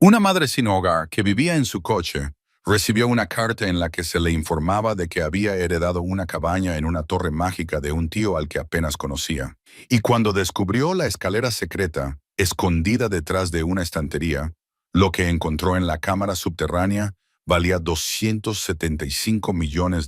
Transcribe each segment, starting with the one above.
Una madre sin hogar que vivía en su coche recibió una carta en la que se le informaba de que había heredado una cabaña en una torre mágica de un tío al que apenas conocía. Y cuando descubrió la escalera secreta, escondida detrás de una estantería, lo que encontró en la cámara subterránea valía $275 millones.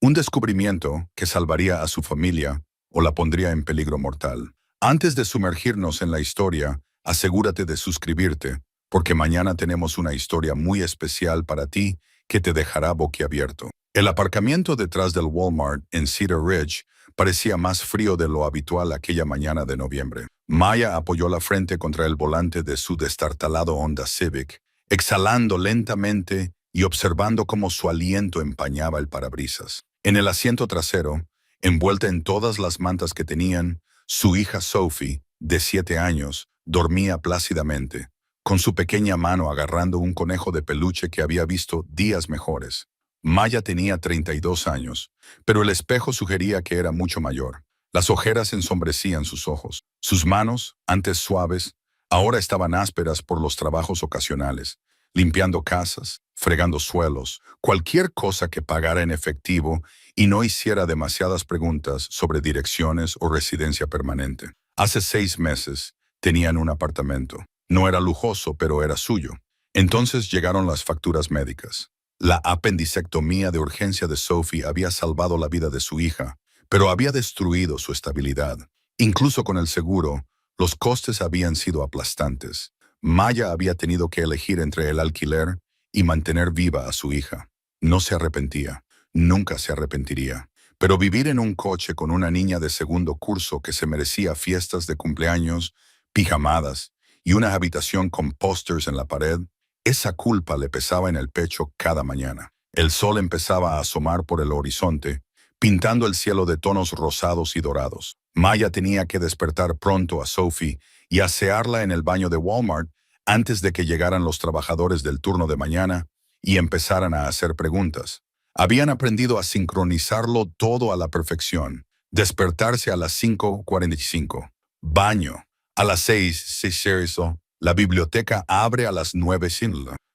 Un descubrimiento que salvaría a su familia o la pondría en peligro mortal. Antes de sumergirnos en la historia, asegúrate de suscribirte, porque mañana tenemos una historia muy especial para ti que te dejará boquiabierto. El aparcamiento detrás del Walmart en Cedar Ridge parecía más frío de lo habitual aquella mañana de noviembre. Maya apoyó la frente contra el volante de su destartalado Honda Civic, exhalando lentamente y observando cómo su aliento empañaba el parabrisas. En el asiento trasero, envuelta en todas las mantas que tenían, su hija Sophie, de 7 años, dormía plácidamente, con su pequeña mano agarrando un conejo de peluche que había visto días mejores. Maya tenía 32 años, pero el espejo sugería que era mucho mayor. Las ojeras ensombrecían sus ojos. Sus manos, antes suaves, ahora estaban ásperas por los trabajos ocasionales, limpiando casas, fregando suelos, cualquier cosa que pagara en efectivo y no hiciera demasiadas preguntas sobre direcciones o residencia permanente. Hace 6 meses tenían un apartamento. No era lujoso, pero era suyo. Entonces llegaron las facturas médicas. La apendicectomía de urgencia de Sophie había salvado la vida de su hija, pero había destruido su estabilidad. Incluso con el seguro, los costes habían sido aplastantes. Maya había tenido que elegir entre el alquiler y mantener viva a su hija. No se arrepentía. Nunca se arrepentiría. Pero vivir en un coche con una niña de segundo curso que se merecía fiestas de cumpleaños, pijamadas y una habitación con pósters en la pared, esa culpa le pesaba en el pecho cada mañana. El sol empezaba a asomar por el horizonte, pintando el cielo de tonos rosados y dorados. Maya tenía que despertar pronto a Sophie y asearla en el baño de Walmart antes de que llegaran los trabajadores del turno de mañana y empezaran a hacer preguntas. Habían aprendido a sincronizarlo todo a la perfección. Despertarse a las 5:45. Baño. A las 6, la biblioteca abre a las 9.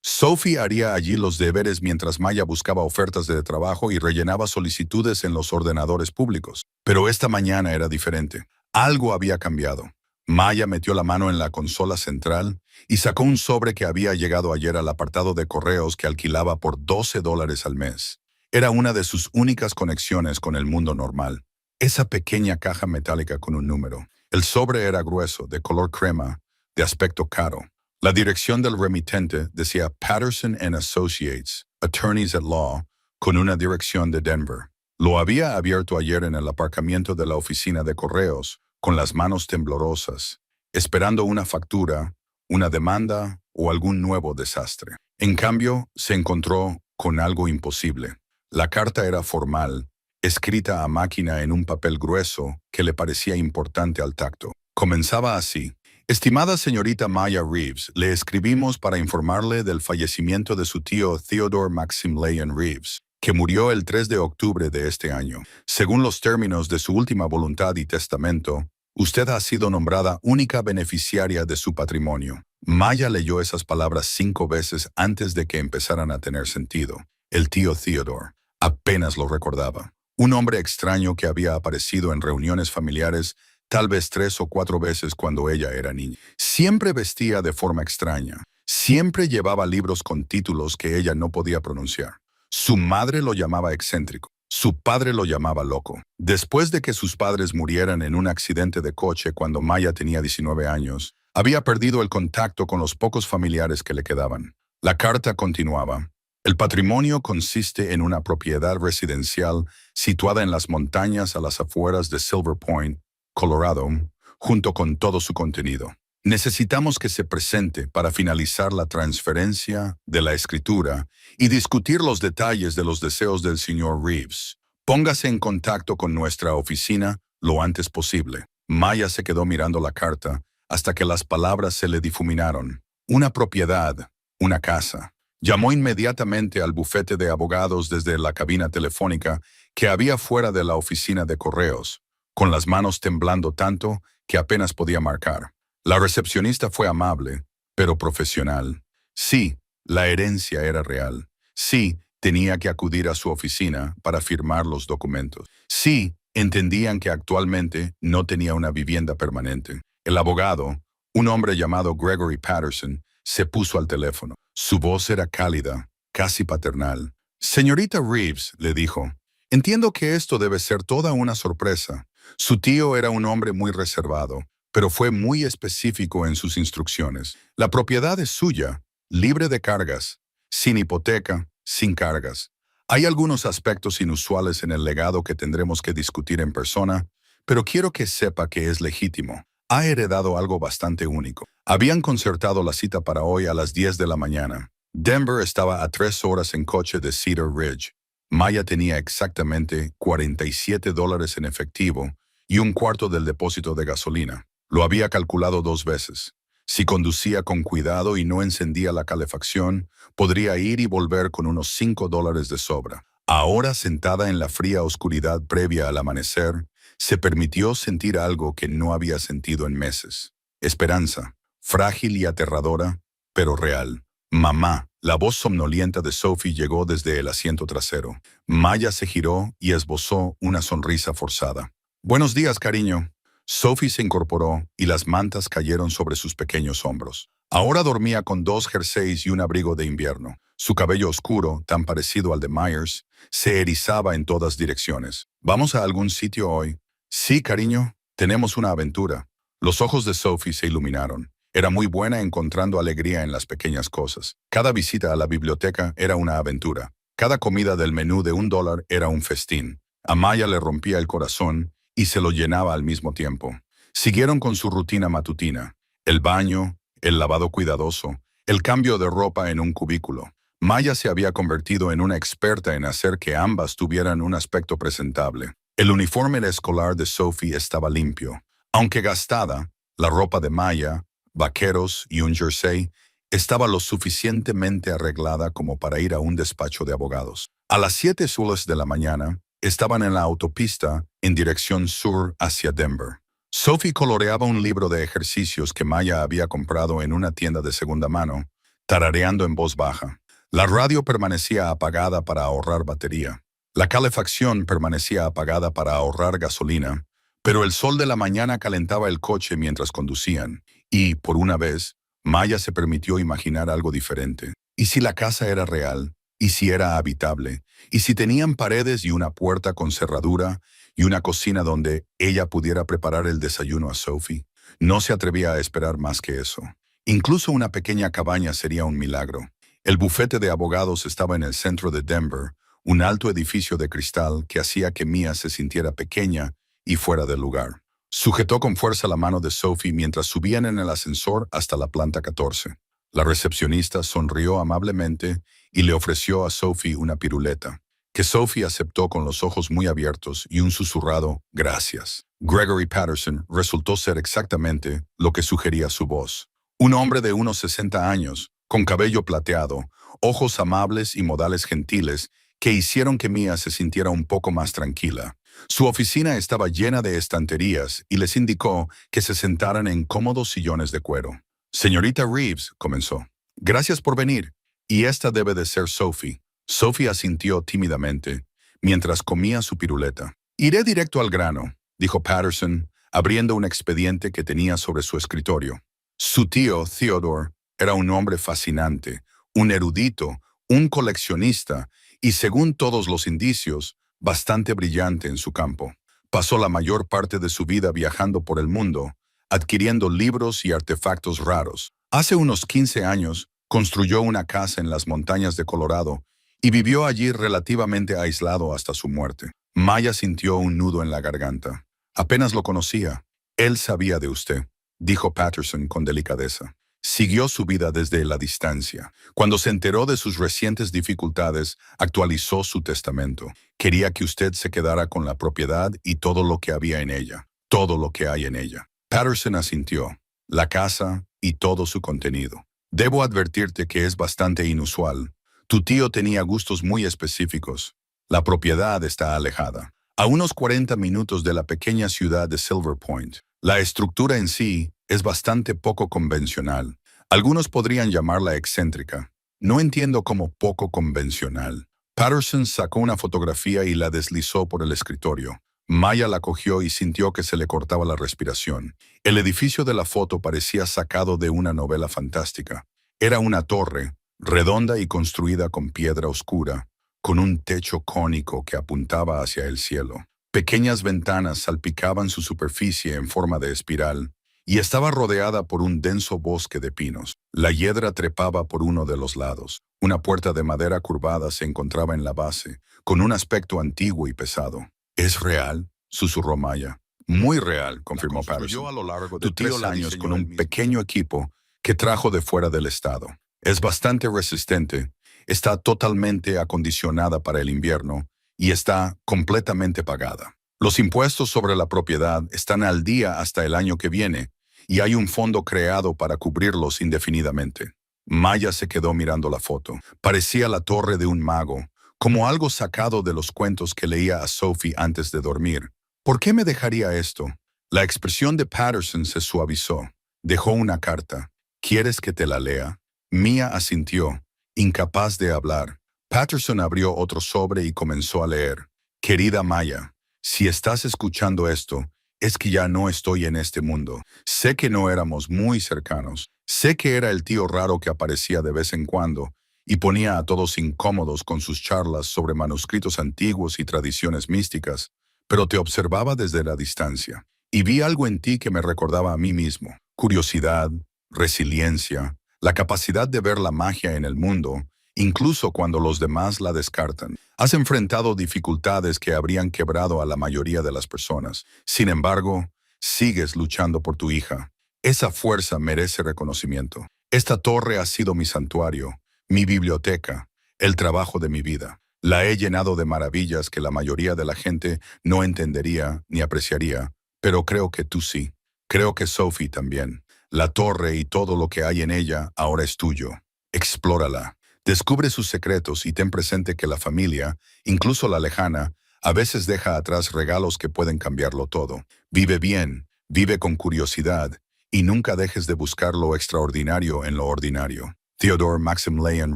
Sophie haría allí los deberes mientras Maya buscaba ofertas de trabajo y rellenaba solicitudes en los ordenadores públicos. Pero esta mañana era diferente. Algo había cambiado. Maya metió la mano en la consola central y sacó un sobre que había llegado ayer al apartado de correos que alquilaba por $12 al mes. Era una de sus únicas conexiones con el mundo normal. Esa pequeña caja metálica con un número. El sobre era grueso, de color crema, de aspecto caro. La dirección del remitente decía Patterson & Associates, Attorneys at Law, con una dirección de Denver. Lo había abierto ayer en el aparcamiento de la oficina de correos, con las manos temblorosas, esperando una factura, una demanda o algún nuevo desastre. En cambio, se encontró con algo imposible. La carta era formal, escrita a máquina en un papel grueso que le parecía importante al tacto. Comenzaba así. Estimada señorita Maya Reeves, le escribimos para informarle del fallecimiento de su tío Theodore Maximilian Reeves, que murió el 3 de octubre de este año. Según los términos de su última voluntad y testamento, usted ha sido nombrada única beneficiaria de su patrimonio. Maya leyó esas palabras 5 veces antes de que empezaran a tener sentido. El tío Theodore. Apenas lo recordaba. Un hombre extraño que había aparecido en reuniones familiares tal vez 3 o 4 veces cuando ella era niña. Siempre vestía de forma extraña. Siempre llevaba libros con títulos que ella no podía pronunciar. Su madre lo llamaba excéntrico. Su padre lo llamaba loco. Después de que sus padres murieran en un accidente de coche cuando Maya tenía 19 años, había perdido el contacto con los pocos familiares que le quedaban. La carta continuaba. El patrimonio consiste en una propiedad residencial situada en las montañas a las afueras de Silver Point, Colorado, junto con todo su contenido. Necesitamos que se presente para finalizar la transferencia de la escritura y discutir los detalles de los deseos del señor Reeves. Póngase en contacto con nuestra oficina lo antes posible. Maya se quedó mirando la carta hasta que las palabras se le difuminaron. Una propiedad, una casa. Llamó inmediatamente al bufete de abogados desde la cabina telefónica que había fuera de la oficina de correos, con las manos temblando tanto que apenas podía marcar. La recepcionista fue amable, pero profesional. Sí, la herencia era real. Sí, tenía que acudir a su oficina para firmar los documentos. Sí, entendían que actualmente no tenía una vivienda permanente. El abogado, un hombre llamado Gregory Patterson, se puso al teléfono. Su voz era cálida, casi paternal. Señorita Reeves, le dijo, entiendo que esto debe ser toda una sorpresa. Su tío era un hombre muy reservado, pero fue muy específico en sus instrucciones. La propiedad es suya, libre de cargas, sin hipoteca, sin cargas. Hay algunos aspectos inusuales en el legado que tendremos que discutir en persona, pero quiero que sepa que es legítimo. Ha heredado algo bastante único. Habían concertado la cita para hoy a las 10 de la mañana. Denver estaba a 3 horas en coche de Cedar Ridge. Maya tenía exactamente $47 en efectivo y un cuarto del depósito de gasolina. Lo había calculado 2 veces. Si conducía con cuidado y no encendía la calefacción, podría ir y volver con unos $5 de sobra. Ahora, sentada en la fría oscuridad previa al amanecer, se permitió sentir algo que no había sentido en meses. Esperanza, frágil y aterradora, pero real. Mamá. La voz somnolienta de Sophie llegó desde el asiento trasero. Maya se giró y esbozó una sonrisa forzada. Buenos días, cariño. Sophie se incorporó y las mantas cayeron sobre sus pequeños hombros. Ahora dormía con 2 jerseys y un abrigo de invierno. Su cabello oscuro, tan parecido al de Myers, se erizaba en todas direcciones. ¿Vamos a algún sitio hoy? Sí, cariño, tenemos una aventura. Los ojos de Sophie se iluminaron. Era muy buena encontrando alegría en las pequeñas cosas. Cada visita a la biblioteca era una aventura. Cada comida del menú de $1 era un festín. A Maya le rompía el corazón y se lo llenaba al mismo tiempo. Siguieron con su rutina matutina. El baño, el lavado cuidadoso, el cambio de ropa en un cubículo. Maya se había convertido en una experta en hacer que ambas tuvieran un aspecto presentable. El uniforme escolar de Sophie estaba limpio. Aunque gastada, la ropa de Maya, vaqueros y un jersey, estaba lo suficientemente arreglada como para ir a un despacho de abogados. A las 7 soles de la mañana, estaban en la autopista en dirección sur hacia Denver. Sophie coloreaba un libro de ejercicios que Maya había comprado en una tienda de segunda mano, tarareando en voz baja. La radio permanecía apagada para ahorrar batería. La calefacción permanecía apagada para ahorrar gasolina, pero el sol de la mañana calentaba el coche mientras conducían. Y, por una vez, Maya se permitió imaginar algo diferente. ¿Y si la casa era real? ¿Y si era habitable? ¿Y si tenían paredes y una puerta con cerradura y una cocina donde ella pudiera preparar el desayuno a Sophie? No se atrevía a esperar más que eso. Incluso una pequeña cabaña sería un milagro. El bufete de abogados estaba en el centro de Denver, un alto edificio de cristal que hacía que Mia se sintiera pequeña y fuera del lugar. Sujetó con fuerza la mano de Sophie mientras subían en el ascensor hasta la planta 14. La recepcionista sonrió amablemente y le ofreció a Sophie una piruleta, que Sophie aceptó con los ojos muy abiertos y un susurrado «gracias». Gregory Patterson resultó ser exactamente lo que sugería su voz. Un hombre de unos 60 años, con cabello plateado, ojos amables y modales gentiles, que hicieron que Mia se sintiera un poco más tranquila. Su oficina estaba llena de estanterías y les indicó que se sentaran en cómodos sillones de cuero. Señorita Reeves, comenzó. Gracias por venir. Y esta debe de ser Sophie. Sophie asintió tímidamente, mientras comía su piruleta. Iré directo al grano, dijo Patterson, abriendo un expediente que tenía sobre su escritorio. Su tío, Theodore, era un hombre fascinante, un erudito, un coleccionista y, según todos los indicios, bastante brillante en su campo. Pasó la mayor parte de su vida viajando por el mundo, adquiriendo libros y artefactos raros. Hace unos 15 años, construyó una casa en las montañas de Colorado y vivió allí relativamente aislado hasta su muerte. Maya sintió un nudo en la garganta. Apenas lo conocía. Él sabía de usted, dijo Patterson con delicadeza. Siguió su vida desde la distancia. Cuando se enteró de sus recientes dificultades, actualizó su testamento. Quería que usted se quedara con la propiedad y todo lo que había en ella. Todo lo que hay en ella. Patterson asintió. La casa y todo su contenido. Debo advertirte que es bastante inusual. Tu tío tenía gustos muy específicos. La propiedad está alejada, a unos 40 minutos de la pequeña ciudad de Silver Point. La estructura en sí es bastante poco convencional. Algunos podrían llamarla excéntrica. No entiendo cómo poco convencional. Patterson sacó una fotografía y la deslizó por el escritorio. Maya la cogió y sintió que se le cortaba la respiración. El edificio de la foto parecía sacado de una novela fantástica. Era una torre, redonda y construida con piedra oscura, con un techo cónico que apuntaba hacia el cielo. Pequeñas ventanas salpicaban su superficie en forma de espiral, y estaba rodeada por un denso bosque de pinos. La hiedra trepaba por uno de los lados. Una puerta de madera curvada se encontraba en la base, con un aspecto antiguo y pesado. ¿Es real?, susurró Maya. Muy real, confirmó Patterson. A lo largo de Tu tío 3 la años diseñó con un él mismo. Pequeño equipo que trajo de fuera del estado. Es bastante resistente, está totalmente acondicionada para el invierno y está completamente pagada. Los impuestos sobre la propiedad están al día hasta el año que viene y hay un fondo creado para cubrirlos indefinidamente. Maya se quedó mirando la foto. Parecía la torre de un mago, como algo sacado de los cuentos que leía a Sophie antes de dormir. ¿Por qué me dejaría esto? La expresión de Patterson se suavizó. Dejó una carta. ¿Quieres que te la lea? Mia asintió, incapaz de hablar. Patterson abrió otro sobre y comenzó a leer. Querida Maya, si estás escuchando esto, es que ya no estoy en este mundo. Sé que no éramos muy cercanos. Sé que era el tío raro que aparecía de vez en cuando y ponía a todos incómodos con sus charlas sobre manuscritos antiguos y tradiciones místicas, pero te observaba desde la distancia y vi algo en ti que me recordaba a mí mismo. Curiosidad, resiliencia, la capacidad de ver la magia en el mundo, incluso cuando los demás la descartan. Has enfrentado dificultades que habrían quebrado a la mayoría de las personas. Sin embargo, sigues luchando por tu hija. Esa fuerza merece reconocimiento. Esta torre ha sido mi santuario, mi biblioteca, el trabajo de mi vida. La he llenado de maravillas que la mayoría de la gente no entendería ni apreciaría, pero creo que tú sí. Creo que Sophie también. La torre y todo lo que hay en ella ahora es tuyo. Explórala. Descubre sus secretos y ten presente que la familia, incluso la lejana, a veces deja atrás regalos que pueden cambiarlo todo. Vive bien, vive con curiosidad y nunca dejes de buscar lo extraordinario en lo ordinario. Theodore Maximilian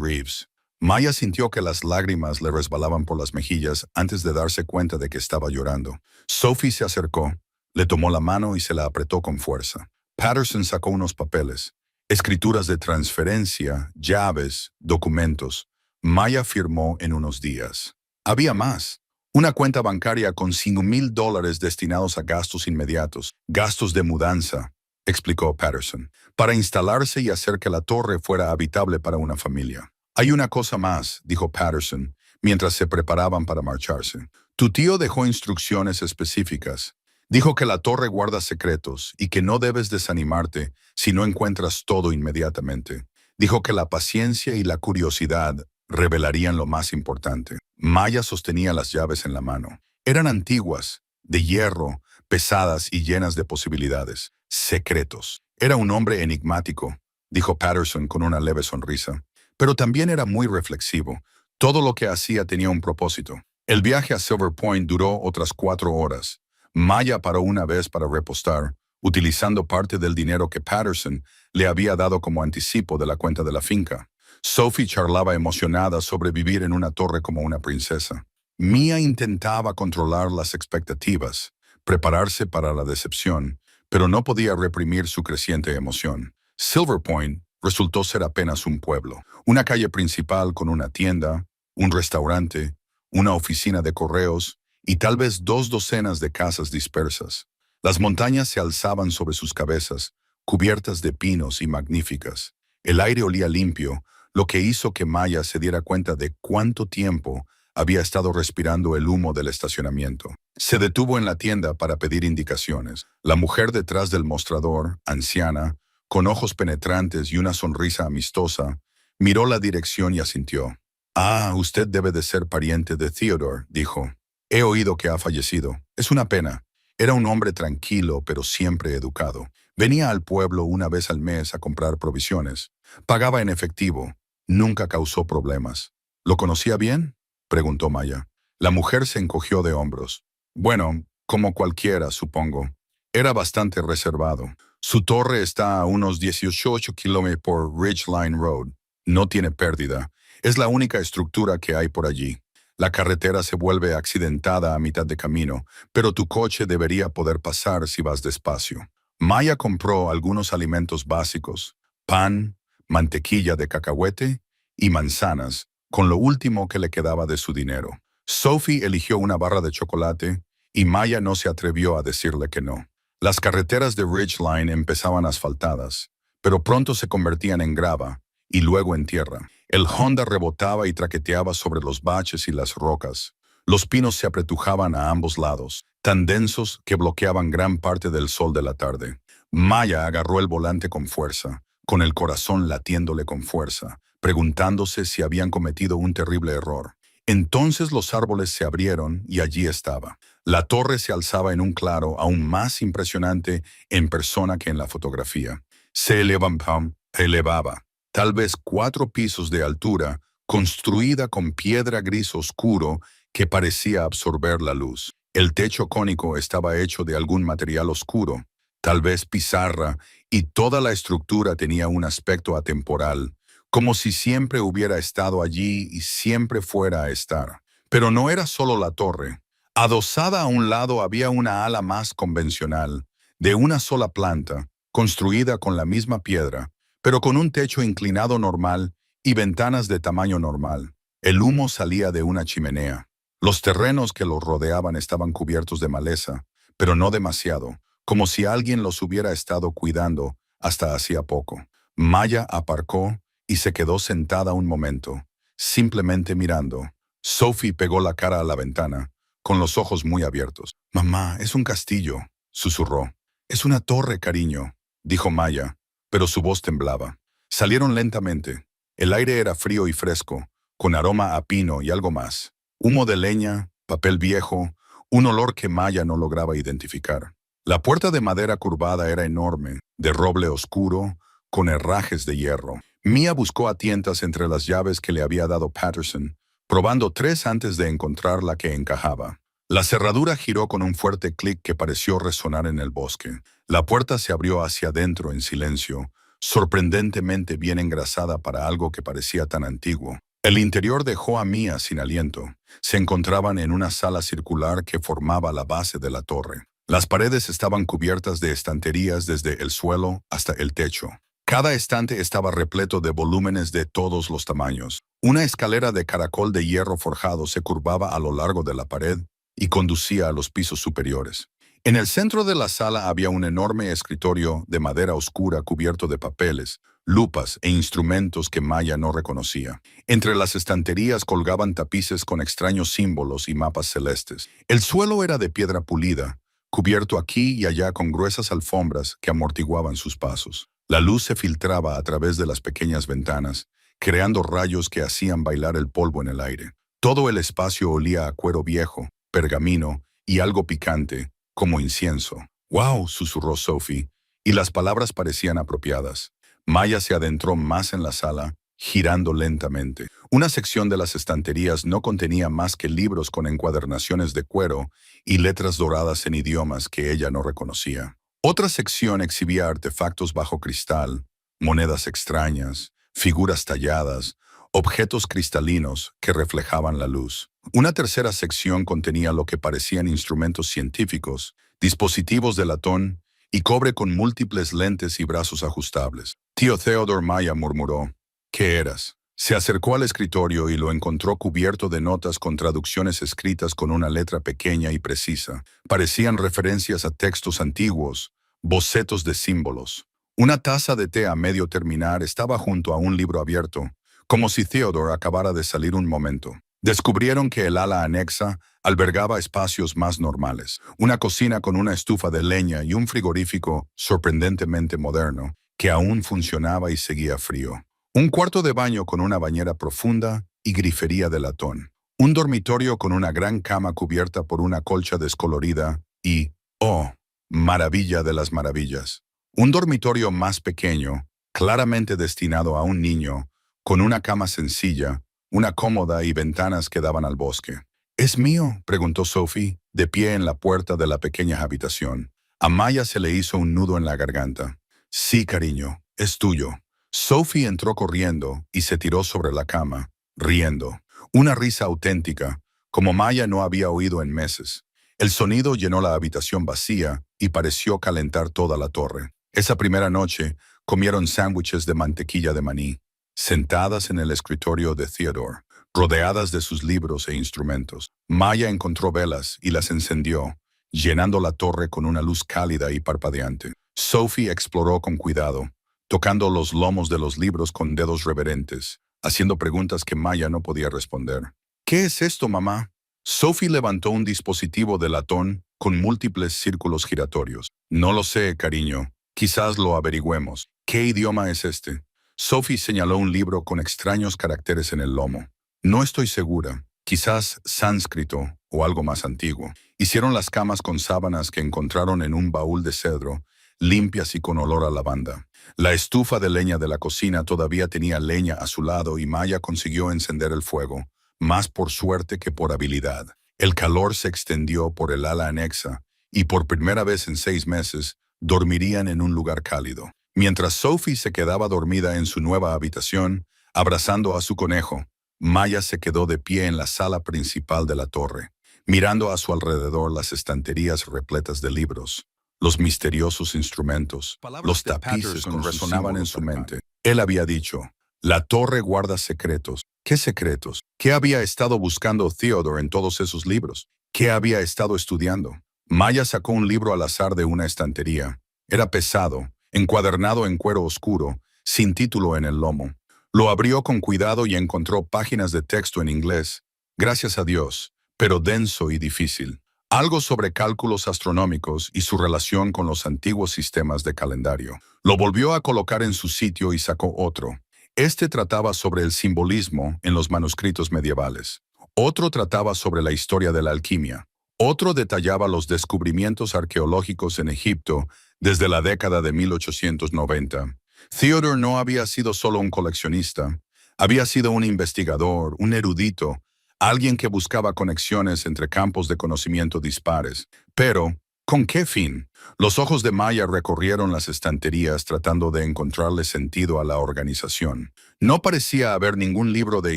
Reeves. Maya sintió que las lágrimas le resbalaban por las mejillas antes de darse cuenta de que estaba llorando. Sophie se acercó, le tomó la mano y se la apretó con fuerza. Patterson sacó unos papeles. Escrituras de transferencia, llaves, documentos. Maya firmó en unos días. Había más. Una cuenta bancaria con $5,000 destinados a gastos inmediatos, gastos de mudanza, explicó Patterson, para instalarse y hacer que la torre fuera habitable para una familia. Hay una cosa más, dijo Patterson, mientras se preparaban para marcharse. Tu tío dejó instrucciones específicas. Dijo que la torre guarda secretos y que no debes desanimarte si no encuentras todo inmediatamente. Dijo que la paciencia y la curiosidad revelarían lo más importante. Maya sostenía las llaves en la mano. Eran antiguas, de hierro, pesadas y llenas de posibilidades. Secretos. Era un hombre enigmático, dijo Patterson con una leve sonrisa. Pero también era muy reflexivo. Todo lo que hacía tenía un propósito. El viaje a Silver Point duró otras 4 horas. Maya paró una vez para repostar, utilizando parte del dinero que Patterson le había dado como anticipo de la cuenta de la finca. Sophie charlaba emocionada sobre vivir en una torre como una princesa. Mia intentaba controlar las expectativas, prepararse para la decepción, pero no podía reprimir su creciente emoción. Silver Point resultó ser apenas un pueblo, una calle principal con una tienda, un restaurante, una oficina de correos, y tal vez 2 docenas de casas dispersas. Las montañas se alzaban sobre sus cabezas, cubiertas de pinos y magníficas. El aire olía limpio, lo que hizo que Maya se diera cuenta de cuánto tiempo había estado respirando el humo del estacionamiento. Se detuvo en la tienda para pedir indicaciones. La mujer detrás del mostrador, anciana, con ojos penetrantes y una sonrisa amistosa, miró la dirección y asintió. «Ah, usted debe de ser pariente de Theodore», dijo. «He oído que ha fallecido. Es una pena. Era un hombre tranquilo, pero siempre educado. Venía al pueblo una vez al mes a comprar provisiones. Pagaba en efectivo. Nunca causó problemas». «¿Lo conocía bien?», preguntó Maya. La mujer se encogió de hombros. «Bueno, como cualquiera, supongo. Era bastante reservado. Su torre está a unos 18 kilómetros por Ridgeline Road. No tiene pérdida. Es la única estructura que hay por allí. La carretera se vuelve accidentada a mitad de camino, pero tu coche debería poder pasar si vas despacio. Maya compró algunos alimentos básicos, pan, mantequilla de cacahuete y manzanas, con lo último que le quedaba de su dinero. Sophie eligió una barra de chocolate y Maya no se atrevió a decirle que no. Las carreteras de Ridgeline empezaban asfaltadas, pero pronto se convertían en grava y luego en tierra. El Honda rebotaba y traqueteaba sobre los baches y las rocas. Los pinos se apretujaban a ambos lados, tan densos que bloqueaban gran parte del sol de la tarde. Maya agarró el volante con fuerza, con el corazón latiéndole con fuerza, preguntándose si habían cometido un terrible error. Entonces los árboles se abrieron y allí estaba. La torre se alzaba en un claro aún más impresionante en persona que en la fotografía. Se elevaba, tal vez 4 pisos de altura, construida con piedra gris oscuro que parecía absorber la luz. El techo cónico estaba hecho de algún material oscuro, tal vez pizarra, y toda la estructura tenía un aspecto atemporal, como si siempre hubiera estado allí y siempre fuera a estar. Pero no era solo la torre. Adosada a un lado había una ala más convencional, de una sola planta, construida con la misma piedra, pero con un techo inclinado normal y ventanas de tamaño normal. El humo salía de una chimenea. Los terrenos que los rodeaban estaban cubiertos de maleza, pero no demasiado, como si alguien los hubiera estado cuidando hasta hacía poco. Maya aparcó y se quedó sentada un momento, simplemente mirando. Sophie pegó la cara a la ventana, con los ojos muy abiertos. «Mamá, es un castillo», susurró. «Es una torre, cariño», dijo Maya, pero su voz temblaba. Salieron lentamente. El aire era frío y fresco, con aroma a pino y algo más. Humo de leña, papel viejo, un olor que Maya no lograba identificar. La puerta de madera curvada era enorme, de roble oscuro, con herrajes de hierro. Mia buscó a tientas entre las llaves que le había dado Patterson, probando 3 antes de encontrar la que encajaba. La cerradura giró con un fuerte clic que pareció resonar en el bosque. La puerta se abrió hacia adentro en silencio, sorprendentemente bien engrasada para algo que parecía tan antiguo. El interior dejó a Mia sin aliento. Se encontraban en una sala circular que formaba la base de la torre. Las paredes estaban cubiertas de estanterías desde el suelo hasta el techo. Cada estante estaba repleto de volúmenes de todos los tamaños. Una escalera de caracol de hierro forjado se curvaba a lo largo de la pared y conducía a los pisos superiores. En el centro de la sala había un enorme escritorio de madera oscura cubierto de papeles, lupas e instrumentos que Maya no reconocía. Entre las estanterías colgaban tapices con extraños símbolos y mapas celestes. El suelo era de piedra pulida, cubierto aquí y allá con gruesas alfombras que amortiguaban sus pasos. La luz se filtraba a través de las pequeñas ventanas, creando rayos que hacían bailar el polvo en el aire. Todo el espacio olía a cuero viejo, pergamino y algo picante, como incienso. «¡Wow!», susurró Sophie, y las palabras parecían apropiadas. Maya se adentró más en la sala, girando lentamente. Una sección de las estanterías no contenía más que libros con encuadernaciones de cuero y letras doradas en idiomas que ella no reconocía. Otra sección exhibía artefactos bajo cristal, monedas extrañas, figuras talladas, objetos cristalinos que reflejaban la luz. Una tercera sección contenía lo que parecían instrumentos científicos, dispositivos de latón y cobre con múltiples lentes y brazos ajustables. «Tío Theodore», Maya murmuró. «¿Qué eras?». Se acercó al escritorio y lo encontró cubierto de notas con traducciones escritas con una letra pequeña y precisa. Parecían referencias a textos antiguos, bocetos de símbolos. Una taza de té a medio terminar estaba junto a un libro abierto, como si Theodore acabara de salir un momento. Descubrieron que el ala anexa albergaba espacios más normales, una cocina con una estufa de leña y un frigorífico sorprendentemente moderno, que aún funcionaba y seguía frío. Un cuarto de baño con una bañera profunda y grifería de latón. Un dormitorio con una gran cama cubierta por una colcha descolorida y, oh, maravilla de las maravillas, un dormitorio más pequeño, claramente destinado a un niño, con una cama sencilla, una cómoda y ventanas que daban al bosque. «¿Es mío?», preguntó Sophie, de pie en la puerta de la pequeña habitación. A Maya se le hizo un nudo en la garganta. Sí, cariño, es tuyo. Sophie entró corriendo y se tiró sobre la cama, riendo. Una risa auténtica, como Maya no había oído en meses. El sonido llenó la habitación vacía y pareció calentar toda la torre. Esa primera noche comieron sándwiches de mantequilla de maní, sentadas en el escritorio de Theodore, rodeadas de sus libros e instrumentos. Maya encontró velas y las encendió, llenando la torre con una luz cálida y parpadeante. Sophie exploró con cuidado, tocando los lomos de los libros con dedos reverentes, haciendo preguntas que Maya no podía responder. ¿Qué es esto, mamá? Sophie levantó un dispositivo de latón con múltiples círculos giratorios. No lo sé, cariño. Quizás lo averigüemos. ¿Qué idioma es este? Sophie señaló un libro con extraños caracteres en el lomo. No estoy segura. Quizás sánscrito o algo más antiguo. Hicieron las camas con sábanas que encontraron en un baúl de cedro, limpias y con olor a lavanda. La estufa de leña de la cocina todavía tenía leña a su lado y Maya consiguió encender el fuego, más por suerte que por habilidad. El calor se extendió por el ala anexa y por primera vez en 6 meses dormirían en un lugar cálido. Mientras Sophie se quedaba dormida en su nueva habitación, abrazando a su conejo, Maya se quedó de pie en la sala principal de la torre, mirando a su alrededor las estanterías repletas de libros, los misteriosos instrumentos, los tapices que resonaban en su mente. Él había dicho, la torre guarda secretos. ¿Qué secretos? ¿Qué había estado buscando Theodore en todos esos libros? ¿Qué había estado estudiando? Maya sacó un libro al azar de una estantería. Era pesado, encuadernado en cuero oscuro, sin título en el lomo. Lo abrió con cuidado y encontró páginas de texto en inglés, gracias a Dios, pero denso y difícil. Algo sobre cálculos astronómicos y su relación con los antiguos sistemas de calendario. Lo volvió a colocar en su sitio y sacó otro. Este trataba sobre el simbolismo en los manuscritos medievales. Otro trataba sobre la historia de la alquimia. Otro detallaba los descubrimientos arqueológicos en Egipto desde la década de 1890. Theodore no había sido solo un coleccionista, había sido un investigador, un erudito, alguien que buscaba conexiones entre campos de conocimiento dispares. Pero, ¿con qué fin? Los ojos de Maya recorrieron las estanterías tratando de encontrarle sentido a la organización. No parecía haber ningún libro de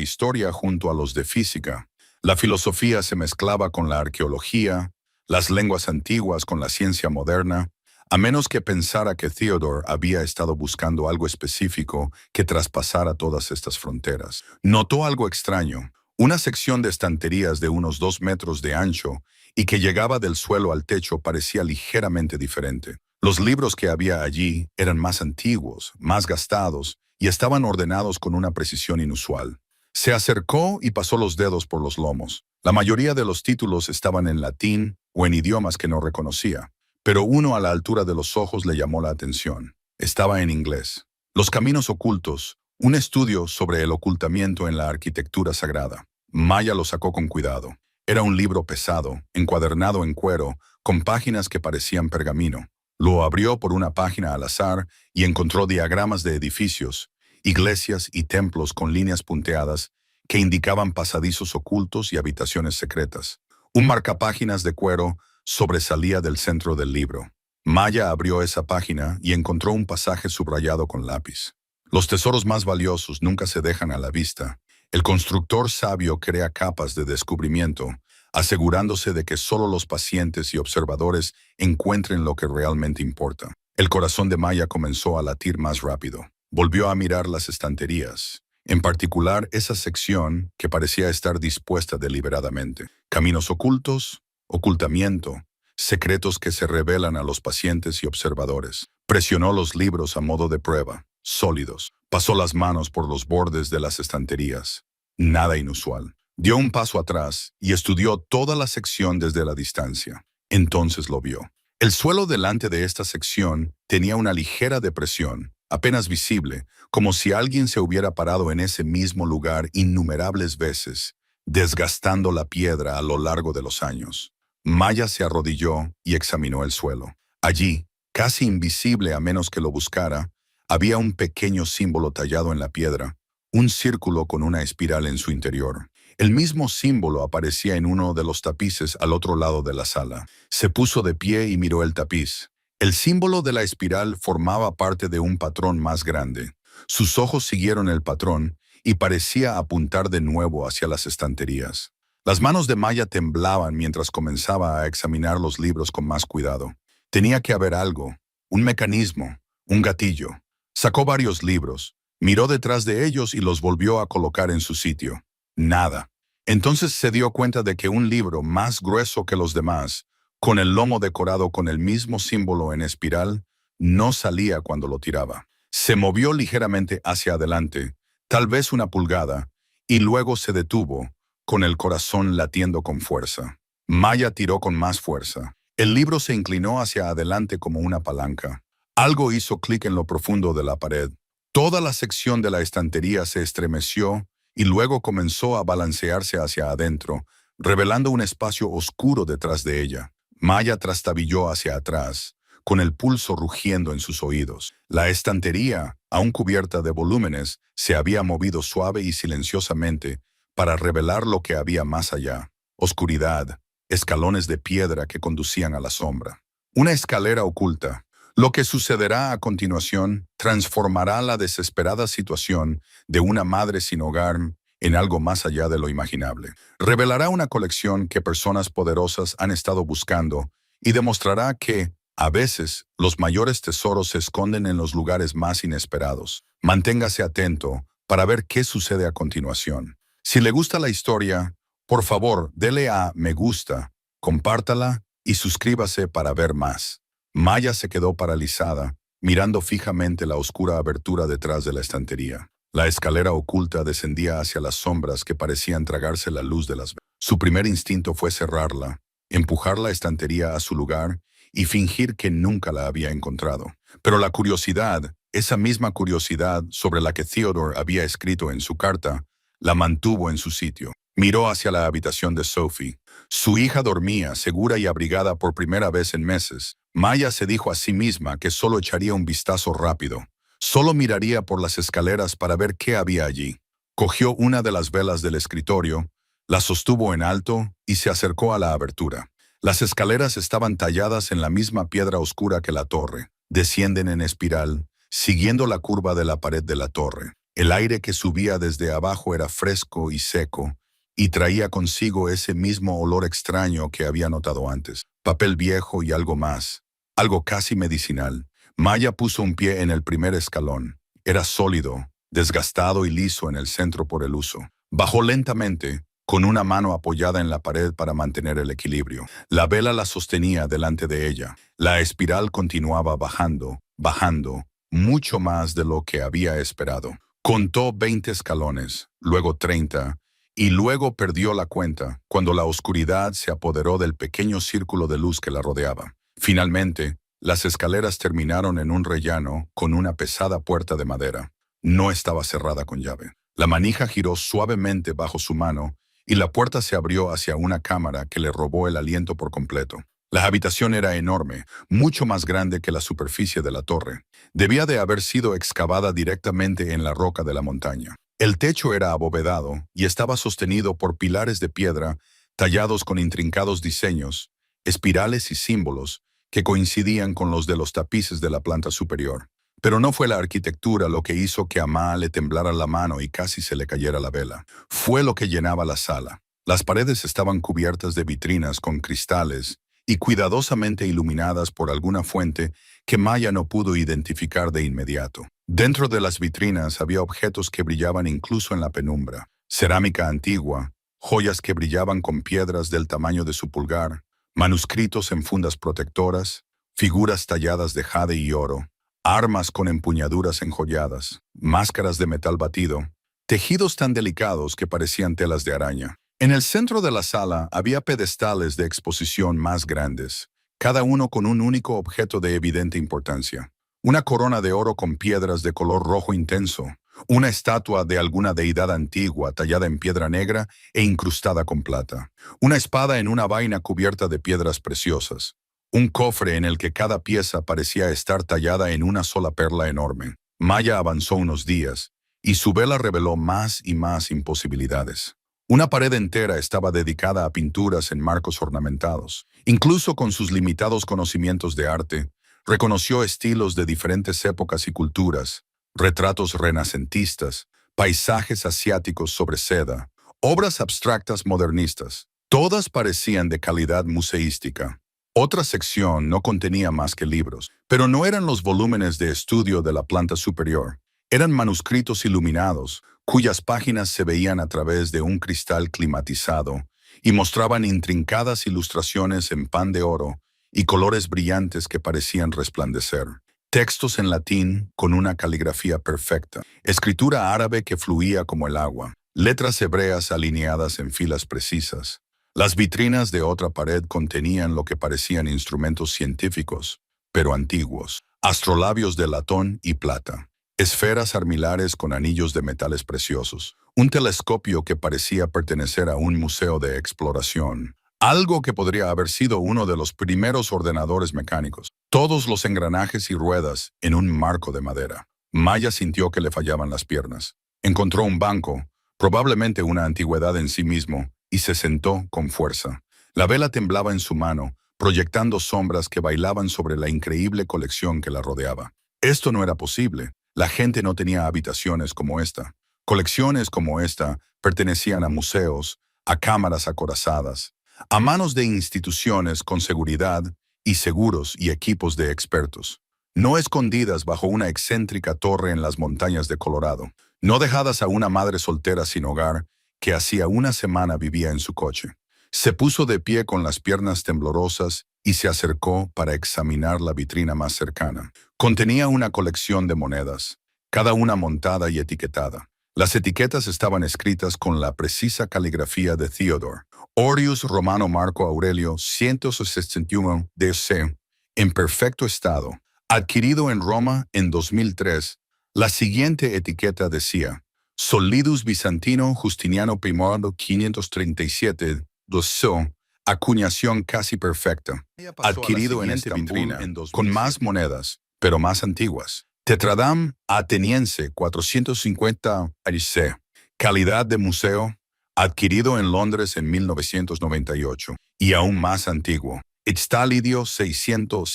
historia junto a los de física. La filosofía se mezclaba con la arqueología, las lenguas antiguas con la ciencia moderna, a menos que pensara que Theodore había estado buscando algo específico que traspasara todas estas fronteras. Notó algo extraño, una sección de estanterías de unos 2 metros de ancho y que llegaba del suelo al techo parecía ligeramente diferente. Los libros que había allí eran más antiguos, más gastados y estaban ordenados con una precisión inusual. Se acercó y pasó los dedos por los lomos. La mayoría de los títulos estaban en latín o en idiomas que no reconocía, pero uno a la altura de los ojos le llamó la atención. Estaba en inglés. Los caminos ocultos, un estudio sobre el ocultamiento en la arquitectura sagrada. Maya lo sacó con cuidado. Era un libro pesado, encuadernado en cuero, con páginas que parecían pergamino. Lo abrió por una página al azar y encontró diagramas de edificios, iglesias y templos con líneas punteadas que indicaban pasadizos ocultos y habitaciones secretas. Un marcapáginas de cuero sobresalía del centro del libro. Maya abrió esa página y encontró un pasaje subrayado con lápiz. Los tesoros más valiosos nunca se dejan a la vista. El constructor sabio crea capas de descubrimiento, asegurándose de que solo los pacientes y observadores encuentren lo que realmente importa. El corazón de Maya comenzó a latir más rápido. Volvió a mirar las estanterías, en particular esa sección que parecía estar dispuesta deliberadamente. Caminos ocultos, ocultamiento, secretos que se revelan a los pacientes y observadores. Presionó los libros a modo de prueba, sólidos. Pasó las manos por los bordes de las estanterías. Nada inusual. Dio un paso atrás y estudió toda la sección desde la distancia. Entonces lo vio. El suelo delante de esta sección tenía una ligera depresión, apenas visible, como si alguien se hubiera parado en ese mismo lugar innumerables veces, desgastando la piedra a lo largo de los años. Maya se arrodilló y examinó el suelo. Allí, casi invisible a menos que lo buscara, había un pequeño símbolo tallado en la piedra, un círculo con una espiral en su interior. El mismo símbolo aparecía en uno de los tapices al otro lado de la sala. Se puso de pie y miró el tapiz. El símbolo de la espiral formaba parte de un patrón más grande. Sus ojos siguieron el patrón y parecía apuntar de nuevo hacia las estanterías. Las manos de Maya temblaban mientras comenzaba a examinar los libros con más cuidado. Tenía que haber algo, un mecanismo, un gatillo. Sacó varios libros, miró detrás de ellos y los volvió a colocar en su sitio. Nada. Entonces se dio cuenta de que un libro más grueso que los demás, con el lomo decorado con el mismo símbolo en espiral, no salía cuando lo tiraba. Se movió ligeramente hacia adelante, tal vez una pulgada, y luego se detuvo, con el corazón latiendo con fuerza. Maya tiró con más fuerza. El libro se inclinó hacia adelante como una palanca. Algo hizo clic en lo profundo de la pared. Toda la sección de la estantería se estremeció y luego comenzó a balancearse hacia adentro, revelando un espacio oscuro detrás de ella. Maya trastabilló hacia atrás, con el pulso rugiendo en sus oídos. La estantería, aún cubierta de volúmenes, se había movido suave y silenciosamente para revelar lo que había más allá. Oscuridad, escalones de piedra que conducían a la sombra. Una escalera oculta. Lo que sucederá a continuación transformará la desesperada situación de una madre sin hogar en algo más allá de lo imaginable. Revelará una colección que personas poderosas han estado buscando y demostrará que, a veces, los mayores tesoros se esconden en los lugares más inesperados. Manténgase atento para ver qué sucede a continuación. Si le gusta la historia, por favor, dele a me gusta, compártala y suscríbase para ver más. Maya se quedó paralizada, mirando fijamente la oscura abertura detrás de la estantería. La escalera oculta descendía hacia las sombras que parecían tragarse la luz de las velas. Su primer instinto fue cerrarla, empujar la estantería a su lugar y fingir que nunca la había encontrado. Pero la curiosidad, esa misma curiosidad sobre la que Theodore había escrito en su carta, la mantuvo en su sitio. Miró hacia la habitación de Sophie. Su hija dormía, segura y abrigada por primera vez en meses. Maya se dijo a sí misma que solo echaría un vistazo rápido. Solo miraría por las escaleras para ver qué había allí. Cogió una de las velas del escritorio, la sostuvo en alto y se acercó a la abertura. Las escaleras estaban talladas en la misma piedra oscura que la torre. Descienden en espiral, siguiendo la curva de la pared de la torre. El aire que subía desde abajo era fresco y seco, y traía consigo ese mismo olor extraño que había notado antes. Papel viejo y algo más, algo casi medicinal. Maya puso un pie en el primer escalón. Era sólido, desgastado y liso en el centro por el uso. Bajó lentamente, con una mano apoyada en la pared para mantener el equilibrio. La vela la sostenía delante de ella. La espiral continuaba bajando, bajando, mucho más de lo que había esperado. Contó 20 escalones, luego 30, y luego perdió la cuenta cuando la oscuridad se apoderó del pequeño círculo de luz que la rodeaba. Finalmente, las escaleras terminaron en un rellano con una pesada puerta de madera. No estaba cerrada con llave. La manija giró suavemente bajo su mano y la puerta se abrió hacia una cámara que le robó el aliento por completo. La habitación era enorme, mucho más grande que la superficie de la torre. Debía de haber sido excavada directamente en la roca de la montaña. El techo era abovedado y estaba sostenido por pilares de piedra tallados con intrincados diseños, espirales y símbolos que coincidían con los de los tapices de la planta superior. Pero no fue la arquitectura lo que hizo que a Ma le temblara la mano y casi se le cayera la vela. Fue lo que llenaba la sala. Las paredes estaban cubiertas de vitrinas con cristales y cuidadosamente iluminadas por alguna fuente que Maya no pudo identificar de inmediato. Dentro de las vitrinas había objetos que brillaban incluso en la penumbra. Cerámica antigua, joyas que brillaban con piedras del tamaño de su pulgar, manuscritos en fundas protectoras, figuras talladas de jade y oro, armas con empuñaduras enjolladas, máscaras de metal batido, tejidos tan delicados que parecían telas de araña. En el centro de la sala había pedestales de exposición más grandes, cada uno con un único objeto de evidente importancia. Una corona de oro con piedras de color rojo intenso, una estatua de alguna deidad antigua tallada en piedra negra e incrustada con plata, una espada en una vaina cubierta de piedras preciosas, un cofre en el que cada pieza parecía estar tallada en una sola perla enorme. Maya avanzó unos días, y su vela reveló más y más imposibilidades. Una pared entera estaba dedicada a pinturas en marcos ornamentados. Incluso con sus limitados conocimientos de arte, Reconoció estilos de diferentes épocas y culturas, retratos renacentistas, paisajes asiáticos sobre seda, obras abstractas modernistas. Todas parecían de calidad museística. Otra sección no contenía más que libros, pero no eran los volúmenes de estudio de la planta superior. Eran manuscritos iluminados, cuyas páginas se veían a través de un cristal climatizado y mostraban intrincadas ilustraciones en pan de oro y colores brillantes que parecían resplandecer. Textos en latín con una caligrafía perfecta, escritura árabe que fluía como el agua, letras hebreas alineadas en filas precisas. Las vitrinas de otra pared contenían lo que parecían instrumentos científicos, pero antiguos, astrolabios de latón y plata, esferas armilares con anillos de metales preciosos, un telescopio que parecía pertenecer a un museo de exploración, algo que podría haber sido uno de los primeros ordenadores mecánicos, todos los engranajes y ruedas en un marco de madera. Maya sintió que le fallaban las piernas. Encontró un banco, probablemente una antigüedad en sí mismo, y se sentó con fuerza. La vela temblaba en su mano, proyectando sombras que bailaban sobre la increíble colección que la rodeaba. Esto no era posible. La gente no tenía habitaciones como esta. Colecciones como esta pertenecían a museos, a cámaras acorazadas, a manos de instituciones con seguridad y seguros y equipos de expertos, no escondidas bajo una excéntrica torre en las montañas de Colorado, no dejadas a una madre soltera sin hogar que hacía una semana vivía en su coche. Se puso de pie con las piernas temblorosas y se acercó para examinar la vitrina más cercana. Contenía una colección de monedas, cada una montada y etiquetada. Las etiquetas estaban escritas con la precisa caligrafía de Theodore. Orius Romano Marco Aurelio 161 DC, en perfecto estado, adquirido en Roma en 2003. La siguiente etiqueta decía: Solidus Bizantino Justiniano I 537 Dosso, acuñación casi perfecta, adquirido en esta vitrina, con más monedas, pero más antiguas. Tetradam ateniense 450 ARC, calidad de museo, adquirido en Londres en 1998, y aún más antiguo. Ixtalidio 600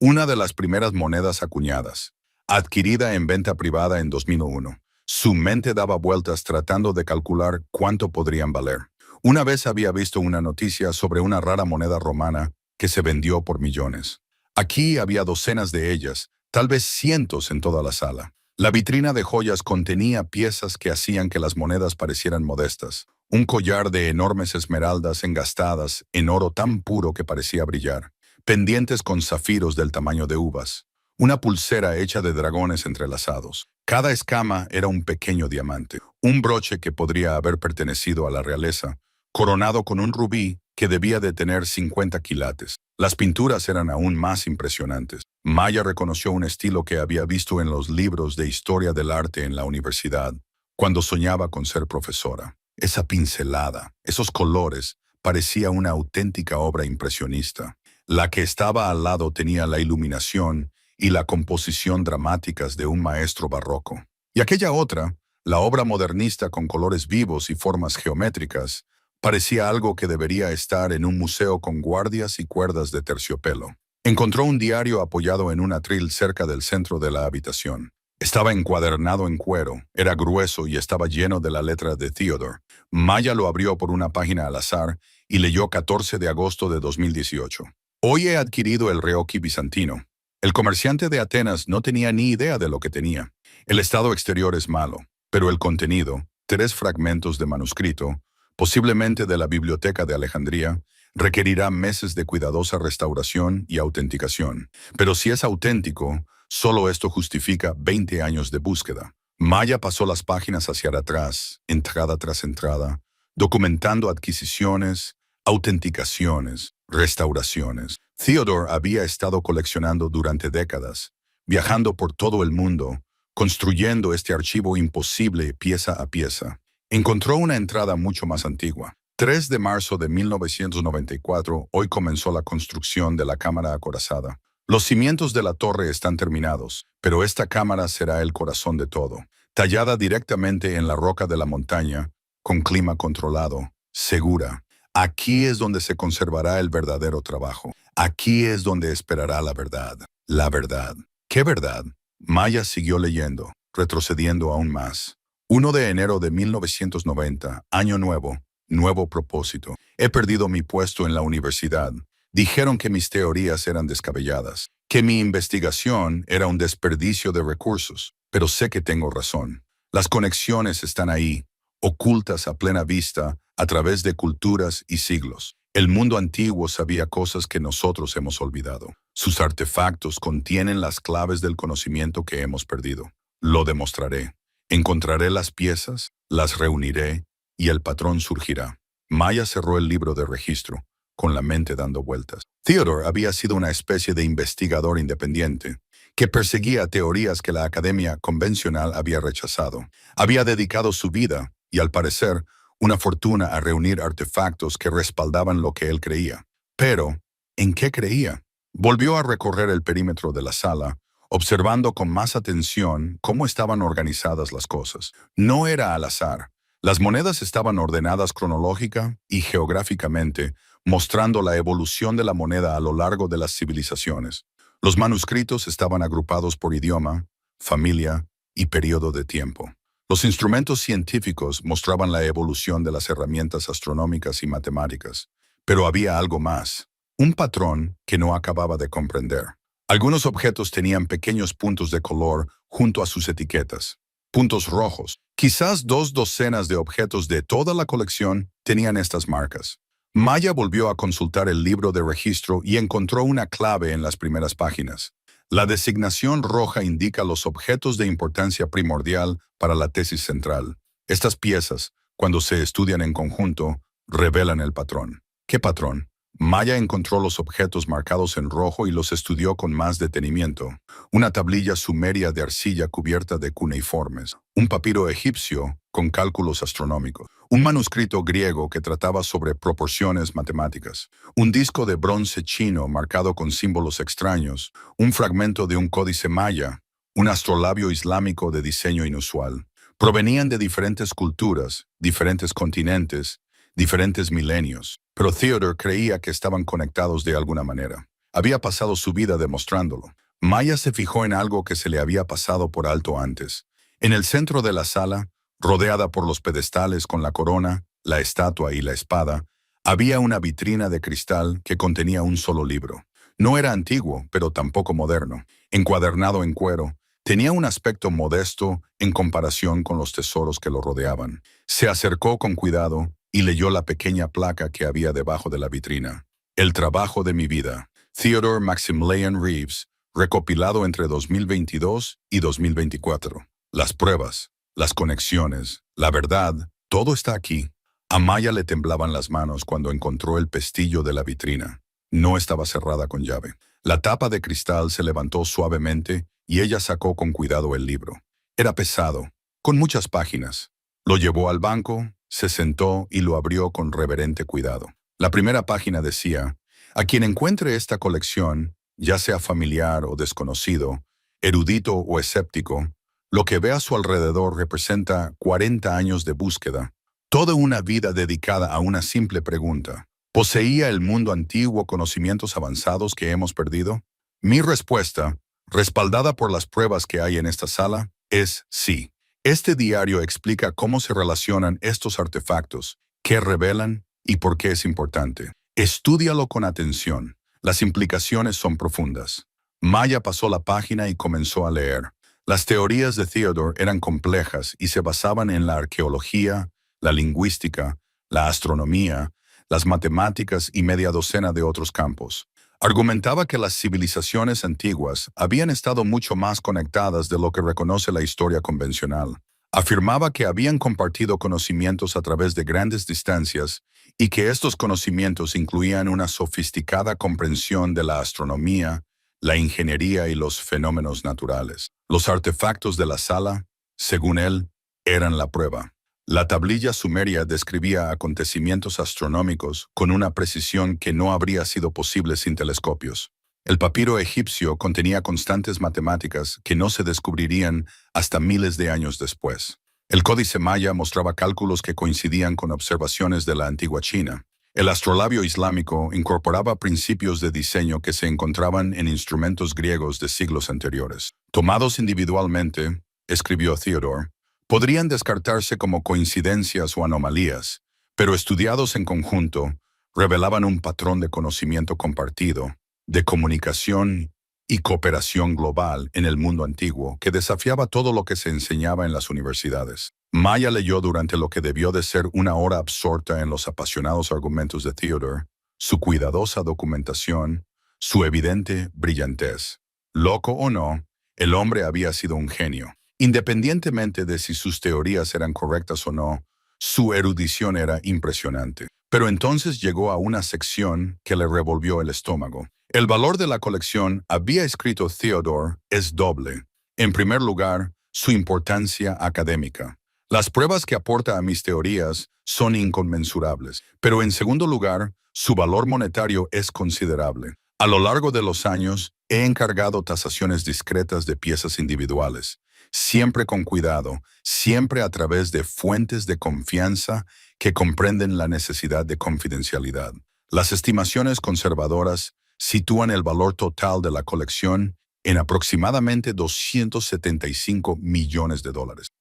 una de las primeras monedas acuñadas, adquirida en venta privada en 2001. Su mente daba vueltas tratando de calcular cuánto podrían valer. Una vez había visto una noticia sobre una rara moneda romana que se vendió por millones. Aquí había docenas de ellas, tal vez cientos en toda la sala. La vitrina de joyas contenía piezas que hacían que las monedas parecieran modestas. Un collar de enormes esmeraldas engastadas en oro tan puro que parecía brillar. Pendientes con zafiros del tamaño de uvas. Una pulsera hecha de dragones entrelazados. Cada escama era un pequeño diamante. Un broche que podría haber pertenecido a la realeza, coronado con un rubí que debía de tener 50 quilates. Las pinturas eran aún más impresionantes. Maya reconoció un estilo que había visto en los libros de historia del arte en la universidad, cuando soñaba con ser profesora. Esa pincelada, esos colores, parecía una auténtica obra impresionista. La que estaba al lado tenía la iluminación y la composición dramáticas de un maestro barroco. Y aquella otra, la obra modernista con colores vivos y formas geométricas, parecía algo que debería estar en un museo con guardias y cuerdas de terciopelo. Encontró un diario apoyado en un atril cerca del centro de la habitación. Estaba encuadernado en cuero, era grueso y estaba lleno de la letra de Theodore. Maya lo abrió por una página al azar y leyó 14 de agosto de 2018. Hoy he adquirido el Ryoki bizantino. El comerciante de Atenas no tenía ni idea de lo que tenía. El estado exterior es malo, pero el contenido, 3 fragmentos de manuscrito, posiblemente de la Biblioteca de Alejandría, requerirá meses de cuidadosa restauración y autenticación. Pero si es auténtico, solo esto justifica 20 años de búsqueda. Maya pasó las páginas hacia atrás, entrada tras entrada, documentando adquisiciones, autenticaciones, restauraciones. Theodore había estado coleccionando durante décadas, viajando por todo el mundo, construyendo este archivo imposible pieza a pieza. Encontró una entrada mucho más antigua. 3 de marzo de 1994, hoy comenzó la construcción de la cámara acorazada. Los cimientos de la torre están terminados, pero esta cámara será el corazón de todo. Tallada directamente en la roca de la montaña, con clima controlado, segura. Aquí es donde se conservará el verdadero trabajo. Aquí es donde esperará la verdad. La verdad. ¿Qué verdad? Maya siguió leyendo, retrocediendo aún más. 1 de enero de 1990, año nuevo, nuevo propósito. He perdido mi puesto en la universidad. Dijeron que mis teorías eran descabelladas, que mi investigación era un desperdicio de recursos, pero sé que tengo razón. Las conexiones están ahí, ocultas a plena vista, a través de culturas y siglos. El mundo antiguo sabía cosas que nosotros hemos olvidado. Sus artefactos contienen las claves del conocimiento que hemos perdido. Lo demostraré. Encontraré las piezas, las reuniré, y el patrón surgirá. Maya cerró el libro de registro, con la mente dando vueltas. Theodore había sido una especie de investigador independiente, que perseguía teorías que la academia convencional había rechazado. Había dedicado su vida, y al parecer, una fortuna a reunir artefactos que respaldaban lo que él creía. Pero, ¿en qué creía? Volvió a recorrer el perímetro de la sala, observando con más atención cómo estaban organizadas las cosas. No era al azar. Las monedas estaban ordenadas cronológica y geográficamente, mostrando la evolución de la moneda a lo largo de las civilizaciones. Los manuscritos estaban agrupados por idioma, familia y periodo de tiempo. Los instrumentos científicos mostraban la evolución de las herramientas astronómicas y matemáticas. Pero había algo más, un patrón que no acababa de comprender. Algunos objetos tenían pequeños puntos de color junto a sus etiquetas. Puntos rojos. Quizás 2 docenas de objetos de toda la colección tenían estas marcas. Maya volvió a consultar el libro de registro y encontró una clave en las primeras páginas. La designación roja indica los objetos de importancia primordial para la tesis central. Estas piezas, cuando se estudian en conjunto, revelan el patrón. ¿Qué patrón? Maya encontró los objetos marcados en rojo y los estudió con más detenimiento. Una tablilla sumeria de arcilla cubierta de cuneiformes, un papiro egipcio con cálculos astronómicos, un manuscrito griego que trataba sobre proporciones matemáticas, un disco de bronce chino marcado con símbolos extraños, un fragmento de un códice maya, un astrolabio islámico de diseño inusual. Provenían de diferentes culturas, diferentes continentes, diferentes milenios, pero Theodore creía que estaban conectados de alguna manera. Había pasado su vida demostrándolo. Maya se fijó en algo que se le había pasado por alto antes. En el centro de la sala, rodeada por los pedestales con la corona, la estatua y la espada, había una vitrina de cristal que contenía un solo libro. No era antiguo, pero tampoco moderno. Encuadernado en cuero, tenía un aspecto modesto en comparación con los tesoros que lo rodeaban. Se acercó con cuidado y leyó la pequeña placa que había debajo de la vitrina. El trabajo de mi vida. Theodore Maximilian Reeves, recopilado entre 2022 y 2024. Las pruebas, las conexiones, la verdad, todo está aquí. A Maya le temblaban las manos cuando encontró el pestillo de la vitrina. No estaba cerrada con llave. La tapa de cristal se levantó suavemente y ella sacó con cuidado el libro. Era pesado, con muchas páginas. Lo llevó al banco, se sentó y lo abrió con reverente cuidado. La primera página decía: a quien encuentre esta colección, ya sea familiar o desconocido, erudito o escéptico, lo que ve a su alrededor representa 40 años de búsqueda, toda una vida dedicada a una simple pregunta. ¿Poseía el mundo antiguo conocimientos avanzados que hemos perdido? Mi respuesta, respaldada por las pruebas que hay en esta sala, es sí. Este diario explica cómo se relacionan estos artefactos, qué revelan y por qué es importante. Estúdialo con atención. Las implicaciones son profundas. Maya pasó la página y comenzó a leer. Las teorías de Theodore eran complejas y se basaban en la arqueología, la lingüística, la astronomía, las matemáticas y media docena de otros campos. Argumentaba que las civilizaciones antiguas habían estado mucho más conectadas de lo que reconoce la historia convencional. Afirmaba que habían compartido conocimientos a través de grandes distancias y que estos conocimientos incluían una sofisticada comprensión de la astronomía, la ingeniería y los fenómenos naturales. Los artefactos de la sala, según él, eran la prueba. La tablilla sumeria describía acontecimientos astronómicos con una precisión que no habría sido posible sin telescopios. El papiro egipcio contenía constantes matemáticas que no se descubrirían hasta miles de años después. El códice maya mostraba cálculos que coincidían con observaciones de la antigua China. El astrolabio islámico incorporaba principios de diseño que se encontraban en instrumentos griegos de siglos anteriores. Tomados individualmente, escribió Theodore, podrían descartarse como coincidencias o anomalías, pero estudiados en conjunto, revelaban un patrón de conocimiento compartido, de comunicación y cooperación global en el mundo antiguo que desafiaba todo lo que se enseñaba en las universidades. Maya leyó durante lo que debió de ser una hora absorta en los apasionados argumentos de Theodore, su cuidadosa documentación, su evidente brillantez. Loco o no, el hombre había sido un genio. Independientemente de si sus teorías eran correctas o no, su erudición era impresionante. Pero entonces llegó a una sección que le revolvió el estómago. El valor de la colección, había escrito Theodore, es doble. En primer lugar, su importancia académica. Las pruebas que aporta a mis teorías son inconmensurables, pero en segundo lugar, su valor monetario es considerable. A lo largo de los años, he encargado tasaciones discretas de piezas individuales, siempre con cuidado, siempre a través de fuentes de confianza que comprenden la necesidad de confidencialidad. Las estimaciones conservadoras sitúan el valor total de la colección en aproximadamente $275 millones.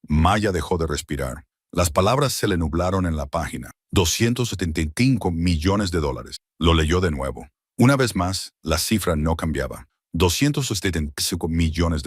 Maya dejó de respirar. Las palabras se le nublaron en la página. $275 millones. Lo leyó de nuevo. Una vez más, la cifra no cambiaba. $275 millones.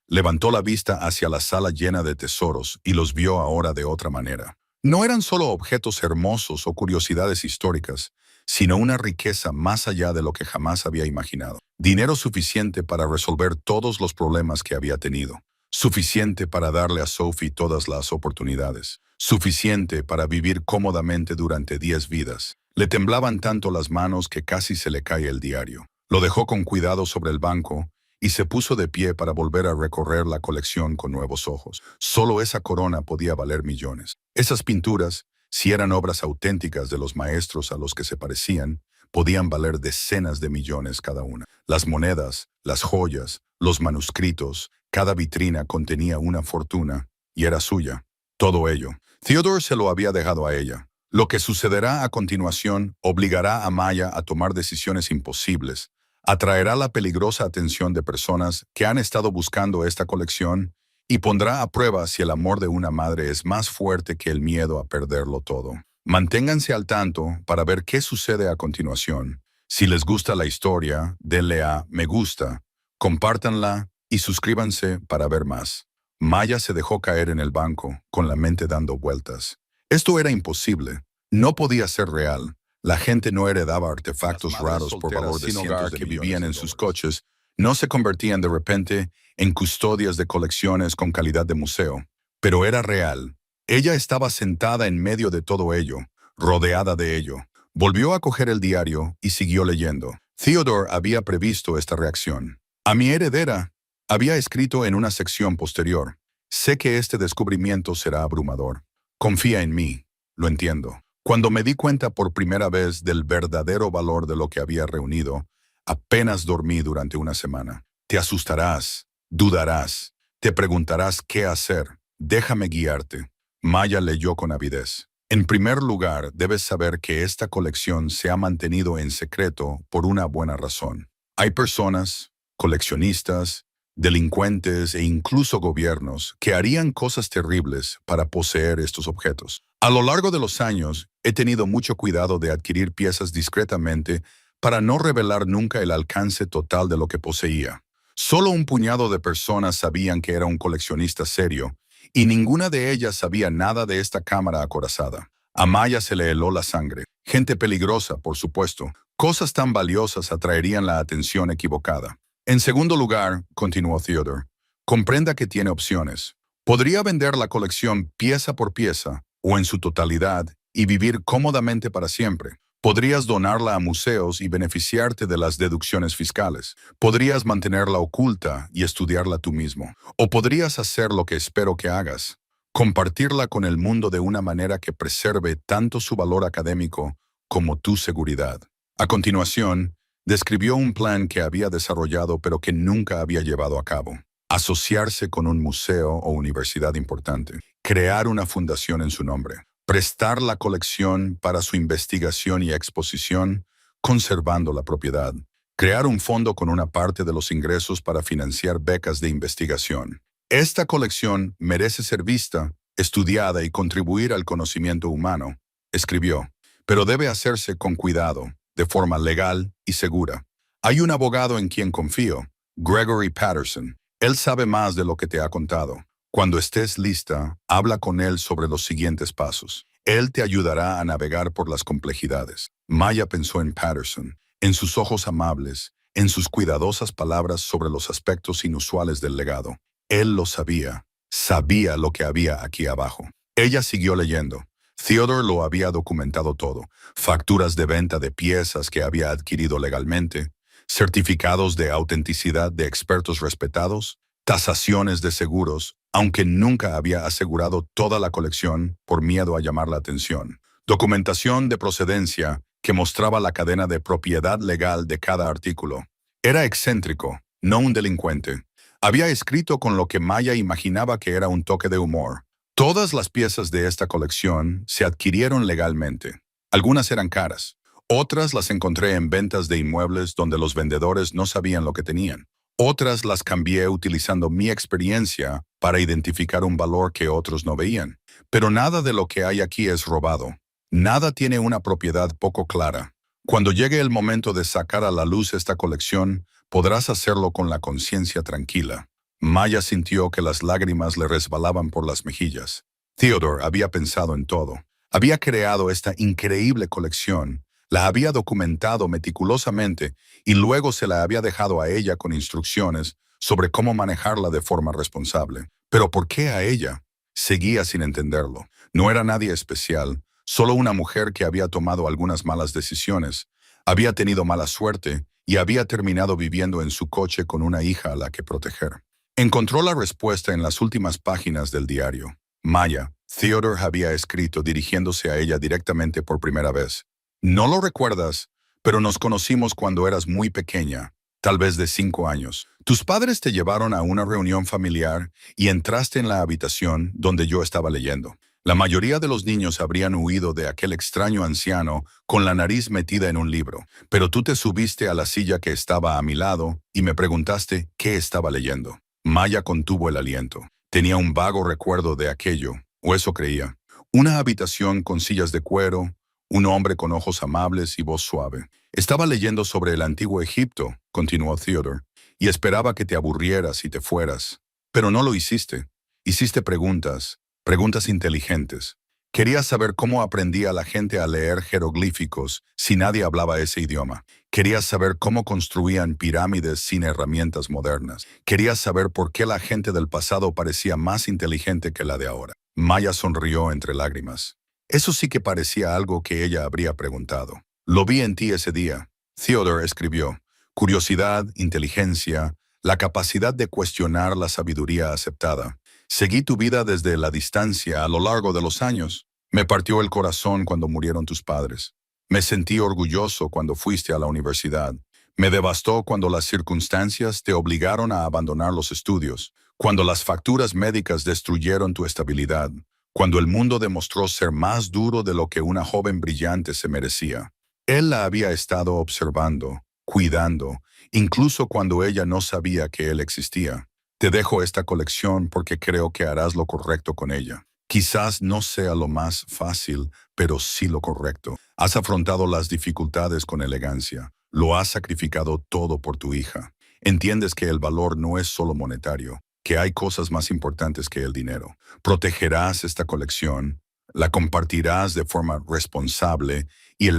Levantó la vista hacia la sala llena de tesoros y los vio ahora de otra manera. No eran solo objetos hermosos o curiosidades históricas, sino una riqueza más allá de lo que jamás había imaginado. Dinero suficiente para resolver todos los problemas que había tenido. Suficiente para darle a Sophie todas las oportunidades. Suficiente para vivir cómodamente durante 10 vidas. Le temblaban tanto las manos que casi se le cae el diario. Lo dejó con cuidado sobre el banco y se puso de pie para volver a recorrer la colección con nuevos ojos. Solo esa corona podía valer millones. Esas pinturas, si eran obras auténticas de los maestros a los que se parecían, podían valer decenas de millones cada una. Las monedas, las joyas, los manuscritos, cada vitrina contenía una fortuna y era suya. Todo ello. Theodore se lo había dejado a ella. Lo que sucederá a continuación obligará a Maya a tomar decisiones imposibles, atraerá la peligrosa atención de personas que han estado buscando esta colección y pondrá a prueba si el amor de una madre es más fuerte que el miedo a perderlo todo. Manténganse al tanto para ver qué sucede a continuación. Si les gusta la historia, denle a me gusta, compártanla y suscríbanse para ver más. Maya se dejó caer en el banco, con la mente dando vueltas. Esto era imposible. No podía ser real. La gente no heredaba artefactos raros por valor de cientos de que vivían en sus coches, no se convertían de repente en custodias de colecciones con calidad de museo. Pero era real. Ella estaba sentada en medio de todo ello, rodeada de ello. Volvió a coger el diario y siguió leyendo. Theodore había previsto esta reacción. A mi heredera, había escrito en una sección posterior. Sé que este descubrimiento será abrumador. Confía en mí. Lo entiendo. Cuando me di cuenta por primera vez del verdadero valor de lo que había reunido, apenas dormí durante una semana. Te asustarás, dudarás, te preguntarás qué hacer. Déjame guiarte. Maya leyó con avidez. En primer lugar, debes saber que esta colección se ha mantenido en secreto por una buena razón. Hay personas, coleccionistas, delincuentes e incluso gobiernos que harían cosas terribles para poseer estos objetos. A lo largo de los años, he tenido mucho cuidado de adquirir piezas discretamente para no revelar nunca el alcance total de lo que poseía. Solo un puñado de personas sabían que era un coleccionista serio, y ninguna de ellas sabía nada de esta cámara acorazada. A Maya se le heló la sangre. Gente peligrosa, por supuesto. Cosas tan valiosas atraerían la atención equivocada. En segundo lugar, continuó Theodore, comprenda que tiene opciones. Podría vender la colección pieza por pieza, o en su totalidad, y vivir cómodamente para siempre. Podrías donarla a museos y beneficiarte de las deducciones fiscales. Podrías mantenerla oculta y estudiarla tú mismo. O podrías hacer lo que espero que hagas. Compartirla con el mundo de una manera que preserve tanto su valor académico como tu seguridad. A continuación, describió un plan que había desarrollado pero que nunca había llevado a cabo. Asociarse con un museo o universidad importante. Crear una fundación en su nombre. prestar la colección para su investigación y exposición, conservando la propiedad, crear un fondo con una parte de los ingresos para financiar becas de investigación. Esta colección merece ser vista, estudiada y contribuir al conocimiento humano, escribió, pero debe hacerse con cuidado, de forma legal y segura. Hay un abogado en quien confío, Gregory Patterson. Él sabe más de lo que te ha contado. Cuando estés lista, habla con él sobre los siguientes pasos. Él te ayudará a navegar por las complejidades. Maya pensó en Patterson, en sus ojos amables, en sus cuidadosas palabras sobre los aspectos inusuales del legado. Él lo sabía, sabía lo que había aquí abajo. Ella siguió leyendo. Theodore lo había documentado todo. Facturas de venta de piezas que había adquirido legalmente, certificados de autenticidad de expertos respetados, tasaciones de seguros, aunque nunca había asegurado toda la colección por miedo a llamar la atención. Documentación de procedencia que mostraba la cadena de propiedad legal de cada artículo. Era excéntrico, no un delincuente. Había escrito con lo que Maya imaginaba que era un toque de humor. Todas las piezas de esta colección se adquirieron legalmente. Algunas eran caras. Otras las encontré en ventas de inmuebles donde los vendedores no sabían lo que tenían. Otras las cambié utilizando mi experiencia para identificar un valor que otros no veían. Pero nada de lo que hay aquí es robado. Nada tiene una propiedad poco clara. Cuando llegue el momento de sacar a la luz esta colección, podrás hacerlo con la conciencia tranquila. Maya sintió que las lágrimas le resbalaban por las mejillas. Theodore había pensado en todo. Había creado esta increíble colección, la había documentado meticulosamente y luego se la había dejado a ella con instrucciones sobre cómo manejarla de forma responsable. ¿Pero por qué a ella? Seguía sin entenderlo. No era nadie especial, solo una mujer que había tomado algunas malas decisiones, había tenido mala suerte y había terminado viviendo en su coche con una hija a la que proteger. Encontró la respuesta en las últimas páginas del diario. Maya, Theodore había escrito dirigiéndose a ella directamente por primera vez. No lo recuerdas, pero nos conocimos cuando eras muy pequeña, tal vez de 5 años. Tus padres te llevaron a una reunión familiar y entraste en la habitación donde yo estaba leyendo. La mayoría de los niños habrían huido de aquel extraño anciano con la nariz metida en un libro, pero tú te subiste a la silla que estaba a mi lado y me preguntaste qué estaba leyendo. Maya contuvo el aliento. Tenía un vago recuerdo de aquello, o eso creía. Una habitación con sillas de cuero, un hombre con ojos amables y voz suave. Estaba leyendo sobre el antiguo Egipto, continuó Theodore, y esperaba que te aburrieras y te fueras. Pero no lo hiciste. Hiciste preguntas, preguntas inteligentes. Querías saber cómo aprendía la gente a leer jeroglíficos si nadie hablaba ese idioma. Querías saber cómo construían pirámides sin herramientas modernas. Querías saber por qué la gente del pasado parecía más inteligente que la de ahora. Maya sonrió entre lágrimas. Eso sí que parecía algo que ella habría preguntado. Lo vi en ti ese día. Theodore escribió. Curiosidad, inteligencia, la capacidad de cuestionar la sabiduría aceptada. Seguí tu vida desde la distancia a lo largo de los años. Me partió el corazón cuando murieron tus padres. Me sentí orgulloso cuando fuiste a la universidad. Me devastó cuando las circunstancias te obligaron a abandonar los estudios, cuando las facturas médicas destruyeron tu estabilidad, cuando el mundo demostró ser más duro de lo que una joven brillante se merecía. Él la había estado observando, cuidando, incluso cuando ella no sabía que él existía. Te dejo esta colección porque creo que harás lo correcto con ella. Quizás no sea lo más fácil, pero sí lo correcto. Has afrontado las dificultades con elegancia. Lo has sacrificado todo por tu hija. Entiendes que el valor no es solo monetario, que hay cosas más importantes que el dinero. Protegerás esta colección, la compartirás de forma responsable y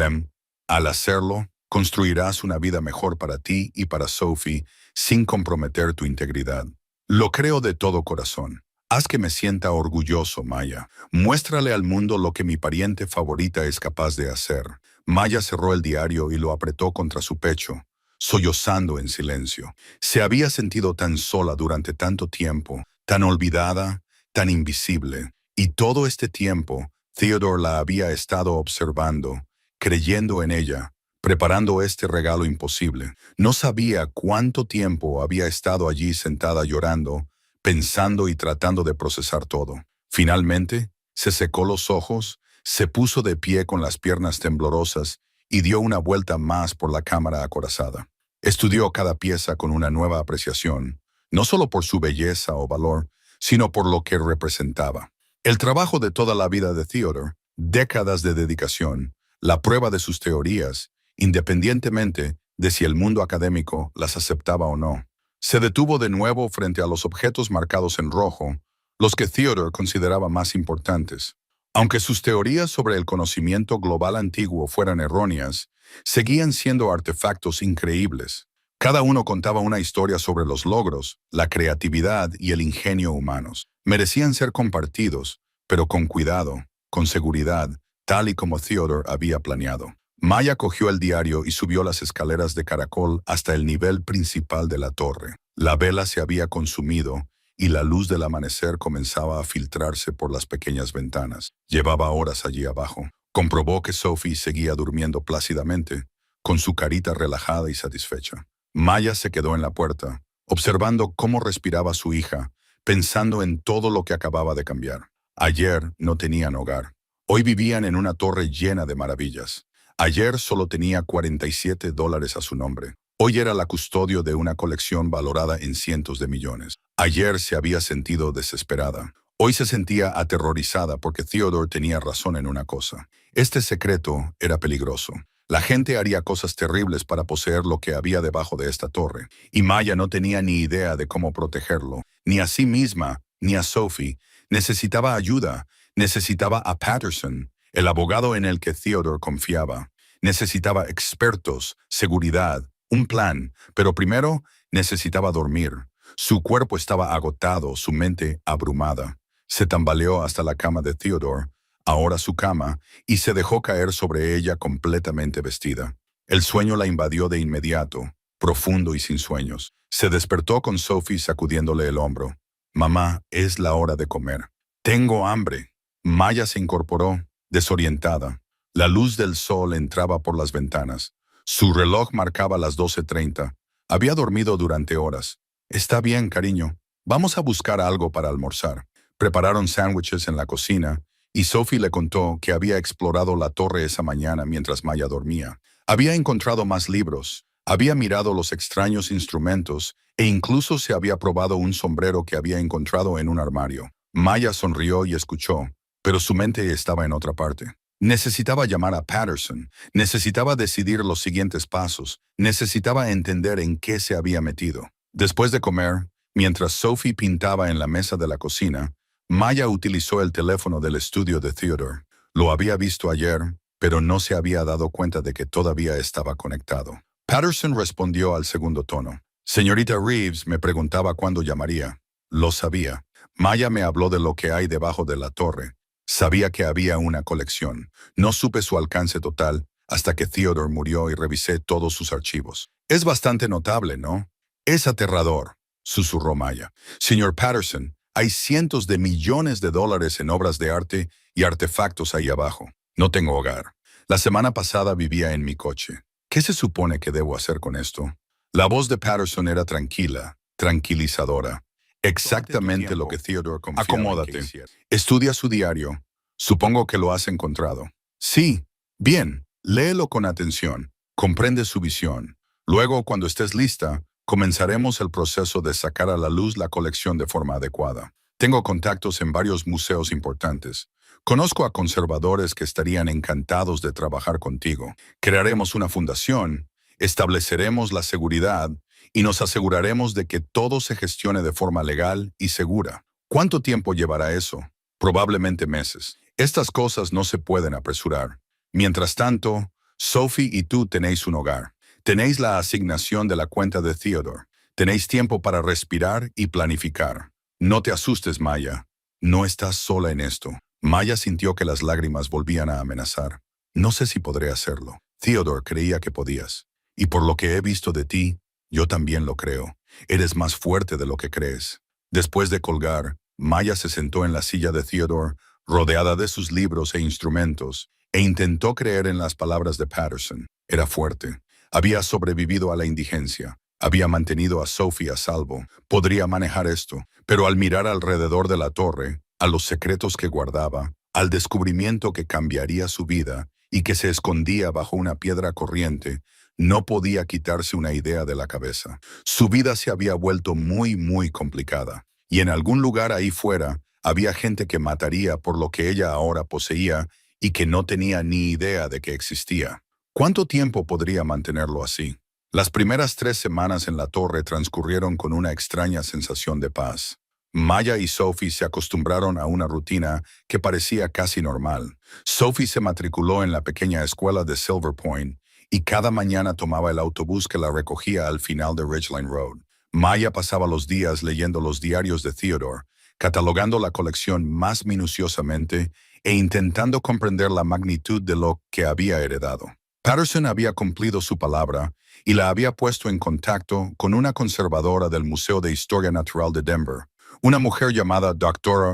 al hacerlo, construirás una vida mejor para ti y para Sophie sin comprometer tu integridad. Lo creo de todo corazón. Haz que me sienta orgulloso, Maya. Muéstrale al mundo lo que mi pariente favorita es capaz de hacer. Maya cerró el diario y lo apretó contra su pecho, sollozando en silencio. Se había sentido tan sola durante tanto tiempo, tan olvidada, tan invisible. Y todo este tiempo, Theodore la había estado observando, creyendo en ella, preparando este regalo imposible. No sabía cuánto tiempo había estado allí sentada llorando, pensando y tratando de procesar todo. Finalmente, se secó los ojos, Se puso de pie con las piernas temblorosas y dio una vuelta más por la cámara acorazada. Estudió cada pieza con una nueva apreciación, no solo por su belleza o valor, sino por lo que representaba. El trabajo de toda la vida de Theodore, décadas de dedicación, la prueba de sus teorías, independientemente de si el mundo académico las aceptaba o no. Se detuvo de nuevo frente a los objetos marcados en rojo, los que Theodore consideraba más importantes. Aunque sus teorías sobre el conocimiento global antiguo fueran erróneas, seguían siendo artefactos increíbles. Cada uno contaba una historia sobre los logros, la creatividad y el ingenio humanos. Merecían ser compartidos, pero con cuidado, con seguridad, tal y como Theodore había planeado. Maya cogió el diario y subió las escaleras de caracol hasta el nivel principal de la torre. La vela se había consumido y la luz del amanecer comenzaba a filtrarse por las pequeñas ventanas. Llevaba horas allí abajo. Comprobó que Sophie seguía durmiendo plácidamente, con su carita relajada y satisfecha. Maya se quedó en la puerta, observando cómo respiraba su hija, pensando en todo lo que acababa de cambiar. Ayer no tenían hogar. Hoy vivían en una torre llena de maravillas. Ayer solo tenía $47 a su nombre. Hoy era la custodio de una colección valorada en cientos de millones. Ayer se había sentido desesperada. Hoy se sentía aterrorizada porque Theodore tenía razón en una cosa. Este secreto era peligroso. La gente haría cosas terribles para poseer lo que había debajo de esta torre, y Maya no tenía ni idea de cómo protegerlo, ni a sí misma, ni a Sophie. Necesitaba ayuda, necesitaba a Patterson, el abogado en el que Theodore confiaba. Necesitaba expertos, seguridad, un plan, pero primero necesitaba dormir. Su cuerpo estaba agotado, su mente abrumada. Se tambaleó hasta la cama de Theodore, ahora su cama, y se dejó caer sobre ella completamente vestida. El sueño la invadió de inmediato, profundo y sin sueños. Se despertó con Sophie sacudiéndole el hombro. «Mamá, es la hora de comer». «Tengo hambre». Maya se incorporó, desorientada. La luz del sol entraba por las ventanas. Su reloj marcaba las 12:30. Había dormido durante horas. «Está bien, cariño. Vamos a buscar algo para almorzar». Prepararon sándwiches en la cocina, y Sophie le contó que había explorado la torre esa mañana mientras Maya dormía. Había encontrado más libros, había mirado los extraños instrumentos e incluso se había probado un sombrero que había encontrado en un armario. Maya sonrió y escuchó, pero su mente estaba en otra parte. Necesitaba llamar a Patterson, necesitaba decidir los siguientes pasos, necesitaba entender en qué se había metido. Después de comer, mientras Sophie pintaba en la mesa de la cocina, Maya utilizó el teléfono del estudio de Theodore. Lo había visto ayer, pero no se había dado cuenta de que todavía estaba conectado. Patterson respondió al segundo tono. «Señorita Reeves me preguntaba cuándo llamaría». Lo sabía. Maya me habló de lo que hay debajo de la torre. Sabía que había una colección. No supe su alcance total hasta que Theodore murió y revisé todos sus archivos. «Es bastante notable, ¿no?» «Es aterrador», susurró Maya. «Señor Patterson, hay cientos de millones de dólares en obras de arte y artefactos ahí abajo. No tengo hogar. La semana pasada vivía en mi coche. ¿Qué se supone que debo hacer con esto?» La voz de Patterson era tranquila, tranquilizadora. Exactamente lo que Theodore confiaba. «Acomódate. Estudia su diario. Supongo que lo has encontrado». «Sí. Bien. Léelo con atención. Comprende su visión. Luego, cuando estés lista, comenzaremos el proceso de sacar a la luz la colección de forma adecuada. Tengo contactos en varios museos importantes. Conozco a conservadores que estarían encantados de trabajar contigo. Crearemos una fundación, estableceremos la seguridad y nos aseguraremos de que todo se gestione de forma legal y segura. ¿Cuánto tiempo llevará eso? Probablemente meses. Estas cosas no se pueden apresurar. Mientras tanto, Sophie y tú tenéis un hogar. Tenéis la asignación de la cuenta de Theodore. Tenéis tiempo para respirar y planificar. No te asustes, Maya. No estás sola en esto». Maya sintió que las lágrimas volvían a amenazar. «No sé si podré hacerlo. Theodore creía que podías. Y por lo que he visto de ti, yo también lo creo. Eres más fuerte de lo que crees». Después de colgar, Maya se sentó en la silla de Theodore, rodeada de sus libros e instrumentos, e intentó creer en las palabras de Patterson. Era fuerte. Había sobrevivido a la indigencia. Había mantenido a Sophie a salvo. Podría manejar esto. Pero al mirar alrededor de la torre, a los secretos que guardaba, al descubrimiento que cambiaría su vida y que se escondía bajo una piedra corriente, no podía quitarse una idea de la cabeza. Su vida se había vuelto muy complicada, y en algún lugar ahí fuera había gente que mataría por lo que ella ahora poseía y que no tenía ni idea de que existía. ¿Cuánto tiempo podría mantenerlo así? Las primeras 3 semanas en la torre transcurrieron con una extraña sensación de paz. Maya y Sophie se acostumbraron a una rutina que parecía casi normal. Sophie se matriculó en la pequeña escuela de Silver Point y cada mañana tomaba el autobús que la recogía al final de Ridgeline Road. Maya pasaba los días leyendo los diarios de Theodore, catalogando la colección más minuciosamente e intentando comprender la magnitud de lo que había heredado. Patterson había cumplido su palabra y la había puesto en contacto con una conservadora del Museo de Historia Natural de Denver, una mujer llamada Dra.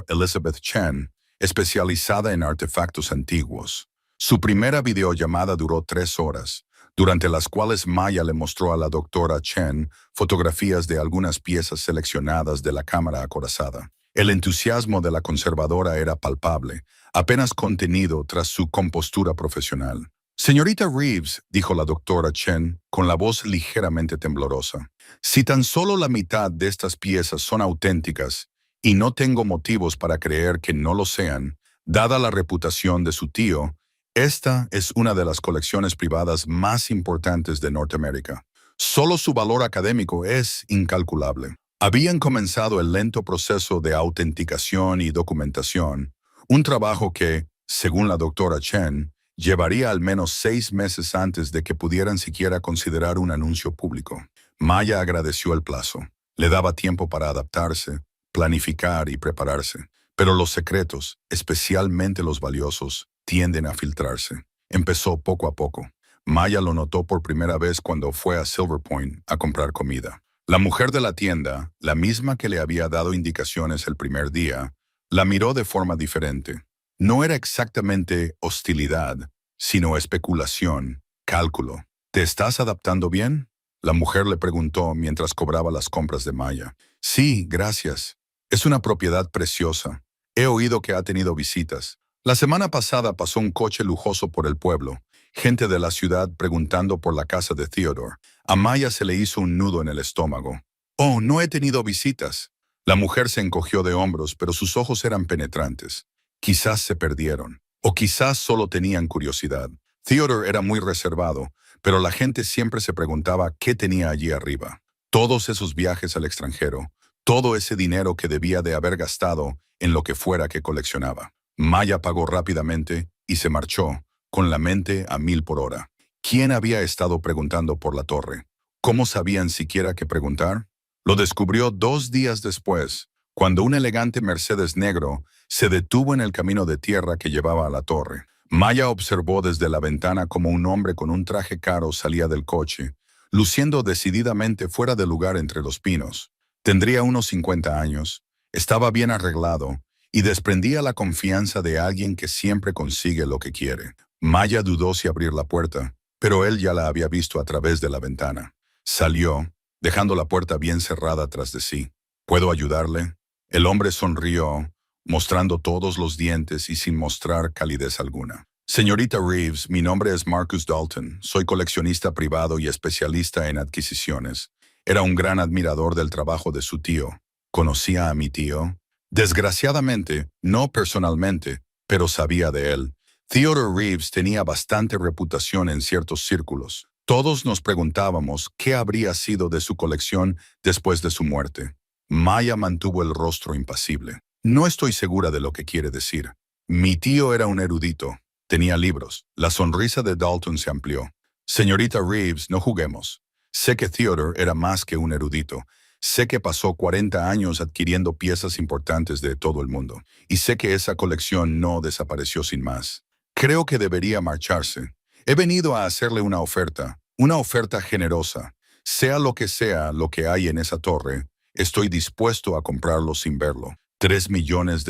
Elizabeth Chen, especializada en artefactos antiguos. Su primera videollamada duró 3 horas, durante las cuales Maya le mostró a la doctora Chen fotografías de algunas piezas seleccionadas de la cámara acorazada. El entusiasmo de la conservadora era palpable, apenas contenido tras su compostura profesional. «Señorita Reeves», dijo la doctora Chen, con la voz ligeramente temblorosa, «si tan solo la mitad de estas piezas son auténticas, y no tengo motivos para creer que no lo sean, dada la reputación de su tío, esta es una de las colecciones privadas más importantes de Norteamérica. Solo su valor académico es incalculable». Habían comenzado el lento proceso de autenticación y documentación, un trabajo que, según la doctora Chen, llevaría al menos 6 meses antes de que pudieran siquiera considerar un anuncio público. Maya agradeció el plazo. Le daba tiempo para adaptarse, planificar y prepararse. Pero los secretos, especialmente los valiosos, tienden a filtrarse. Empezó poco a poco. Maya lo notó por primera vez cuando fue a Silver Point a comprar comida. La mujer de la tienda, la misma que le había dado indicaciones el primer día, la miró de forma diferente. No era exactamente hostilidad, sino especulación, cálculo. ¿Te estás adaptando bien?, la mujer le preguntó mientras cobraba las compras de Maya. Sí, gracias. Es una propiedad preciosa. He oído que ha tenido visitas. La semana pasada pasó un coche lujoso por el pueblo. Gente de la ciudad preguntando por la casa de Theodore. A Maya se le hizo un nudo en el estómago. Oh, no he tenido visitas. La mujer se encogió de hombros, pero sus ojos eran penetrantes. Quizás se perdieron, o quizás solo tenían curiosidad. Theodore era muy reservado, pero la gente siempre se preguntaba qué tenía allí arriba. Todos esos viajes al extranjero, todo ese dinero que debía de haber gastado en lo que fuera que coleccionaba. Maya pagó rápidamente y se marchó, con la mente a 1000 por hora. ¿Quién había estado preguntando por la torre? ¿Cómo sabían siquiera qué preguntar? Lo descubrió 2 días después, cuando un elegante Mercedes negro se detuvo en el camino de tierra que llevaba a la torre. Maya observó desde la ventana como un hombre con un traje caro salía del coche, luciendo decididamente fuera de lugar entre los pinos. Tendría unos 50 años, estaba bien arreglado y desprendía la confianza de alguien que siempre consigue lo que quiere. Maya dudó si abrir la puerta, pero él ya la había visto a través de la ventana. Salió, dejando la puerta bien cerrada tras de sí. ¿Puedo ayudarle? El hombre sonrió, mostrando todos los dientes y sin mostrar calidez alguna. Señorita Reeves, mi nombre es Marcus Dalton. Soy coleccionista privado y especialista en adquisiciones. Era un gran admirador del trabajo de su tío. ¿Conocía a mi tío? Desgraciadamente, no personalmente, pero sabía de él. Theodore Reeves tenía bastante reputación en ciertos círculos. Todos nos preguntábamos qué habría sido de su colección después de su muerte. Maya mantuvo el rostro impasible. No estoy segura de lo que quiere decir. Mi tío era un erudito. Tenía libros. La sonrisa de Dalton se amplió. Señorita Reeves, no juguemos. Sé que Theodore era más que un erudito. Sé que pasó 40 años adquiriendo piezas importantes de todo el mundo. Y sé que esa colección no desapareció sin más. Creo que debería marcharse. He venido a hacerle una oferta generosa. Sea lo que hay en esa torre, estoy dispuesto a comprarlo sin verlo. $3 millones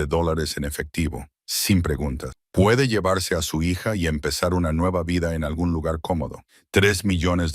en efectivo, sin preguntas. Puede llevarse a su hija y empezar una nueva vida en algún lugar cómodo. $3 millones.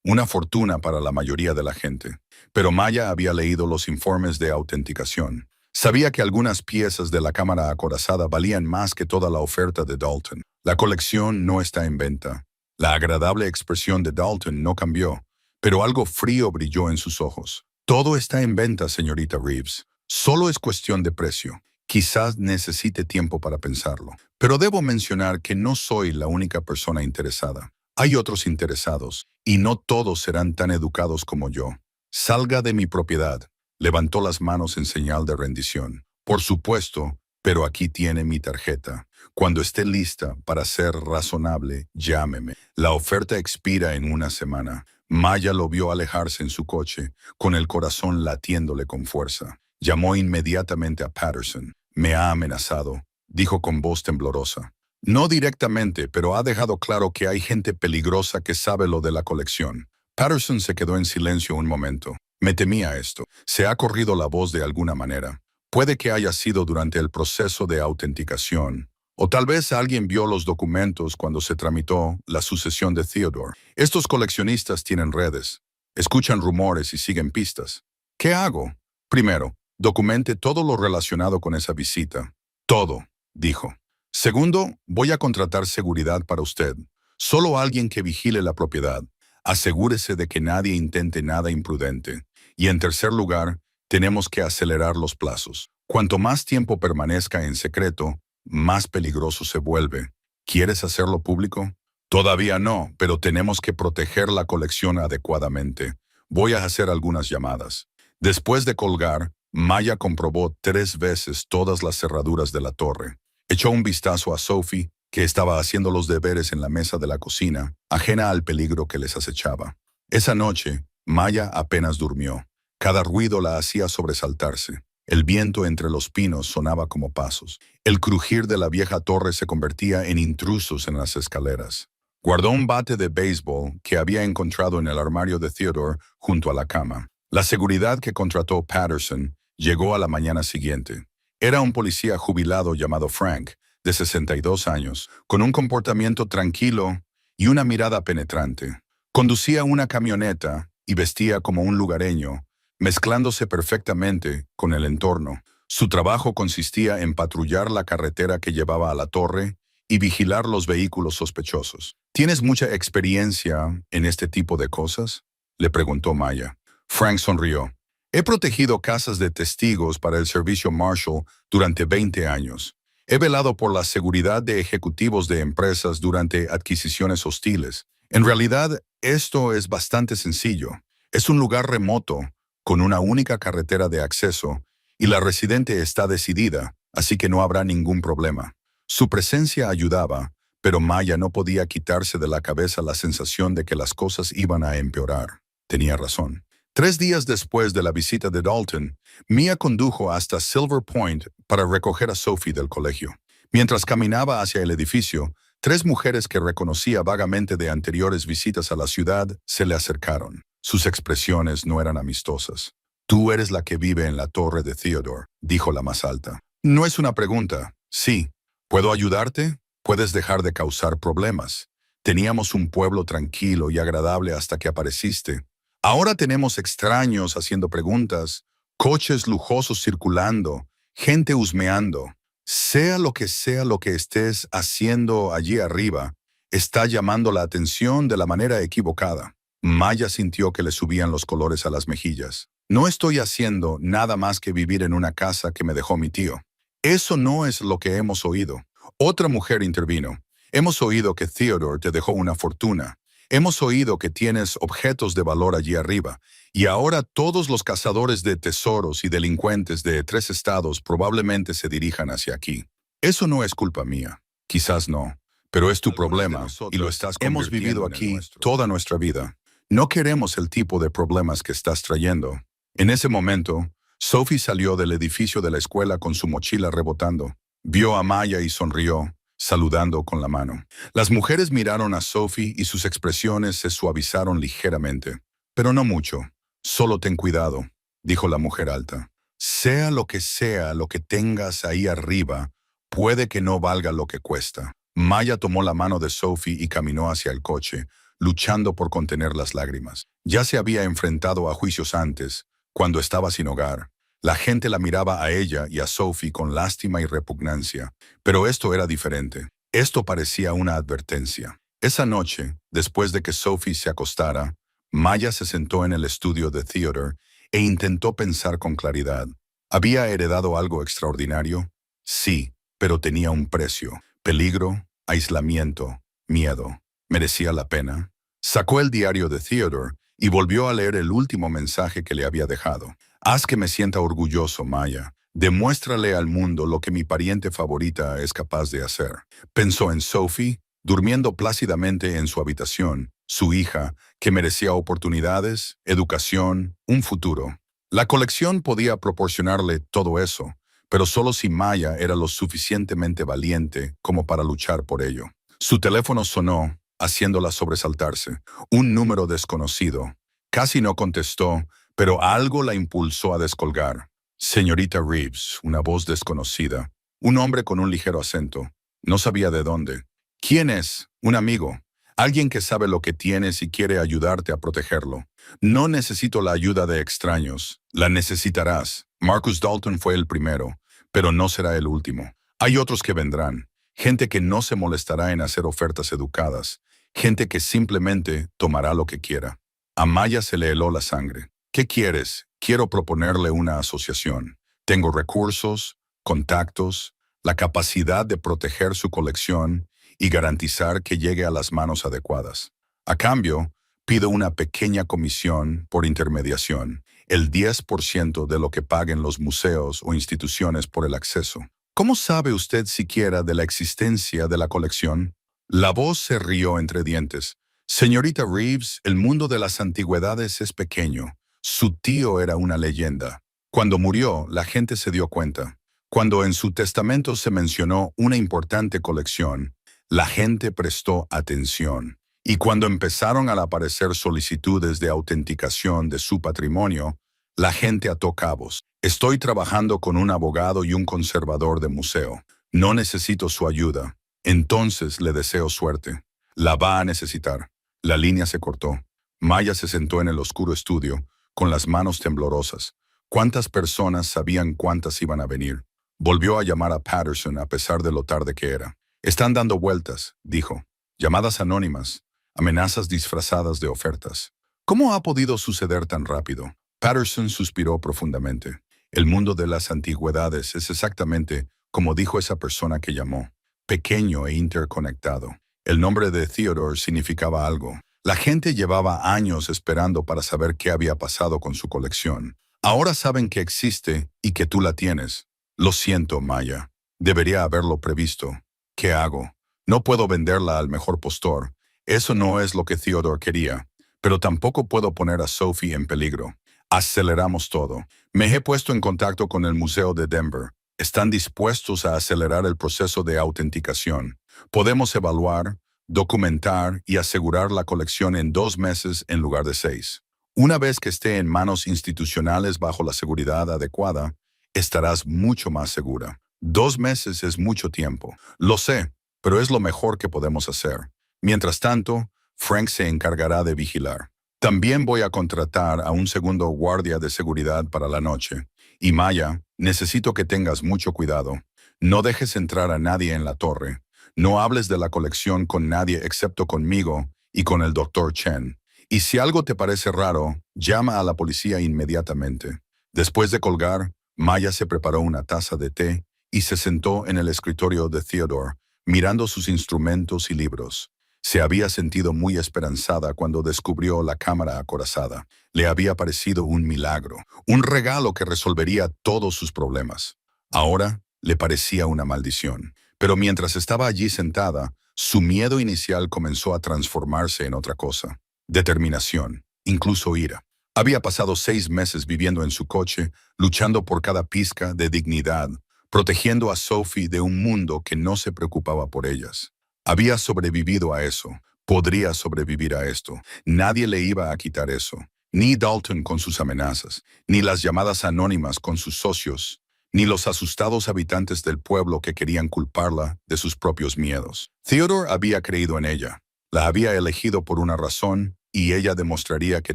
Una fortuna para la mayoría de la gente. Pero Maya había leído los informes de autenticación. Sabía que algunas piezas de la cámara acorazada valían más que toda la oferta de Dalton. La colección no está en venta. La agradable expresión de Dalton no cambió, pero algo frío brilló en sus ojos. Todo está en venta, señorita Reeves. Solo es cuestión de precio. Quizás necesite tiempo para pensarlo. Pero debo mencionar que no soy la única persona interesada. Hay otros interesados, y no todos serán tan educados como yo. Salga de mi propiedad. Levantó las manos en señal de rendición. Por supuesto, pero aquí tiene mi tarjeta. Cuando esté lista para ser razonable, llámeme. La oferta expira en una semana. Maya lo vio alejarse en su coche, con el corazón latiéndole con fuerza. Llamó inmediatamente a Patterson. Me ha amenazado, dijo con voz temblorosa. No directamente, pero ha dejado claro que hay gente peligrosa que sabe lo de la colección. Patterson se quedó en silencio un momento. Me temía esto. Se ha corrido la voz de alguna manera. Puede que haya sido durante el proceso de autenticación. O tal vez alguien vio los documentos cuando se tramitó la sucesión de Theodore. Estos coleccionistas tienen redes. Escuchan rumores y siguen pistas. ¿Qué hago? Primero, documente todo lo relacionado con esa visita. Todo, dijo. Segundo, voy a contratar seguridad para usted. Solo alguien que vigile la propiedad. Asegúrese de que nadie intente nada imprudente. Y en tercer lugar, tenemos que acelerar los plazos. Cuanto más tiempo permanezca en secreto, más peligroso se vuelve. ¿Quieres hacerlo público? Todavía no, pero tenemos que proteger la colección adecuadamente. Voy a hacer algunas llamadas. Después de colgar, Maya comprobó 3 veces todas las cerraduras de la torre. Echó un vistazo a Sophie, que estaba haciendo los deberes en la mesa de la cocina, ajena al peligro que les acechaba. Esa noche, Maya apenas durmió. Cada ruido la hacía sobresaltarse. El viento entre los pinos sonaba como pasos. El crujir de la vieja torre se convertía en intrusos en las escaleras. Guardó un bate de béisbol que había encontrado en el armario de Theodore junto a la cama. La seguridad que contrató Patterson llegó a la mañana siguiente. Era un policía jubilado llamado Frank, de 62 años, con un comportamiento tranquilo y una mirada penetrante. Conducía una camioneta y vestía como un lugareño, mezclándose perfectamente con el entorno. Su trabajo consistía en patrullar la carretera que llevaba a la torre y vigilar los vehículos sospechosos. ¿Tienes mucha experiencia en este tipo de cosas?, le preguntó Maya. Frank sonrió. He protegido casas de testigos para el servicio Marshall durante 20 años. He velado por la seguridad de ejecutivos de empresas durante adquisiciones hostiles. En realidad, esto es bastante sencillo. Es un lugar remoto, con una única carretera de acceso, y la residente está decidida, así que no habrá ningún problema. Su presencia ayudaba, pero Maya no podía quitarse de la cabeza la sensación de que las cosas iban a empeorar. Tenía razón. 3 días después de la visita de Dalton, Mia condujo hasta Silver Point para recoger a Sophie del colegio. Mientras caminaba hacia el edificio, 3 mujeres que reconocía vagamente de anteriores visitas a la ciudad se le acercaron. Sus expresiones no eran amistosas. «Tú eres la que vive en la torre de Theodore», dijo la más alta. «No es una pregunta. Sí. ¿Puedo ayudarte? Puedes dejar de causar problemas. Teníamos un pueblo tranquilo y agradable hasta que apareciste. Ahora tenemos extraños haciendo preguntas, coches lujosos circulando, gente husmeando. Sea lo que estés haciendo allí arriba, está llamando la atención de la manera equivocada». Maya sintió que le subían los colores a las mejillas. «No estoy haciendo nada más que vivir en una casa que me dejó mi tío». «Eso no es lo que hemos oído». Otra mujer intervino. «Hemos oído que Theodore te dejó una fortuna. Hemos oído que tienes objetos de valor allí arriba, y ahora todos los cazadores de tesoros y delincuentes de 3 estados probablemente se dirijan hacia aquí. Eso no es culpa mía. Quizás no, pero es tu problema, y lo estás convirtiendo. Hemos vivido aquí toda nuestra vida. No queremos el tipo de problemas que estás trayendo». En ese momento, Sophie salió del edificio de la escuela con su mochila rebotando. Vio a Maya y sonrió, saludando con la mano. Las mujeres miraron a Sophie y sus expresiones se suavizaron ligeramente. «Pero no mucho. Solo ten cuidado», dijo la mujer alta. Sea lo que tengas ahí arriba, puede que no valga lo que cuesta». Maya tomó la mano de Sophie y caminó hacia el coche, luchando por contener las lágrimas. Ya se había enfrentado a juicios antes, cuando estaba sin hogar. La gente la miraba a ella y a Sophie con lástima y repugnancia, pero esto era diferente. Esto parecía una advertencia. Esa noche, después de que Sophie se acostara, Maya se sentó en el estudio de Theodore e intentó pensar con claridad. ¿Había heredado algo extraordinario? Sí, pero tenía un precio. Peligro, aislamiento, miedo. ¿Merecía la pena? Sacó el diario de Theodore y volvió a leer el último mensaje que le había dejado. Haz que me sienta orgulloso, Maya. Demuéstrale al mundo lo que mi pariente favorita es capaz de hacer. Pensó en Sophie, durmiendo plácidamente en su habitación, su hija, que merecía oportunidades, educación, un futuro. La colección podía proporcionarle todo eso, pero solo si Maya era lo suficientemente valiente como para luchar por ello. Su teléfono sonó, haciéndola sobresaltarse. Un número desconocido. Casi no contestó, pero algo la impulsó a descolgar. Señorita Reeves, una voz desconocida. Un hombre con un ligero acento. No sabía de dónde. ¿Quién es? Un amigo. Alguien que sabe lo que tienes y quiere ayudarte a protegerlo. No necesito la ayuda de extraños. La necesitarás. Marcus Dalton fue el primero, pero no será el último. Hay otros que vendrán. Gente que no se molestará en hacer ofertas educadas. Gente que simplemente tomará lo que quiera. A Maya se le heló la sangre. ¿Qué quieres? Quiero proponerle una asociación. Tengo recursos, contactos, la capacidad de proteger su colección y garantizar que llegue a las manos adecuadas. A cambio, pido una pequeña comisión por intermediación, el 10% de lo que paguen los museos o instituciones por el acceso. ¿Cómo sabe usted siquiera de la existencia de la colección? La voz se rió entre dientes. Señorita Reeves, el mundo de las antigüedades es pequeño. Su tío era una leyenda. Cuando murió, la gente se dio cuenta. Cuando en su testamento se mencionó una importante colección, la gente prestó atención. Y cuando empezaron a aparecer solicitudes de autenticación de su patrimonio, la gente ató cabos. Estoy trabajando con un abogado y un conservador de museo. No necesito su ayuda. Entonces le deseo suerte. La va a necesitar. La línea se cortó. Maya se sentó en el oscuro estudio, con las manos temblorosas. ¿Cuántas personas sabían cuántas iban a venir? Volvió a llamar a Patterson a pesar de lo tarde que era. Están dando vueltas, dijo. Llamadas anónimas, amenazas disfrazadas de ofertas. ¿Cómo ha podido suceder tan rápido? Patterson suspiró profundamente. El mundo de las antigüedades es exactamente como dijo esa persona que llamó. Pequeño e interconectado. El nombre de Theodore significaba algo. La gente llevaba años esperando para saber qué había pasado con su colección. Ahora saben que existe y que tú la tienes. Lo siento, Maya. Debería haberlo previsto. ¿Qué hago? No puedo venderla al mejor postor. Eso no es lo que Theodore quería. Pero tampoco puedo poner a Sophie en peligro. Aceleramos todo. Me he puesto en contacto con el Museo de Denver. Están dispuestos a acelerar el proceso de autenticación. Podemos evaluar, documentar y asegurar la colección en 2 meses en lugar de 6. Una vez que esté en manos institucionales bajo la seguridad adecuada, estarás mucho más segura. 2 meses es mucho tiempo. Lo sé, pero es lo mejor que podemos hacer. Mientras tanto, Frank se encargará de vigilar. También voy a contratar a un segundo guardia de seguridad para la noche. Y Maya, necesito que tengas mucho cuidado. No dejes entrar a nadie en la torre. No hables de la colección con nadie excepto conmigo y con el Dr. Chen. Y si algo te parece raro, llama a la policía inmediatamente. Después de colgar, Maya se preparó una taza de té y se sentó en el escritorio de Theodore, mirando sus instrumentos y libros. Se había sentido muy esperanzada cuando descubrió la cámara acorazada. Le había parecido un milagro, un regalo que resolvería todos sus problemas. Ahora le parecía una maldición. Pero mientras estaba allí sentada, su miedo inicial comenzó a transformarse en otra cosa. Determinación, incluso ira. Había pasado 6 meses viviendo en su coche, luchando por cada pizca de dignidad, protegiendo a Sophie de un mundo que no se preocupaba por ellas. Había sobrevivido a eso. Podría sobrevivir a esto. Nadie le iba a quitar eso. Ni Dalton con sus amenazas, ni las llamadas anónimas con sus socios, ni los asustados habitantes del pueblo que querían culparla de sus propios miedos. Theodore había creído en ella. La había elegido por una razón y ella demostraría que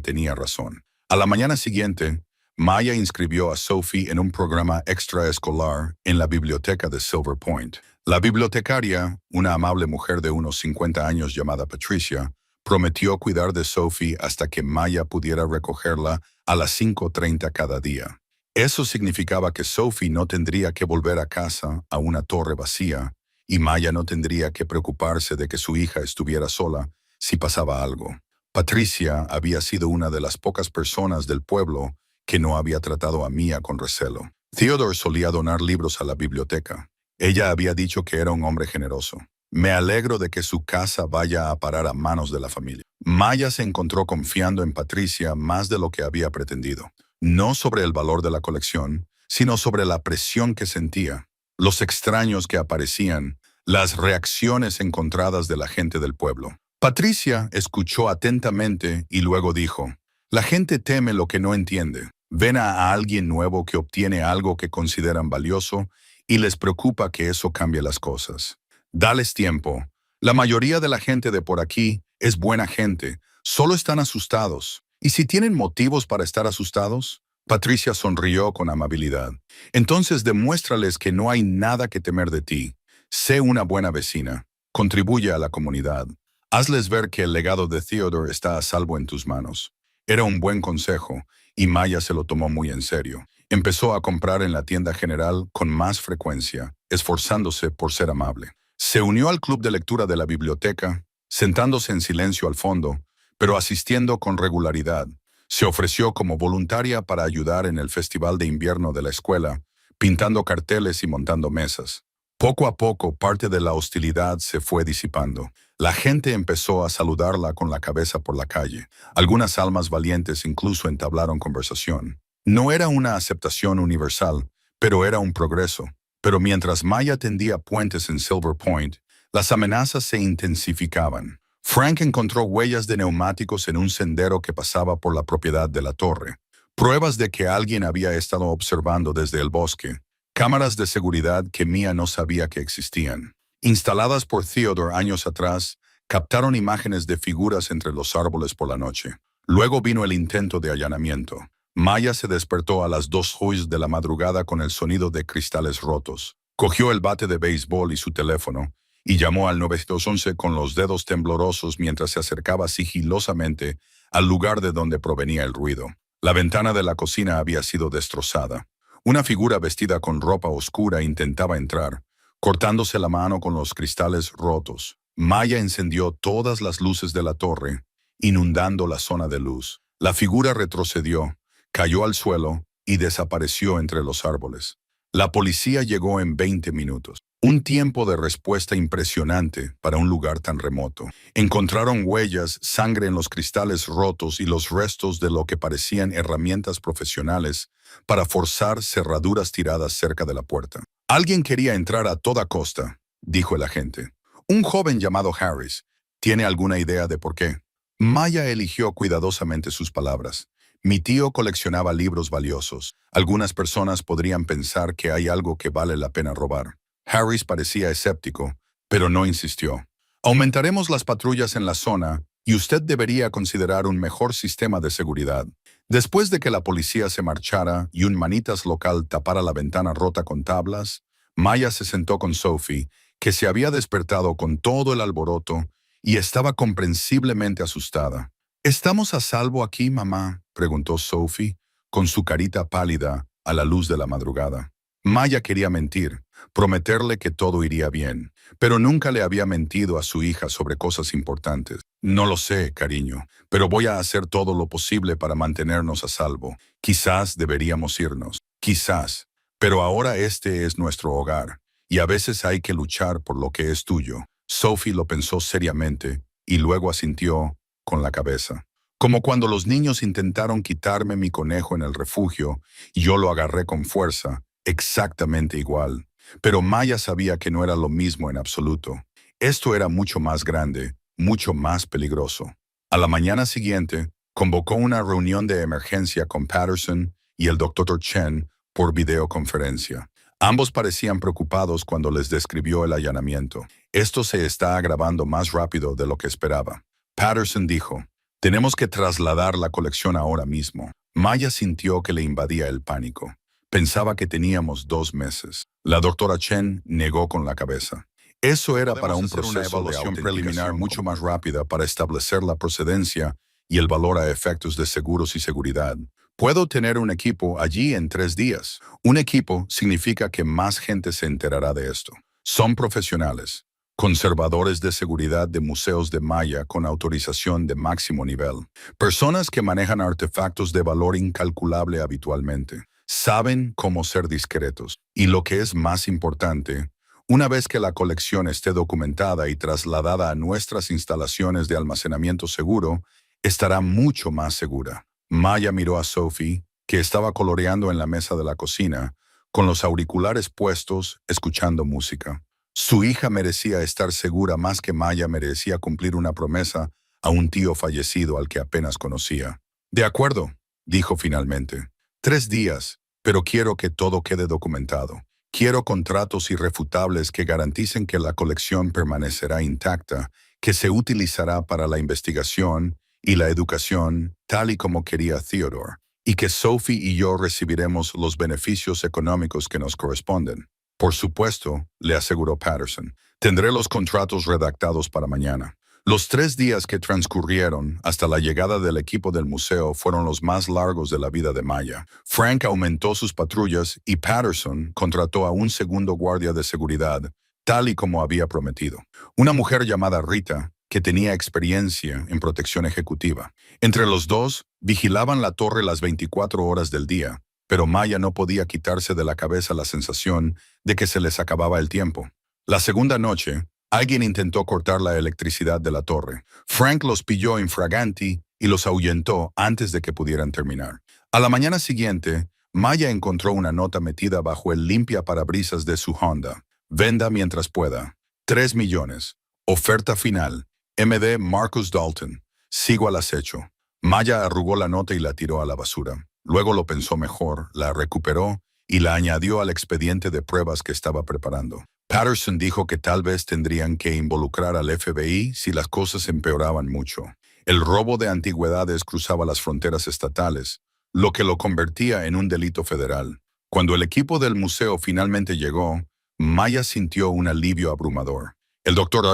tenía razón. A la mañana siguiente, Maya inscribió a Sophie en un programa extraescolar en la biblioteca de Silver Point. La bibliotecaria, una amable mujer de unos 50 años llamada Patricia, prometió cuidar de Sophie hasta que Maya pudiera recogerla a las 5:30 cada día. Eso significaba que Sophie no tendría que volver a casa a una torre vacía y Maya no tendría que preocuparse de que su hija estuviera sola si pasaba algo. Patricia había sido una de las pocas personas del pueblo que no había tratado a Mia con recelo. Theodore solía donar libros a la biblioteca. Ella había dicho que era un hombre generoso. Me alegro de que su casa vaya a parar a manos de la familia. Maya se encontró confiando en Patricia más de lo que había pretendido. No sobre el valor de la colección, sino sobre la presión que sentía, los extraños que aparecían, las reacciones encontradas de la gente del pueblo. Patricia escuchó atentamente y luego dijo, la gente teme lo que no entiende. Ven a alguien nuevo que obtiene algo que consideran valioso y les preocupa que eso cambie las cosas. Dales tiempo. La mayoría de la gente de por aquí es buena gente, solo están asustados. ¿Y si tienen motivos para estar asustados? Patricia sonrió con amabilidad. Entonces demuéstrales que no hay nada que temer de ti. Sé una buena vecina. Contribuye a la comunidad. Hazles ver que el legado de Theodore está a salvo en tus manos. Era un buen consejo, y Maya se lo tomó muy en serio. Empezó a comprar en la tienda general con más frecuencia, esforzándose por ser amable. Se unió al club de lectura de la biblioteca, sentándose en silencio al fondo, pero asistiendo con regularidad. Se ofreció como voluntaria para ayudar en el festival de invierno de la escuela, pintando carteles y montando mesas. Poco a poco, parte de la hostilidad se fue disipando. La gente empezó a saludarla con la cabeza por la calle. Algunas almas valientes incluso entablaron conversación. No era una aceptación universal, pero era un progreso. Pero mientras Maya tendía puentes en Silver Point, las amenazas se intensificaban. Frank encontró huellas de neumáticos en un sendero que pasaba por la propiedad de la torre. Pruebas de que alguien había estado observando desde el bosque. Cámaras de seguridad que Mia no sabía que existían. Instaladas por Theodore años atrás, captaron imágenes de figuras entre los árboles por la noche. Luego vino el intento de allanamiento. Maya se despertó a las 2:00 de la madrugada con el sonido de cristales rotos. Cogió el bate de béisbol y su teléfono y llamó al 911 con los dedos temblorosos mientras se acercaba sigilosamente al lugar de donde provenía el ruido. La ventana de la cocina había sido destrozada. Una figura vestida con ropa oscura intentaba entrar, cortándose la mano con los cristales rotos. Maya encendió todas las luces de la torre, inundando la zona de luz. La figura retrocedió, cayó al suelo y desapareció entre los árboles. La policía llegó en 20 minutos. Un tiempo de respuesta impresionante para un lugar tan remoto. Encontraron huellas, sangre en los cristales rotos y los restos de lo que parecían herramientas profesionales para forzar cerraduras tiradas cerca de la puerta. Alguien quería entrar a toda costa, dijo el agente. Un joven llamado Harris. ¿Tiene alguna idea de por qué? Maya eligió cuidadosamente sus palabras. Mi tío coleccionaba libros valiosos. Algunas personas podrían pensar que hay algo que vale la pena robar. Harris parecía escéptico, pero no insistió. Aumentaremos las patrullas en la zona y usted debería considerar un mejor sistema de seguridad. Después de que la policía se marchara y un manitas local tapara la ventana rota con tablas, Maya se sentó con Sophie, que se había despertado con todo el alboroto y estaba comprensiblemente asustada. ¿Estamos a salvo aquí, mamá?, preguntó Sophie, con su carita pálida a la luz de la madrugada. Maya quería mentir, prometerle que todo iría bien, pero nunca le había mentido a su hija sobre cosas importantes. No lo sé, cariño, pero voy a hacer todo lo posible para mantenernos a salvo. Quizás deberíamos irnos, quizás, pero ahora este es nuestro hogar, y a veces hay que luchar por lo que es tuyo. Sophie lo pensó seriamente y luego asintió con la cabeza. Como cuando los niños intentaron quitarme mi conejo en el refugio y yo lo agarré con fuerza, exactamente igual. Pero Maya sabía que no era lo mismo en absoluto. Esto era mucho más grande, mucho más peligroso. A la mañana siguiente, convocó una reunión de emergencia con Patterson y el Dr. Chen por videoconferencia. Ambos parecían preocupados cuando les describió el allanamiento. Esto se está agravando más rápido de lo que esperaba. Patterson dijo, Tenemos que trasladar la colección ahora mismo. Maya sintió que le invadía el pánico. Pensaba que teníamos 2 meses. La doctora Chen negó con la cabeza. Eso era para un proceso de evaluación preliminar mucho más rápida para establecer la procedencia y el valor a efectos de seguros y seguridad. Puedo tener un equipo allí en 3 días. Un equipo significa que más gente se enterará de esto. Son profesionales, conservadores de seguridad de museos de Maya con autorización de máximo nivel. Personas que manejan artefactos de valor incalculable habitualmente. Saben cómo ser discretos. Y lo que es más importante, una vez que la colección esté documentada y trasladada a nuestras instalaciones de almacenamiento seguro, estará mucho más segura. Maya miró a Sophie, que estaba coloreando en la mesa de la cocina, con los auriculares puestos, escuchando música. Su hija merecía estar segura más que Maya merecía cumplir una promesa a un tío fallecido al que apenas conocía. De acuerdo, dijo finalmente. 3 días, pero quiero que todo quede documentado. Quiero contratos irrefutables que garanticen que la colección permanecerá intacta, que se utilizará para la investigación y la educación, tal y como quería Theodore, y que Sophie y yo recibiremos los beneficios económicos que nos corresponden. Por supuesto, le aseguró Patterson. Tendré los contratos redactados para mañana. Los 3 días que transcurrieron hasta la llegada del equipo del museo fueron los más largos de la vida de Maya. Frank aumentó sus patrullas y Patterson contrató a un segundo guardia de seguridad, tal y como había prometido. Una mujer llamada Rita, que tenía experiencia en protección ejecutiva. Entre los dos, vigilaban la torre las 24 horas del día, pero Maya no podía quitarse de la cabeza la sensación de que se les acababa el tiempo. La segunda noche, alguien intentó cortar la electricidad de la torre. Frank los pilló infraganti y los ahuyentó antes de que pudieran terminar. A la mañana siguiente, Maya encontró una nota metida bajo el limpiaparabrisas de su Honda. Venda mientras pueda. 3 millones. Oferta final. MD Marcus Dalton. Sigo al acecho. Maya arrugó la nota y la tiró a la basura. Luego lo pensó mejor, la recuperó y la añadió al expediente de pruebas que estaba preparando. Patterson dijo que tal vez tendrían que involucrar al FBI si las cosas empeoraban mucho. El robo de antigüedades cruzaba las fronteras estatales, lo que lo convertía en un delito federal. Cuando el equipo del museo finalmente llegó, Maya sintió un alivio abrumador. El Dr.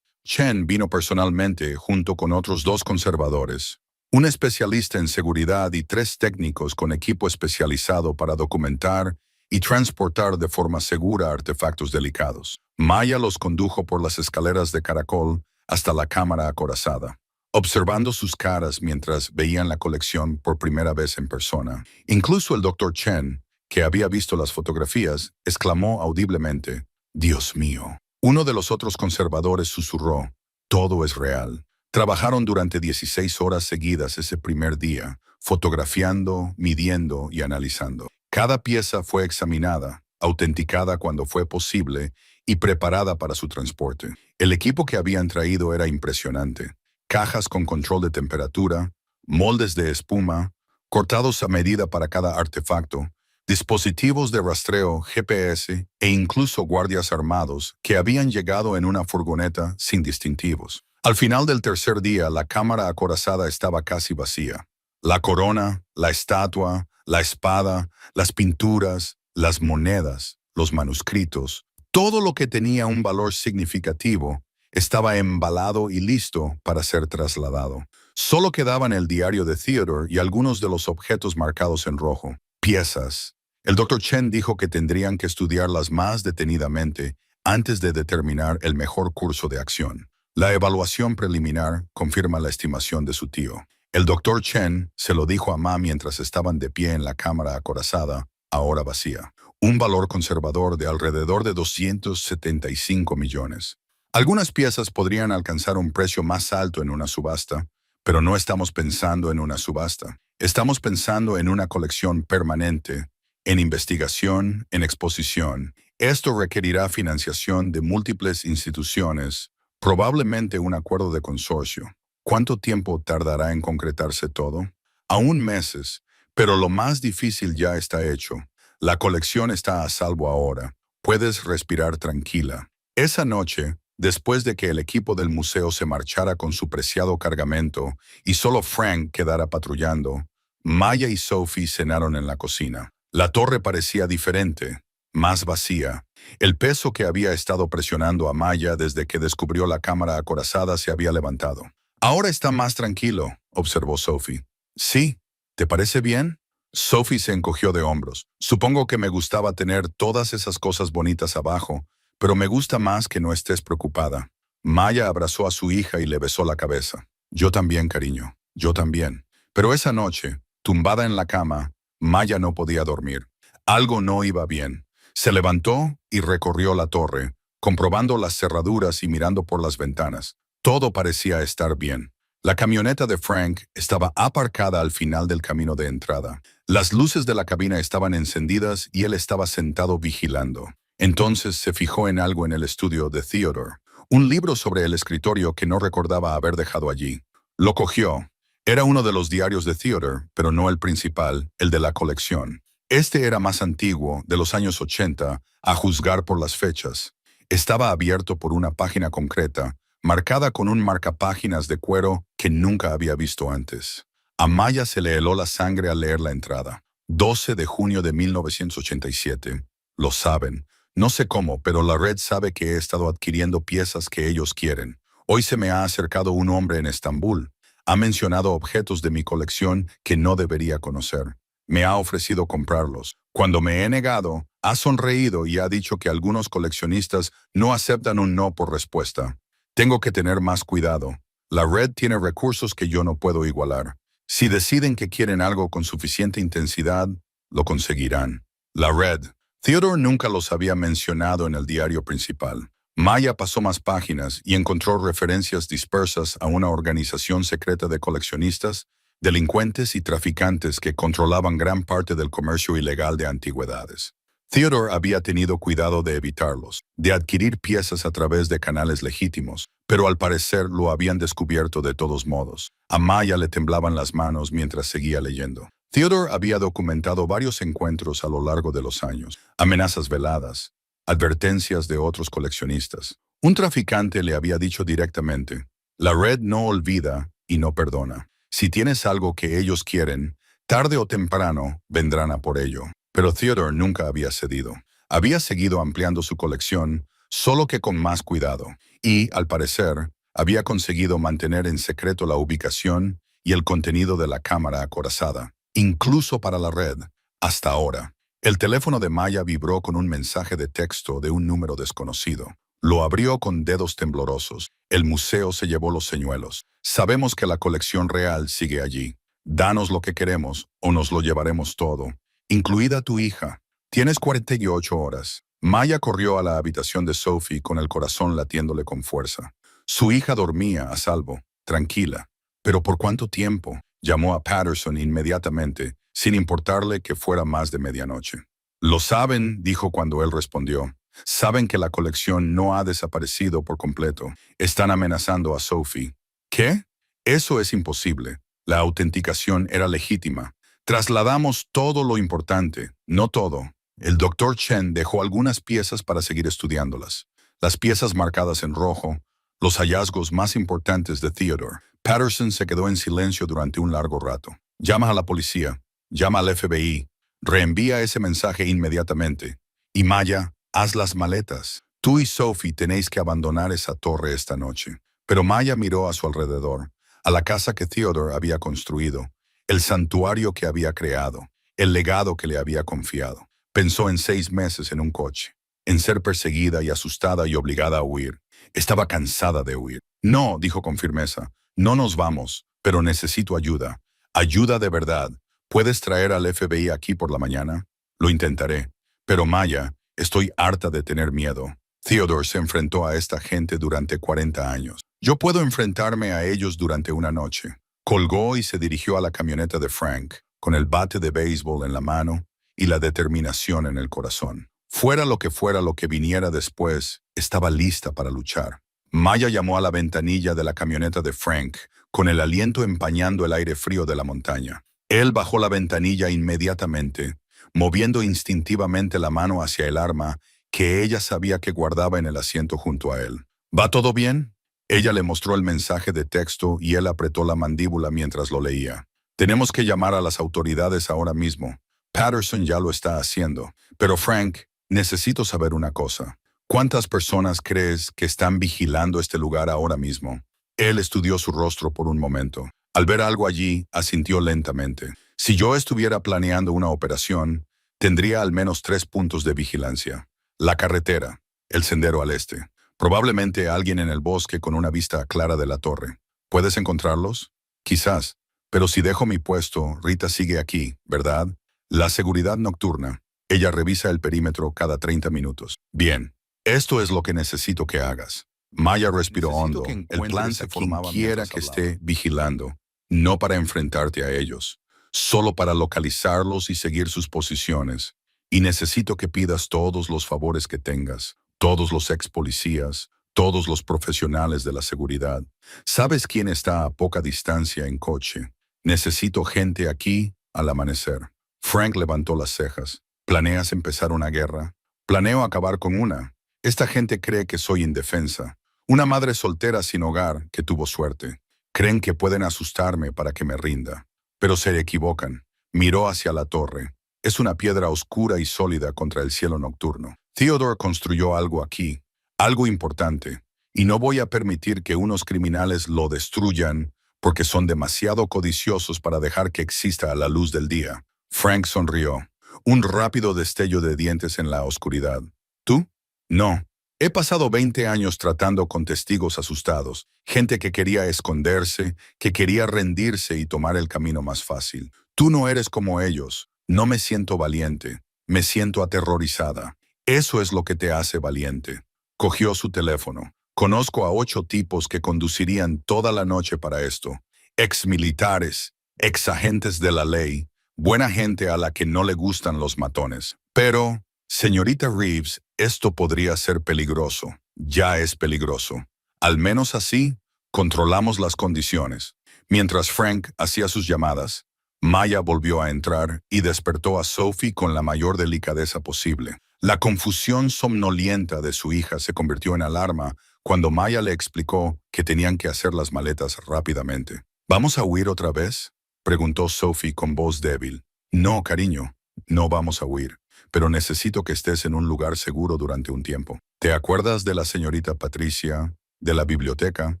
Chen vino personalmente junto con otros 2 conservadores, un especialista en seguridad y 3 técnicos con equipo especializado para documentar y transportar de forma segura artefactos delicados. Maya los condujo por las escaleras de caracol hasta la cámara acorazada, observando sus caras mientras veían la colección por primera vez en persona. Incluso el Dr. Chen, que había visto las fotografías, exclamó audiblemente, «Dios mío». Uno de los otros conservadores susurró, «Todo es real». Trabajaron durante 16 horas seguidas ese primer día, fotografiando, midiendo y analizando. Cada pieza fue examinada, autenticada cuando fue posible y preparada para su transporte. El equipo que habían traído era impresionante. Cajas con control de temperatura, moldes de espuma, cortados a medida para cada artefacto, dispositivos de rastreo, GPS e incluso guardias armados que habían llegado en una furgoneta sin distintivos. Al final del tercer día, la cámara acorazada estaba casi vacía. La corona, la estatua, la espada, las pinturas, las monedas, los manuscritos, todo lo que tenía un valor significativo estaba embalado y listo para ser trasladado. Solo quedaban el diario de Theodore y algunos de los objetos marcados en rojo. Piezas. El Dr. Chen dijo que tendrían que estudiarlas más detenidamente antes de determinar el mejor curso de acción. La evaluación preliminar confirma la estimación de su tío. El Dr. Chen se lo dijo a Ma mientras estaban de pie en la cámara acorazada, ahora vacía. Un valor conservador de alrededor de 275 millones. Algunas piezas podrían alcanzar un precio más alto en una subasta, pero no estamos pensando en una subasta. Estamos pensando en una colección permanente, en investigación, en exposición. Esto requerirá financiación de múltiples instituciones, probablemente un acuerdo de consorcio. ¿Cuánto tiempo tardará en concretarse todo? Aún meses, pero lo más difícil ya está hecho. La colección está a salvo ahora. Puedes respirar tranquila. Esa noche, después de que el equipo del museo se marchara con su preciado cargamento y solo Frank quedara patrullando, Maya y Sophie cenaron en la cocina. La torre parecía diferente, más vacía. El peso que había estado presionando a Maya desde que descubrió la cámara acorazada se había levantado. «Ahora está más tranquilo», observó Sophie. «Sí, ¿te parece bien?» Sophie se encogió de hombros. «Supongo que me gustaba tener todas esas cosas bonitas abajo, pero me gusta más que no estés preocupada». Maya abrazó a su hija y le besó la cabeza. «Yo también, cariño, yo también». Pero esa noche, tumbada en la cama, Maya no podía dormir. Algo no iba bien. Se levantó y recorrió la torre, comprobando las cerraduras y mirando por las ventanas. Todo parecía estar bien. La camioneta de Frank estaba aparcada al final del camino de entrada. Las luces de la cabina estaban encendidas y él estaba sentado vigilando. Entonces se fijó en algo en el estudio de Theodore, un libro sobre el escritorio que no recordaba haber dejado allí. Lo cogió. Era uno de los diarios de Theodore, pero no el principal, el de la colección. Este era más antiguo, de los años 80, a juzgar por las fechas. Estaba abierto por una página concreta, marcada con un marcapáginas de cuero que nunca había visto antes. A Maya se le heló la sangre al leer la entrada. 12 de junio de 1987. Lo saben. No sé cómo, pero la red sabe que he estado adquiriendo piezas que ellos quieren. Hoy se me ha acercado un hombre en Estambul. Ha mencionado objetos de mi colección que no debería conocer. Me ha ofrecido comprarlos. Cuando me he negado, ha sonreído y ha dicho que algunos coleccionistas no aceptan un no por respuesta. Tengo que tener más cuidado. La red tiene recursos que yo no puedo igualar. Si deciden que quieren algo con suficiente intensidad, lo conseguirán. La red. Theodore nunca los había mencionado en el diario principal. Maya pasó más páginas y encontró referencias dispersas a una organización secreta de coleccionistas, delincuentes y traficantes que controlaban gran parte del comercio ilegal de antigüedades. Theodore había tenido cuidado de evitarlos, de adquirir piezas a través de canales legítimos, pero al parecer lo habían descubierto de todos modos. A Maya le temblaban las manos mientras seguía leyendo. Theodore había documentado varios encuentros a lo largo de los años, amenazas veladas, advertencias de otros coleccionistas. Un traficante le había dicho directamente: «La red no olvida y no perdona. Si tienes algo que ellos quieren, tarde o temprano vendrán a por ello». Pero Theodore nunca había cedido. Había seguido ampliando su colección, solo que con más cuidado. Y, al parecer, había conseguido mantener en secreto la ubicación y el contenido de la cámara acorazada, incluso para la red, hasta ahora. El teléfono de Maya vibró con un mensaje de texto de un número desconocido. Lo abrió con dedos temblorosos. El museo se llevó los señuelos. Sabemos que la colección real sigue allí. Danos lo que queremos o nos lo llevaremos todo, incluida tu hija. Tienes 48 horas. Maya corrió a la habitación de Sophie con el corazón latiéndole con fuerza. Su hija dormía a salvo, tranquila. ¿Pero por cuánto tiempo? Llamó a Patterson inmediatamente, sin importarle que fuera más de medianoche. «Lo saben», dijo cuando él respondió. «Saben que la colección no ha desaparecido por completo. Están amenazando a Sophie». «¿Qué? Eso es imposible. La autenticación era legítima. Trasladamos todo lo importante, no todo. El Dr. Chen dejó algunas piezas para seguir estudiándolas. Las piezas marcadas en rojo, los hallazgos más importantes de Theodore». Patterson se quedó en silencio durante un largo rato. «Llama a la policía. Llama al FBI. Reenvía ese mensaje inmediatamente. Y Maya, haz las maletas. Tú y Sophie tenéis que abandonar esa torre esta noche». Pero Maya miró a su alrededor, a la casa que Theodore había construido, el santuario que había creado, el legado que le había confiado. Pensó en 6 meses en un coche, en ser perseguida y asustada y obligada a huir. Estaba cansada de huir. «No», dijo con firmeza, «no nos vamos, pero necesito ayuda. Ayuda de verdad. ¿Puedes traer al FBI aquí por la mañana?» «Lo intentaré. Pero Maya, estoy harta de tener miedo. Theodore se enfrentó a esta gente durante 40 años. Yo puedo enfrentarme a ellos durante una noche». Colgó y se dirigió a la camioneta de Frank, con el bate de béisbol en la mano y la determinación en el corazón. Fuera lo que viniera después, estaba lista para luchar. Maya llamó a la ventanilla de la camioneta de Frank, con el aliento empañando el aire frío de la montaña. Él bajó la ventanilla inmediatamente, moviendo instintivamente la mano hacia el arma que ella sabía que guardaba en el asiento junto a él. ¿Va todo bien? Ella le mostró el mensaje de texto y él apretó la mandíbula mientras lo leía. Tenemos que llamar a las autoridades ahora mismo. Patterson ya lo está haciendo. Pero Frank, necesito saber una cosa. ¿Cuántas personas crees que están vigilando este lugar ahora mismo? Él estudió su rostro por un momento. Al ver algo allí, asintió lentamente. Si yo estuviera planeando una operación, tendría al menos 3 puntos de vigilancia. La carretera, el sendero al este. Probablemente alguien en el bosque con una vista clara de la torre. ¿Puedes encontrarlos? Quizás. Pero si dejo mi puesto, Rita sigue aquí, ¿verdad? La seguridad nocturna. Ella revisa el perímetro cada 30 minutos. Bien. Esto es lo que necesito que hagas. Maya respiró hondo. El plan se formaba quien quiera que esté vigilando, no para enfrentarte a ellos, solo para localizarlos y seguir sus posiciones. Y necesito que pidas todos los favores que tengas, todos los ex policías, todos los profesionales de la seguridad. ¿Sabes quién está a poca distancia en coche? Necesito gente aquí al amanecer. Frank levantó las cejas. ¿Planeas empezar una guerra? Planeo acabar con una. Esta gente cree que soy indefensa. Una madre soltera sin hogar que tuvo suerte. Creen que pueden asustarme para que me rinda. Pero se equivocan. Miró hacia la torre. Es una piedra oscura y sólida contra el cielo nocturno. Theodore construyó algo aquí, algo importante, y no voy a permitir que unos criminales lo destruyan porque son demasiado codiciosos para dejar que exista a la luz del día. Frank sonrió. Un rápido destello de dientes en la oscuridad. ¿Tú? No. He pasado 20 años tratando con testigos asustados, gente que quería esconderse, que quería rendirse y tomar el camino más fácil. Tú no eres como ellos. No me siento valiente. Me siento aterrorizada. Eso es lo que te hace valiente. Cogió su teléfono. Conozco a 8 tipos que conducirían toda la noche para esto. Ex militares, ex agentes de la ley, buena gente a la que no le gustan los matones. Pero, señorita Reeves, esto podría ser peligroso. Ya es peligroso. Al menos así, controlamos las condiciones. Mientras Frank hacía sus llamadas, Maya volvió a entrar y despertó a Sophie con la mayor delicadeza posible. La confusión somnolienta de su hija se convirtió en alarma cuando Maya le explicó que tenían que hacer las maletas rápidamente. ¿Vamos a huir otra vez?, preguntó Sophie con voz débil. No, cariño, no vamos a huir, pero necesito que estés en un lugar seguro durante un tiempo. ¿Te acuerdas de la señorita Patricia, de la biblioteca?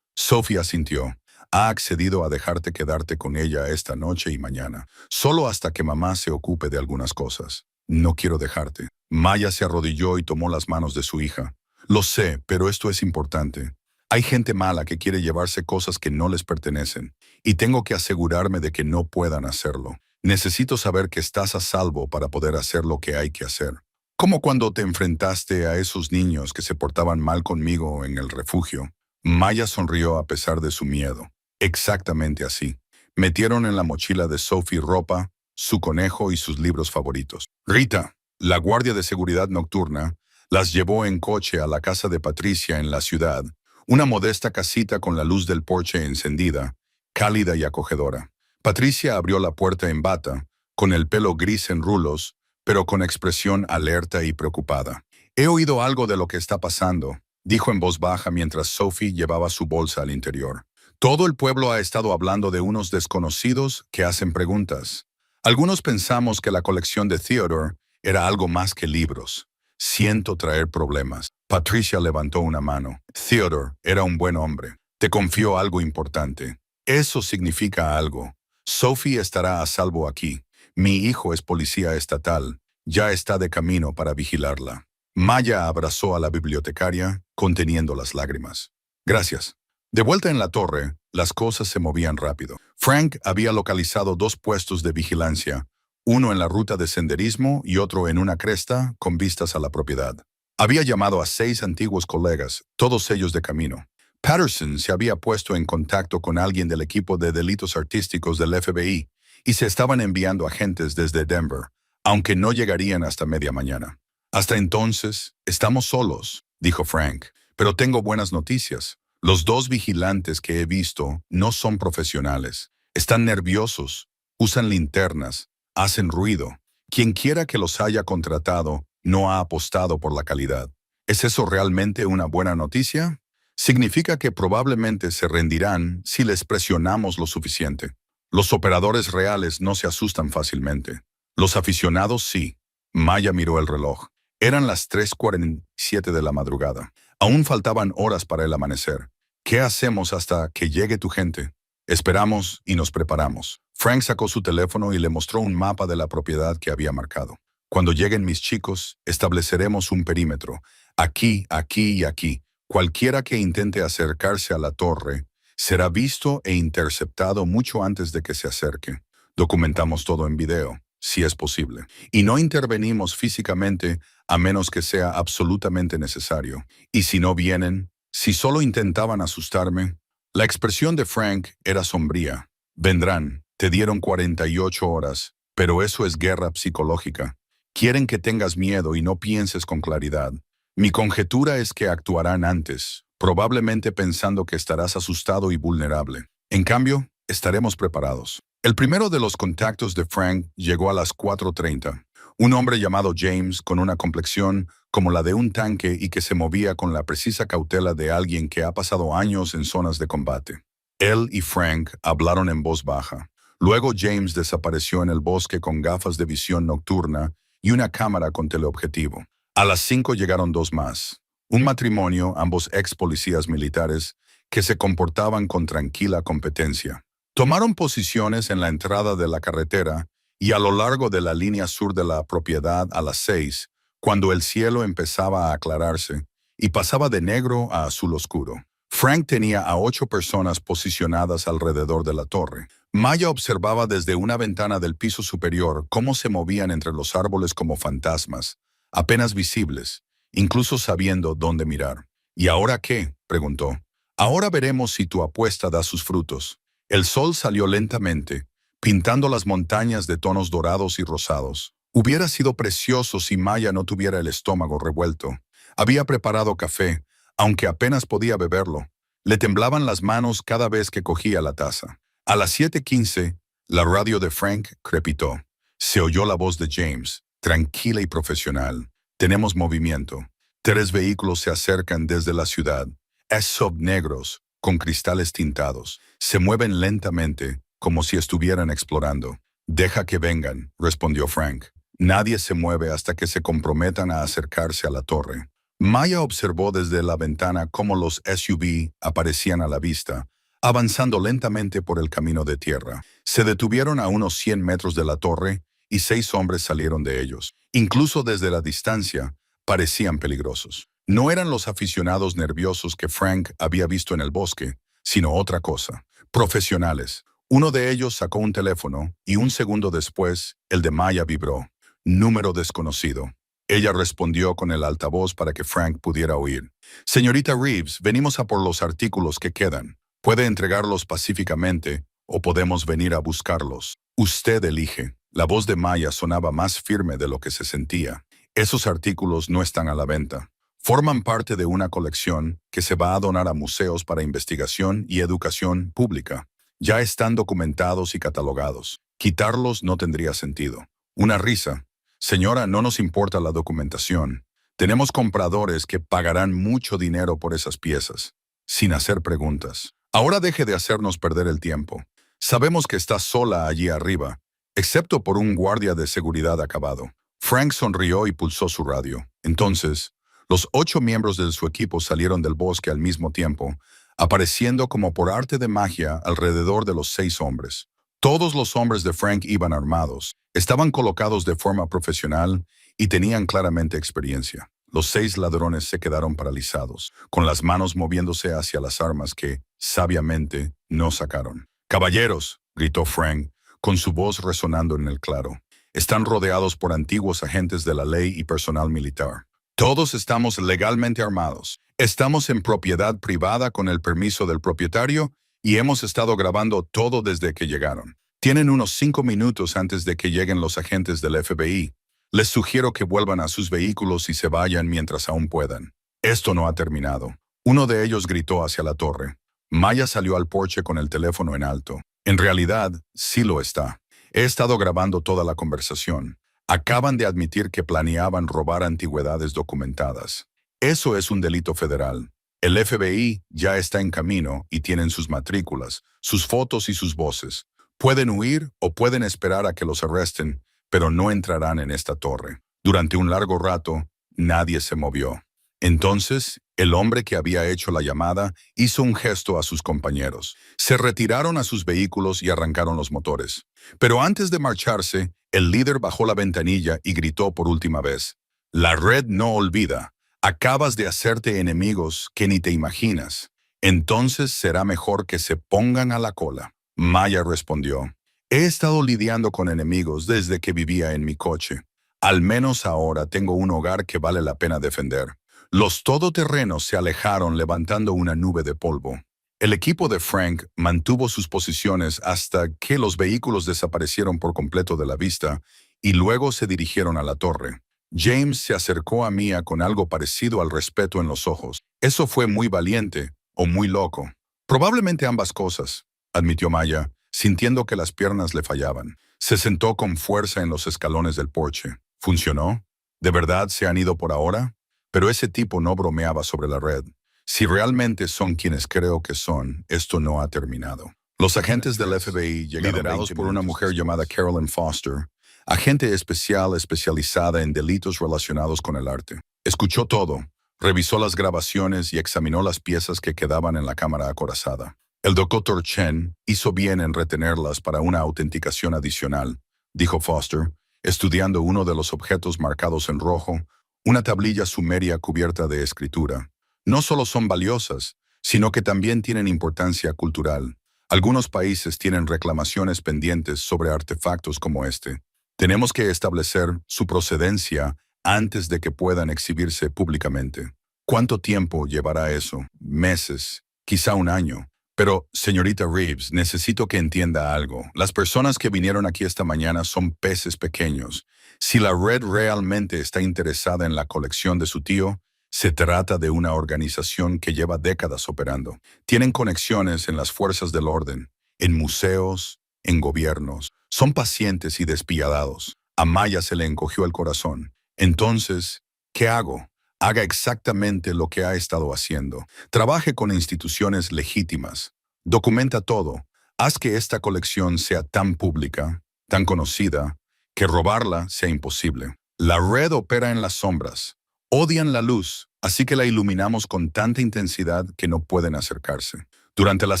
Sophie asintió. Ha accedido a dejarte quedarte con ella esta noche y mañana, solo hasta que mamá se ocupe de algunas cosas. No quiero dejarte. Maya se arrodilló y tomó las manos de su hija. Lo sé, pero esto es importante. Hay gente mala que quiere llevarse cosas que no les pertenecen, y tengo que asegurarme de que no puedan hacerlo. Necesito saber que estás a salvo para poder hacer lo que hay que hacer. Como cuando te enfrentaste a esos niños que se portaban mal conmigo en el refugio. Maya sonrió a pesar de su miedo. Exactamente así. Metieron en la mochila de Sophie ropa, su conejo y sus libros favoritos. Rita, la guardia de seguridad nocturna, las llevó en coche a la casa de Patricia en la ciudad, una modesta casita con la luz del porche encendida, cálida y acogedora. Patricia abrió la puerta en bata, con el pelo gris en rulos, pero con expresión alerta y preocupada. He oído algo de lo que está pasando, dijo en voz baja mientras Sophie llevaba su bolsa al interior. Todo el pueblo ha estado hablando de unos desconocidos que hacen preguntas. Algunos pensamos que la colección de Theodore era algo más que libros. Siento traer problemas. Patricia levantó una mano. Theodore era un buen hombre. Te confió algo importante. Eso significa algo. Sophie estará a salvo aquí. Mi hijo es policía estatal. Ya está de camino para vigilarla. Maya abrazó a la bibliotecaria, conteniendo las lágrimas. Gracias. De vuelta en la torre, las cosas se movían rápido. Frank había localizado 2 puestos de vigilancia, uno en la ruta de senderismo y otro en una cresta con vistas a la propiedad. Había llamado a 6 antiguos colegas, todos ellos de camino. Patterson se había puesto en contacto con alguien del equipo de delitos artísticos del FBI y se estaban enviando agentes desde Denver, aunque no llegarían hasta media mañana. Hasta entonces, estamos solos, dijo Frank, pero tengo buenas noticias. Los 2 vigilantes que he visto no son profesionales. Están nerviosos, usan linternas, hacen ruido. Quien quiera que los haya contratado no ha apostado por la calidad. ¿Es eso realmente una buena noticia? Significa que probablemente se rendirán si les presionamos lo suficiente. Los operadores reales no se asustan fácilmente. Los aficionados sí. Maya miró el reloj. Eran las 3:47 de la madrugada. Aún faltaban horas para el amanecer. ¿Qué hacemos hasta que llegue tu gente? Esperamos y nos preparamos. Frank sacó su teléfono y le mostró un mapa de la propiedad que había marcado. Cuando lleguen mis chicos, estableceremos un perímetro. Aquí, aquí y aquí. Cualquiera que intente acercarse a la torre será visto e interceptado mucho antes de que se acerque. Documentamos todo en video, si es posible. Y no intervenimos físicamente a menos que sea absolutamente necesario. Y si no vienen, si solo intentaban asustarme. La expresión de Frank era sombría. Vendrán, te dieron 48 horas, pero eso es guerra psicológica. Quieren que tengas miedo y no pienses con claridad. Mi conjetura es que actuarán antes, probablemente pensando que estarás asustado y vulnerable. En cambio, estaremos preparados. El primero de los contactos de Frank llegó a las 4:30. Un hombre llamado James, con una complexión como la de un tanque y que se movía con la precisa cautela de alguien que ha pasado años en zonas de combate. Él y Frank hablaron en voz baja. Luego James desapareció en el bosque con gafas de visión nocturna y una cámara con teleobjetivo. A las 5 llegaron dos más. Un matrimonio, ambos ex policías militares, que se comportaban con tranquila competencia. Tomaron posiciones en la entrada de la carretera y a lo largo de la línea sur de la propiedad a las 6, cuando el cielo empezaba a aclararse y pasaba de negro a azul oscuro. Frank tenía a 8 personas posicionadas alrededor de la torre. Maya observaba desde una ventana del piso superior cómo se movían entre los árboles como fantasmas, apenas visibles, incluso sabiendo dónde mirar. ¿Y ahora qué?, preguntó. Ahora veremos si tu apuesta da sus frutos. El sol salió lentamente, pintando las montañas de tonos dorados y rosados. Hubiera sido precioso si Maya no tuviera el estómago revuelto. Había preparado café, aunque apenas podía beberlo. Le temblaban las manos cada vez que cogía la taza. A las 7:15, la radio de Frank crepitó. Se oyó la voz de James, tranquila y profesional. Tenemos movimiento. 3 vehículos se acercan desde la ciudad. SUV negros, con cristales tintados. Se mueven lentamente, como si estuvieran explorando. Deja que vengan, respondió Frank. Nadie se mueve hasta que se comprometan a acercarse a la torre. Maya observó desde la ventana cómo los SUV aparecían a la vista, avanzando lentamente por el camino de tierra. Se detuvieron a unos 100 metros de la torre y 6 hombres salieron de ellos. Incluso desde la distancia, parecían peligrosos. No eran los aficionados nerviosos que Frank había visto en el bosque, sino otra cosa. Profesionales. Uno de ellos sacó un teléfono y un segundo después, el de Maya vibró. Número desconocido. Ella respondió con el altavoz para que Frank pudiera oír. Señorita Reeves, venimos a por los artículos que quedan. Puede entregarlos pacíficamente o podemos venir a buscarlos. Usted elige. La voz de Maya sonaba más firme de lo que se sentía. Esos artículos no están a la venta. Forman parte de una colección que se va a donar a museos para investigación y educación pública. Ya están documentados y catalogados. Quitarlos no tendría sentido. Una risa. Señora, no nos importa la documentación. Tenemos compradores que pagarán mucho dinero por esas piezas, sin hacer preguntas. Ahora deje de hacernos perder el tiempo. Sabemos que está sola allí arriba, excepto por un guardia de seguridad acabado. Frank sonrió y pulsó su radio. Entonces, los 8 miembros de su equipo salieron del bosque al mismo tiempo, apareciendo como por arte de magia alrededor de los 6 hombres. Todos los hombres de Frank iban armados, estaban colocados de forma profesional y tenían claramente experiencia. Los 6 ladrones se quedaron paralizados, con las manos moviéndose hacia las armas que, sabiamente, no sacaron. «Caballeros», gritó Frank, con su voz resonando en el claro. «Están rodeados por antiguos agentes de la ley y personal militar. Todos estamos legalmente armados. Estamos en propiedad privada con el permiso del propietario y hemos estado grabando todo desde que llegaron. Tienen unos 5 minutos antes de que lleguen los agentes del FBI. Les sugiero que vuelvan a sus vehículos y se vayan mientras aún puedan. Esto no ha terminado». Uno de ellos gritó hacia la torre. Maya salió al porche con el teléfono en alto. «En realidad, sí lo está. He estado grabando toda la conversación. Acaban de admitir que planeaban robar antigüedades documentadas. Eso es un delito federal. El FBI ya está en camino y tienen sus matrículas, sus fotos y sus voces. Pueden huir o pueden esperar a que los arresten, pero no entrarán en esta torre. Durante un largo rato, nadie se movió. Entonces, el hombre que había hecho la llamada hizo un gesto a sus compañeros. Se retiraron a sus vehículos y arrancaron los motores. Pero antes de marcharse, el líder bajó la ventanilla y gritó por última vez: «La red no olvida. Acabas de hacerte enemigos que ni te imaginas. Entonces será mejor que se pongan a la cola». Maya respondió: «He estado lidiando con enemigos desde que vivía en mi coche. Al menos ahora tengo un hogar que vale la pena defender». Los todoterrenos se alejaron levantando una nube de polvo. El equipo de Frank mantuvo sus posiciones hasta que los vehículos desaparecieron por completo de la vista y luego se dirigieron a la torre. James se acercó a Mia con algo parecido al respeto en los ojos. «Eso fue muy valiente o muy loco». «Probablemente ambas cosas», admitió Maya, sintiendo que las piernas le fallaban. Se sentó con fuerza en los escalones del porche. «¿Funcionó? ¿De verdad se han ido por ahora?» Pero ese tipo no bromeaba sobre la red. Si realmente son quienes creo que son, esto no ha terminado. Los agentes del FBI, liderados por una mujer llamada Carolyn Foster, agente especial especializada en delitos relacionados con el arte, escuchó todo, revisó las grabaciones y examinó las piezas que quedaban en la cámara acorazada. El Dr. Chen hizo bien en retenerlas para una autenticación adicional, dijo Foster, estudiando uno de los objetos marcados en rojo, una tablilla sumeria cubierta de escritura. No solo son valiosas, sino que también tienen importancia cultural. Algunos países tienen reclamaciones pendientes sobre artefactos como este. Tenemos que establecer su procedencia antes de que puedan exhibirse públicamente. ¿Cuánto tiempo llevará eso? ¿Meses? ¿Quizá un año? Pero, señorita Reeves, necesito que entienda algo. Las personas que vinieron aquí esta mañana son peces pequeños. Si la red realmente está interesada en la colección de su tío, se trata de una organización que lleva décadas operando. Tienen conexiones en las fuerzas del orden, en museos, en gobiernos. Son pacientes y despiadados. A Maya se le encogió el corazón. Entonces, ¿qué hago? Haga exactamente lo que ha estado haciendo. Trabaje con instituciones legítimas. Documenta todo. Haz que esta colección sea tan pública, tan conocida, que robarla sea imposible. La red opera en las sombras. Odian la luz, así que la iluminamos con tanta intensidad que no pueden acercarse. Durante las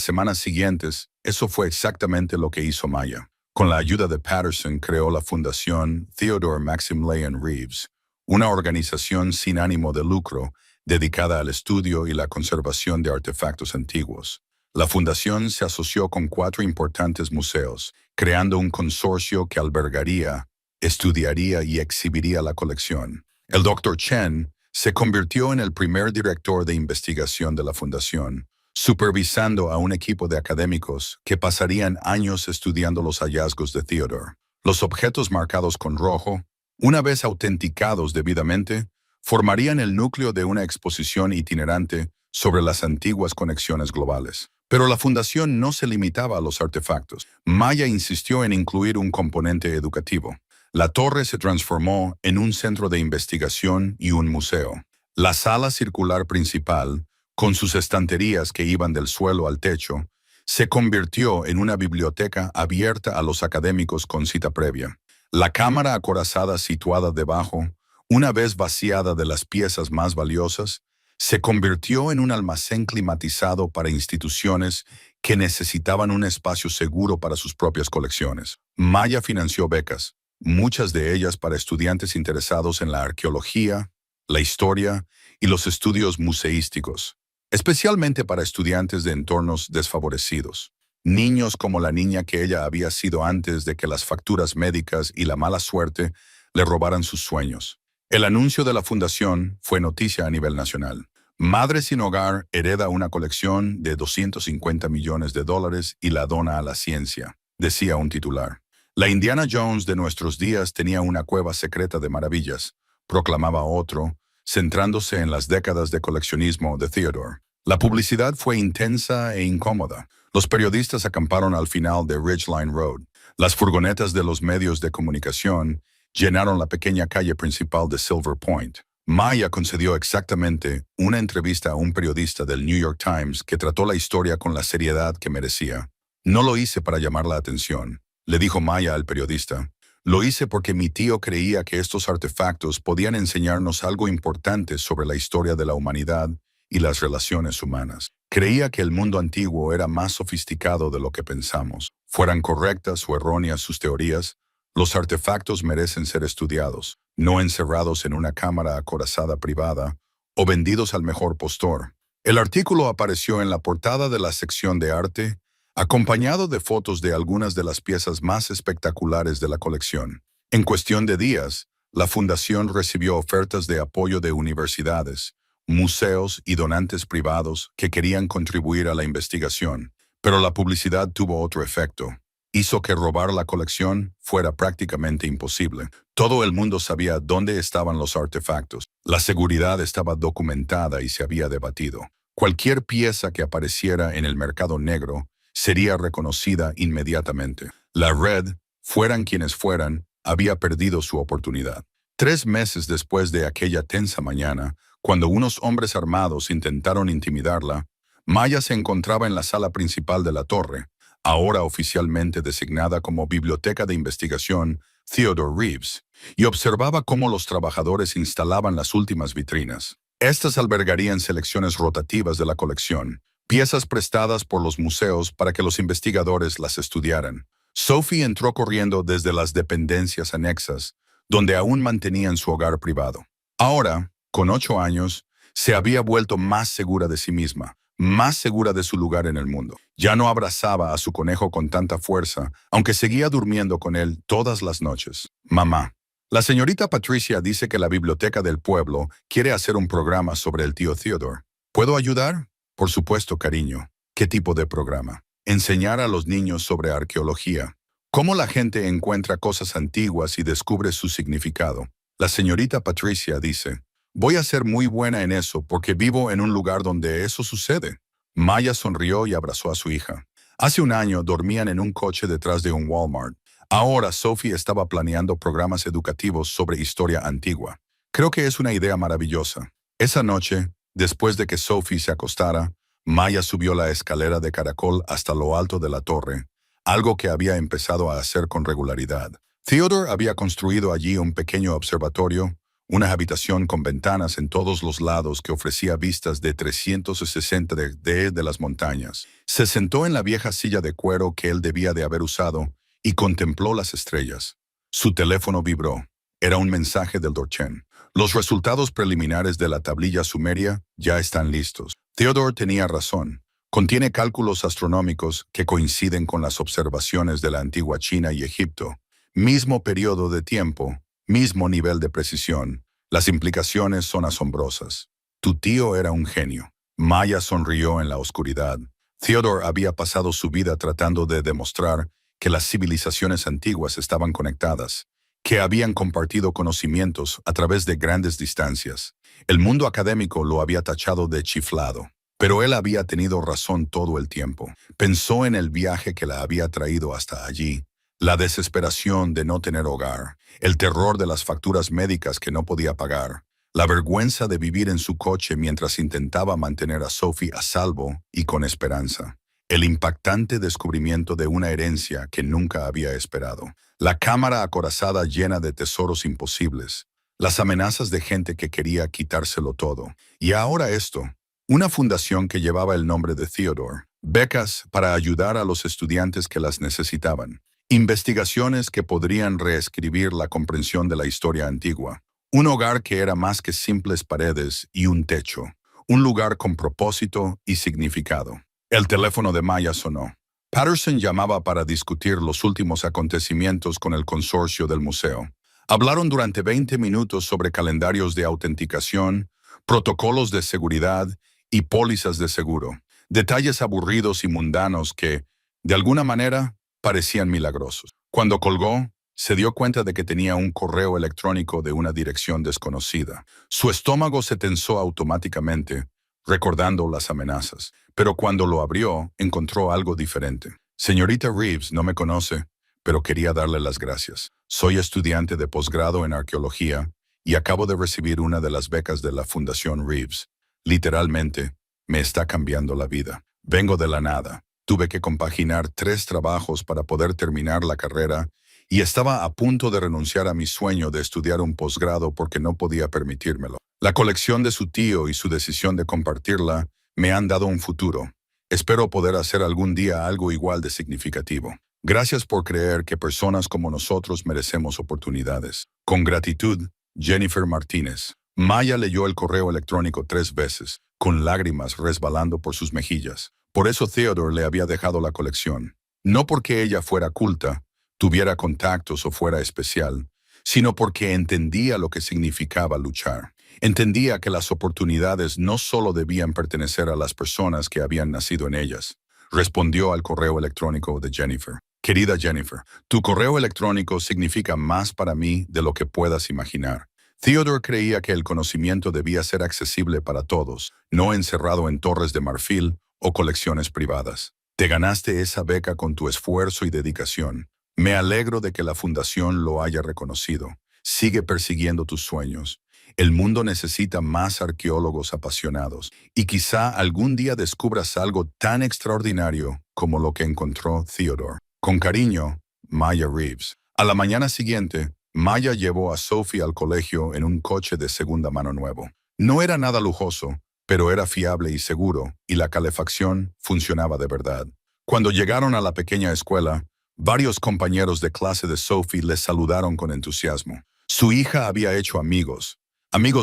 semanas siguientes, eso fue exactamente lo que hizo Maya. Con la ayuda de Patterson creó la Fundación Theodore Maximilian Reeves, una organización sin ánimo de lucro dedicada al estudio y la conservación de artefactos antiguos. La fundación se asoció con 4 importantes museos, creando un consorcio que albergaría, estudiaría y exhibiría la colección. El Dr. Chen se convirtió en el primer director de investigación de la fundación, supervisando a un equipo de académicos que pasarían años estudiando los hallazgos de Theodore. Los objetos marcados con rojo, una vez autenticados debidamente, formarían el núcleo de una exposición itinerante sobre las antiguas conexiones globales. Pero la fundación no se limitaba a los artefactos. Maya insistió en incluir un componente educativo. La torre se transformó en un centro de investigación y un museo. La sala circular principal, con sus estanterías que iban del suelo al techo, se convirtió en una biblioteca abierta a los académicos con cita previa. La cámara acorazada situada debajo, una vez vaciada de las piezas más valiosas, se convirtió en un almacén climatizado para instituciones que necesitaban un espacio seguro para sus propias colecciones. Maya financió becas, muchas de ellas para estudiantes interesados en la arqueología, la historia y los estudios museísticos, especialmente para estudiantes de entornos desfavorecidos. Niños como la niña que ella había sido antes de que las facturas médicas y la mala suerte le robaran sus sueños. El anuncio de la fundación fue noticia a nivel nacional. Madre sin hogar hereda una colección de $250 millones y la dona a la ciencia, decía un titular. La Indiana Jones de nuestros días tenía una cueva secreta de maravillas, proclamaba otro, centrándose en las décadas de coleccionismo de Theodore. La publicidad fue intensa e incómoda. Los periodistas acamparon al final de Ridgeline Road. Las furgonetas de los medios de comunicación llenaron la pequeña calle principal de Silver Point. Maya concedió exactamente una entrevista a un periodista del New York Times que trató la historia con la seriedad que merecía. No lo hice para llamar la atención, le dijo Maya al periodista. Lo hice porque mi tío creía que estos artefactos podían enseñarnos algo importante sobre la historia de la humanidad y las relaciones humanas. Creía que el mundo antiguo era más sofisticado de lo que pensamos. Fueran correctas o erróneas sus teorías, los artefactos merecen ser estudiados, no encerrados en una cámara acorazada privada o vendidos al mejor postor. El artículo apareció en la portada de la sección de arte, acompañado de fotos de algunas de las piezas más espectaculares de la colección. En cuestión de días, la fundación recibió ofertas de apoyo de universidades, museos y donantes privados que querían contribuir a la investigación, pero la publicidad tuvo otro efecto. Hizo que robar la colección fuera prácticamente imposible. Todo el mundo sabía dónde estaban los artefactos. La seguridad estaba documentada y se había debatido. Cualquier pieza que apareciera en el mercado negro sería reconocida inmediatamente. La red, fueran quienes fueran, había perdido su oportunidad. 3 meses después de aquella tensa mañana, cuando unos hombres armados intentaron intimidarla, Maya se encontraba en la sala principal de la torre, ahora oficialmente designada como Biblioteca de Investigación Theodore Reeves, y observaba cómo los trabajadores instalaban las últimas vitrinas. Estas albergarían selecciones rotativas de la colección, piezas prestadas por los museos para que los investigadores las estudiaran. Sophie entró corriendo desde las dependencias anexas, donde aún mantenían su hogar privado. Ahora, con 8 años, se había vuelto más segura de sí misma, más segura de su lugar en el mundo. Ya no abrazaba a su conejo con tanta fuerza, aunque seguía durmiendo con él todas las noches. Mamá. La señorita Patricia dice que la biblioteca del pueblo quiere hacer un programa sobre el tío Theodore. ¿Puedo ayudar? Por supuesto, cariño. ¿Qué tipo de programa? Enseñar a los niños sobre arqueología. Cómo la gente encuentra cosas antiguas y descubre su significado. La señorita Patricia dice, voy a ser muy buena en eso porque vivo en un lugar donde eso sucede. Maya sonrió y abrazó a su hija. Hace un año dormían en un coche detrás de un Walmart. Ahora Sophie estaba planeando programas educativos sobre historia antigua. Creo que es una idea maravillosa. Esa noche, después de que Sophie se acostara, Maya subió la escalera de caracol hasta lo alto de la torre, algo que había empezado a hacer con regularidad. Theodore había construido allí un pequeño observatorio, una habitación con ventanas en todos los lados que ofrecía vistas de 360 de las montañas. Se sentó en la vieja silla de cuero que él debía de haber usado y contempló las estrellas. Su teléfono vibró. Era un mensaje del Dorchen. Los resultados preliminares de la tablilla sumeria ya están listos. Theodore tenía razón. Contiene cálculos astronómicos que coinciden con las observaciones de la antigua China y Egipto. Mismo periodo de tiempo, mismo nivel de precisión. Las implicaciones son asombrosas. Tu tío era un genio. Maya sonrió en la oscuridad. Theodore había pasado su vida tratando de demostrar que las civilizaciones antiguas estaban conectadas, que habían compartido conocimientos a través de grandes distancias. El mundo académico lo había tachado de chiflado, pero él había tenido razón todo el tiempo. Pensó en el viaje que la había traído hasta allí, la desesperación de no tener hogar, el terror de las facturas médicas que no podía pagar, la vergüenza de vivir en su coche mientras intentaba mantener a Sophie a salvo y con esperanza. El impactante descubrimiento de una herencia que nunca había esperado. La cámara acorazada llena de tesoros imposibles. Las amenazas de gente que quería quitárselo todo. Y ahora esto. Una fundación que llevaba el nombre de Theodore. Becas para ayudar a los estudiantes que las necesitaban. Investigaciones que podrían reescribir la comprensión de la historia antigua. Un hogar que era más que simples paredes y un techo. Un lugar con propósito y significado. El teléfono de Maya sonó. Patterson llamaba para discutir los últimos acontecimientos con el consorcio del museo. Hablaron durante 20 minutos sobre calendarios de autenticación, protocolos de seguridad y pólizas de seguro. Detalles aburridos y mundanos que, de alguna manera, parecían milagrosos. Cuando colgó, se dio cuenta de que tenía un correo electrónico de una dirección desconocida. Su estómago se tensó automáticamente, recordando las amenazas. Pero cuando lo abrió, encontró algo diferente. Señorita Reeves no me conoce, pero quería darle las gracias. Soy estudiante de posgrado en arqueología y acabo de recibir una de las becas de la Fundación Reeves. Literalmente, me está cambiando la vida. Vengo de la nada. Tuve que compaginar 3 trabajos para poder terminar la carrera y estaba a punto de renunciar a mi sueño de estudiar un posgrado porque no podía permitírmelo. La colección de su tío y su decisión de compartirla me han dado un futuro. Espero poder hacer algún día algo igual de significativo. Gracias por creer que personas como nosotros merecemos oportunidades. Con gratitud, Jennifer Martínez. Maya leyó el correo electrónico 3 veces, con lágrimas resbalando por sus mejillas. Por eso Theodore le había dejado la colección. No porque ella fuera culta, tuviera contactos o fuera especial, sino porque entendía lo que significaba luchar. Entendía que las oportunidades no solo debían pertenecer a las personas que habían nacido en ellas. Respondió al correo electrónico de Jennifer. Querida Jennifer, tu correo electrónico significa más para mí de lo que puedas imaginar. Theodore creía que el conocimiento debía ser accesible para todos, no encerrado en torres de marfil o colecciones privadas. Te ganaste esa beca con tu esfuerzo y dedicación. Me alegro de que la Fundación lo haya reconocido. Sigue persiguiendo tus sueños. El mundo necesita más arqueólogos apasionados y quizá algún día descubras algo tan extraordinario como lo que encontró Theodore. Con cariño, Maya Reeves. A la mañana siguiente, Maya llevó a Sophie al colegio en un coche de segunda mano nuevo. No era nada lujoso, pero era fiable y seguro, y la calefacción funcionaba de verdad. Cuando llegaron a la pequeña escuela, varios compañeros de clase de Sophie les saludaron con entusiasmo. Su hija había hecho amigos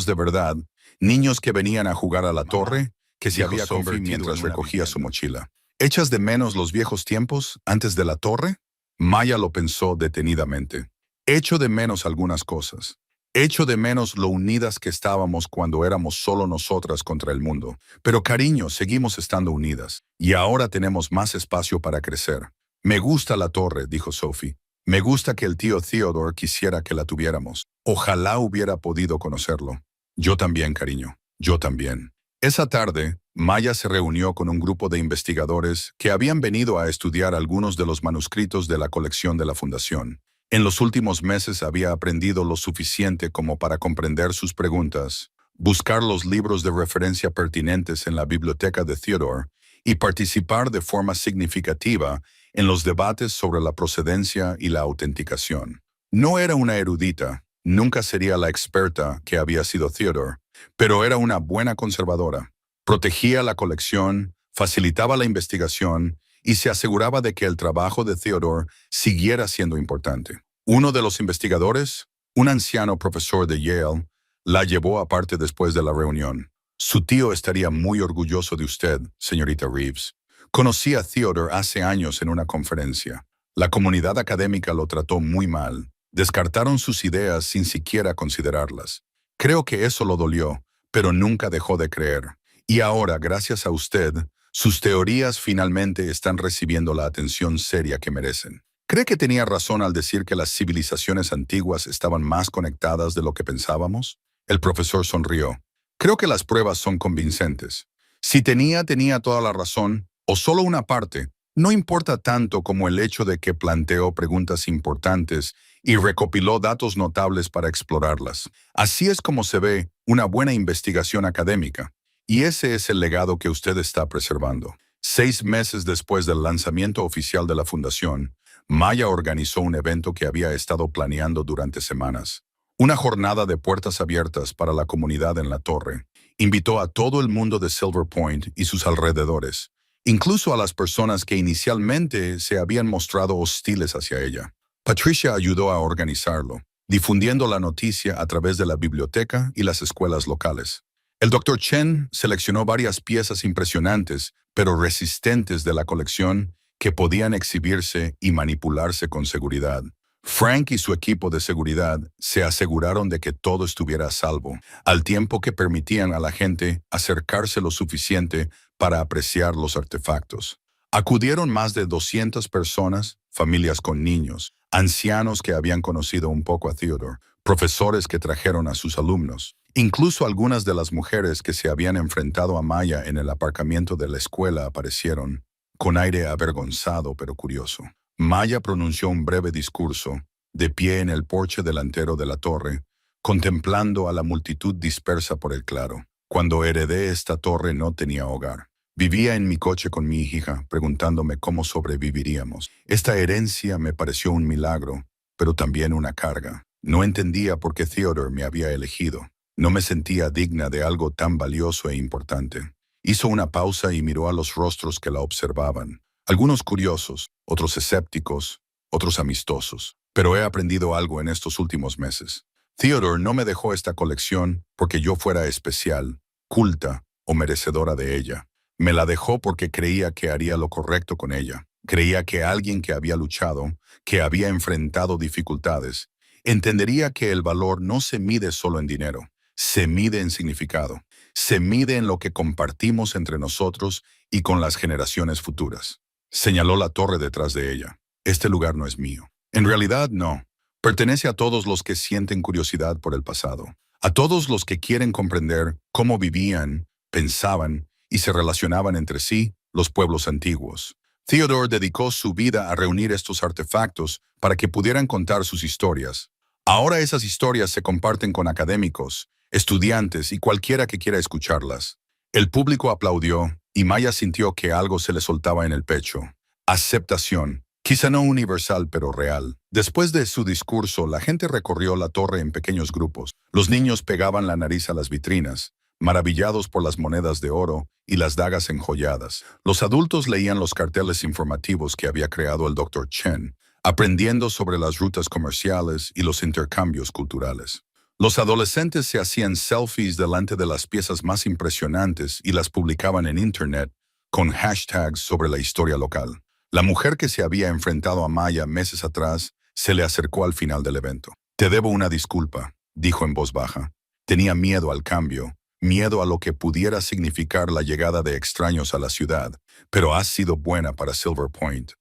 de verdad, niños que venían a jugar a la torre, que se había convertido mientras recogía su mochila. ¿Echas de menos los viejos tiempos antes de la torre? Maya lo pensó detenidamente. Echo de menos algunas cosas. Echo de menos lo unidas que estábamos cuando éramos solo nosotras contra el mundo. Pero cariño, seguimos estando unidas. Y ahora tenemos más espacio para crecer. Me gusta la torre, dijo Sophie. Me gusta que el tío Theodore quisiera que la tuviéramos. Ojalá hubiera podido conocerlo. Yo también, cariño. Yo también. Esa tarde, Maya se reunió con un grupo de investigadores que habían venido a estudiar algunos de los manuscritos de la colección de la Fundación. En los últimos meses había aprendido lo suficiente como para comprender sus preguntas, buscar los libros de referencia pertinentes en la biblioteca de Theodore y participar de forma significativa en los debates sobre la procedencia y la autenticación. No era una erudita, nunca sería la experta que había sido Theodore, pero era una buena conservadora. Protegía la colección, facilitaba la investigación y se aseguraba de que el trabajo de Theodore siguiera siendo importante. Uno de los investigadores, un anciano profesor de Yale, la llevó aparte después de la reunión. Su tío estaría muy orgulloso de usted, señorita Reeves. Conocí a Theodore hace años en una conferencia. La comunidad académica lo trató muy mal. Descartaron sus ideas sin siquiera considerarlas. Creo que eso lo dolió, pero nunca dejó de creer. Y ahora, gracias a usted, sus teorías finalmente están recibiendo la atención seria que merecen. ¿Cree que tenía razón al decir que las civilizaciones antiguas estaban más conectadas de lo que pensábamos? El profesor sonrió. Creo que las pruebas son convincentes. Si tenía toda la razón, o solo una parte, no importa tanto como el hecho de que planteó preguntas importantes y recopiló datos notables para explorarlas. Así es como se ve una buena investigación académica. Y ese es el legado que usted está preservando. 6 meses después del lanzamiento oficial de la Fundación, Maya organizó un evento que había estado planeando durante semanas. Una jornada de puertas abiertas para la comunidad en la torre. Invitó a todo el mundo de Silver Point y sus alrededores, incluso a las personas que inicialmente se habían mostrado hostiles hacia ella. Patricia ayudó a organizarlo, difundiendo la noticia a través de la biblioteca y las escuelas locales. El Dr. Chen seleccionó varias piezas impresionantes, pero resistentes de la colección que podían exhibirse y manipularse con seguridad. Frank y su equipo de seguridad se aseguraron de que todo estuviera a salvo, al tiempo que permitían a la gente acercarse lo suficiente para apreciar los artefactos. Acudieron más de 200 personas, familias con niños, ancianos que habían conocido un poco a Theodore, profesores que trajeron a sus alumnos. Incluso algunas de las mujeres que se habían enfrentado a Maya en el aparcamiento de la escuela aparecieron, con aire avergonzado pero curioso. Maya pronunció un breve discurso, de pie en el porche delantero de la torre, contemplando a la multitud dispersa por el claro. Cuando heredé esta torre no tenía hogar. Vivía en mi coche con mi hija, preguntándome cómo sobreviviríamos. Esta herencia me pareció un milagro, pero también una carga. No entendía por qué Theodore me había elegido. No me sentía digna de algo tan valioso e importante. Hizo una pausa y miró a los rostros que la observaban. Algunos curiosos, otros escépticos, otros amistosos. Pero he aprendido algo en estos últimos meses. Theodore no me dejó esta colección porque yo fuera especial, culta o merecedora de ella. Me la dejó porque creía que haría lo correcto con ella. Creía que alguien que había luchado, que había enfrentado dificultades, entendería que el valor no se mide solo en dinero, se mide en significado, se mide en lo que compartimos entre nosotros y con las generaciones futuras. Señaló la torre detrás de ella. Este lugar no es mío. En realidad no. Pertenece a todos los que sienten curiosidad por el pasado, a todos los que quieren comprender cómo vivían, pensaban y se relacionaban entre sí los pueblos antiguos. Theodore dedicó su vida a reunir estos artefactos para que pudieran contar sus historias. Ahora esas historias se comparten con académicos, estudiantes y cualquiera que quiera escucharlas. El público aplaudió y Maya sintió que algo se le soltaba en el pecho. Aceptación. Quizá no universal, pero real. Después de su discurso, la gente recorrió la torre en pequeños grupos. Los niños pegaban la nariz a las vitrinas, maravillados por las monedas de oro y las dagas enjolladas. Los adultos leían los carteles informativos que había creado el Dr. Chen, aprendiendo sobre las rutas comerciales y los intercambios culturales. Los adolescentes se hacían selfies delante de las piezas más impresionantes y las publicaban en Internet con hashtags sobre la historia local. La mujer que se había enfrentado a Maya meses atrás se le acercó al final del evento. «Te debo una disculpa», dijo en voz baja. Tenía miedo al cambio, miedo a lo que pudiera significar la llegada de extraños a la ciudad, pero has sido buena para Silver Point.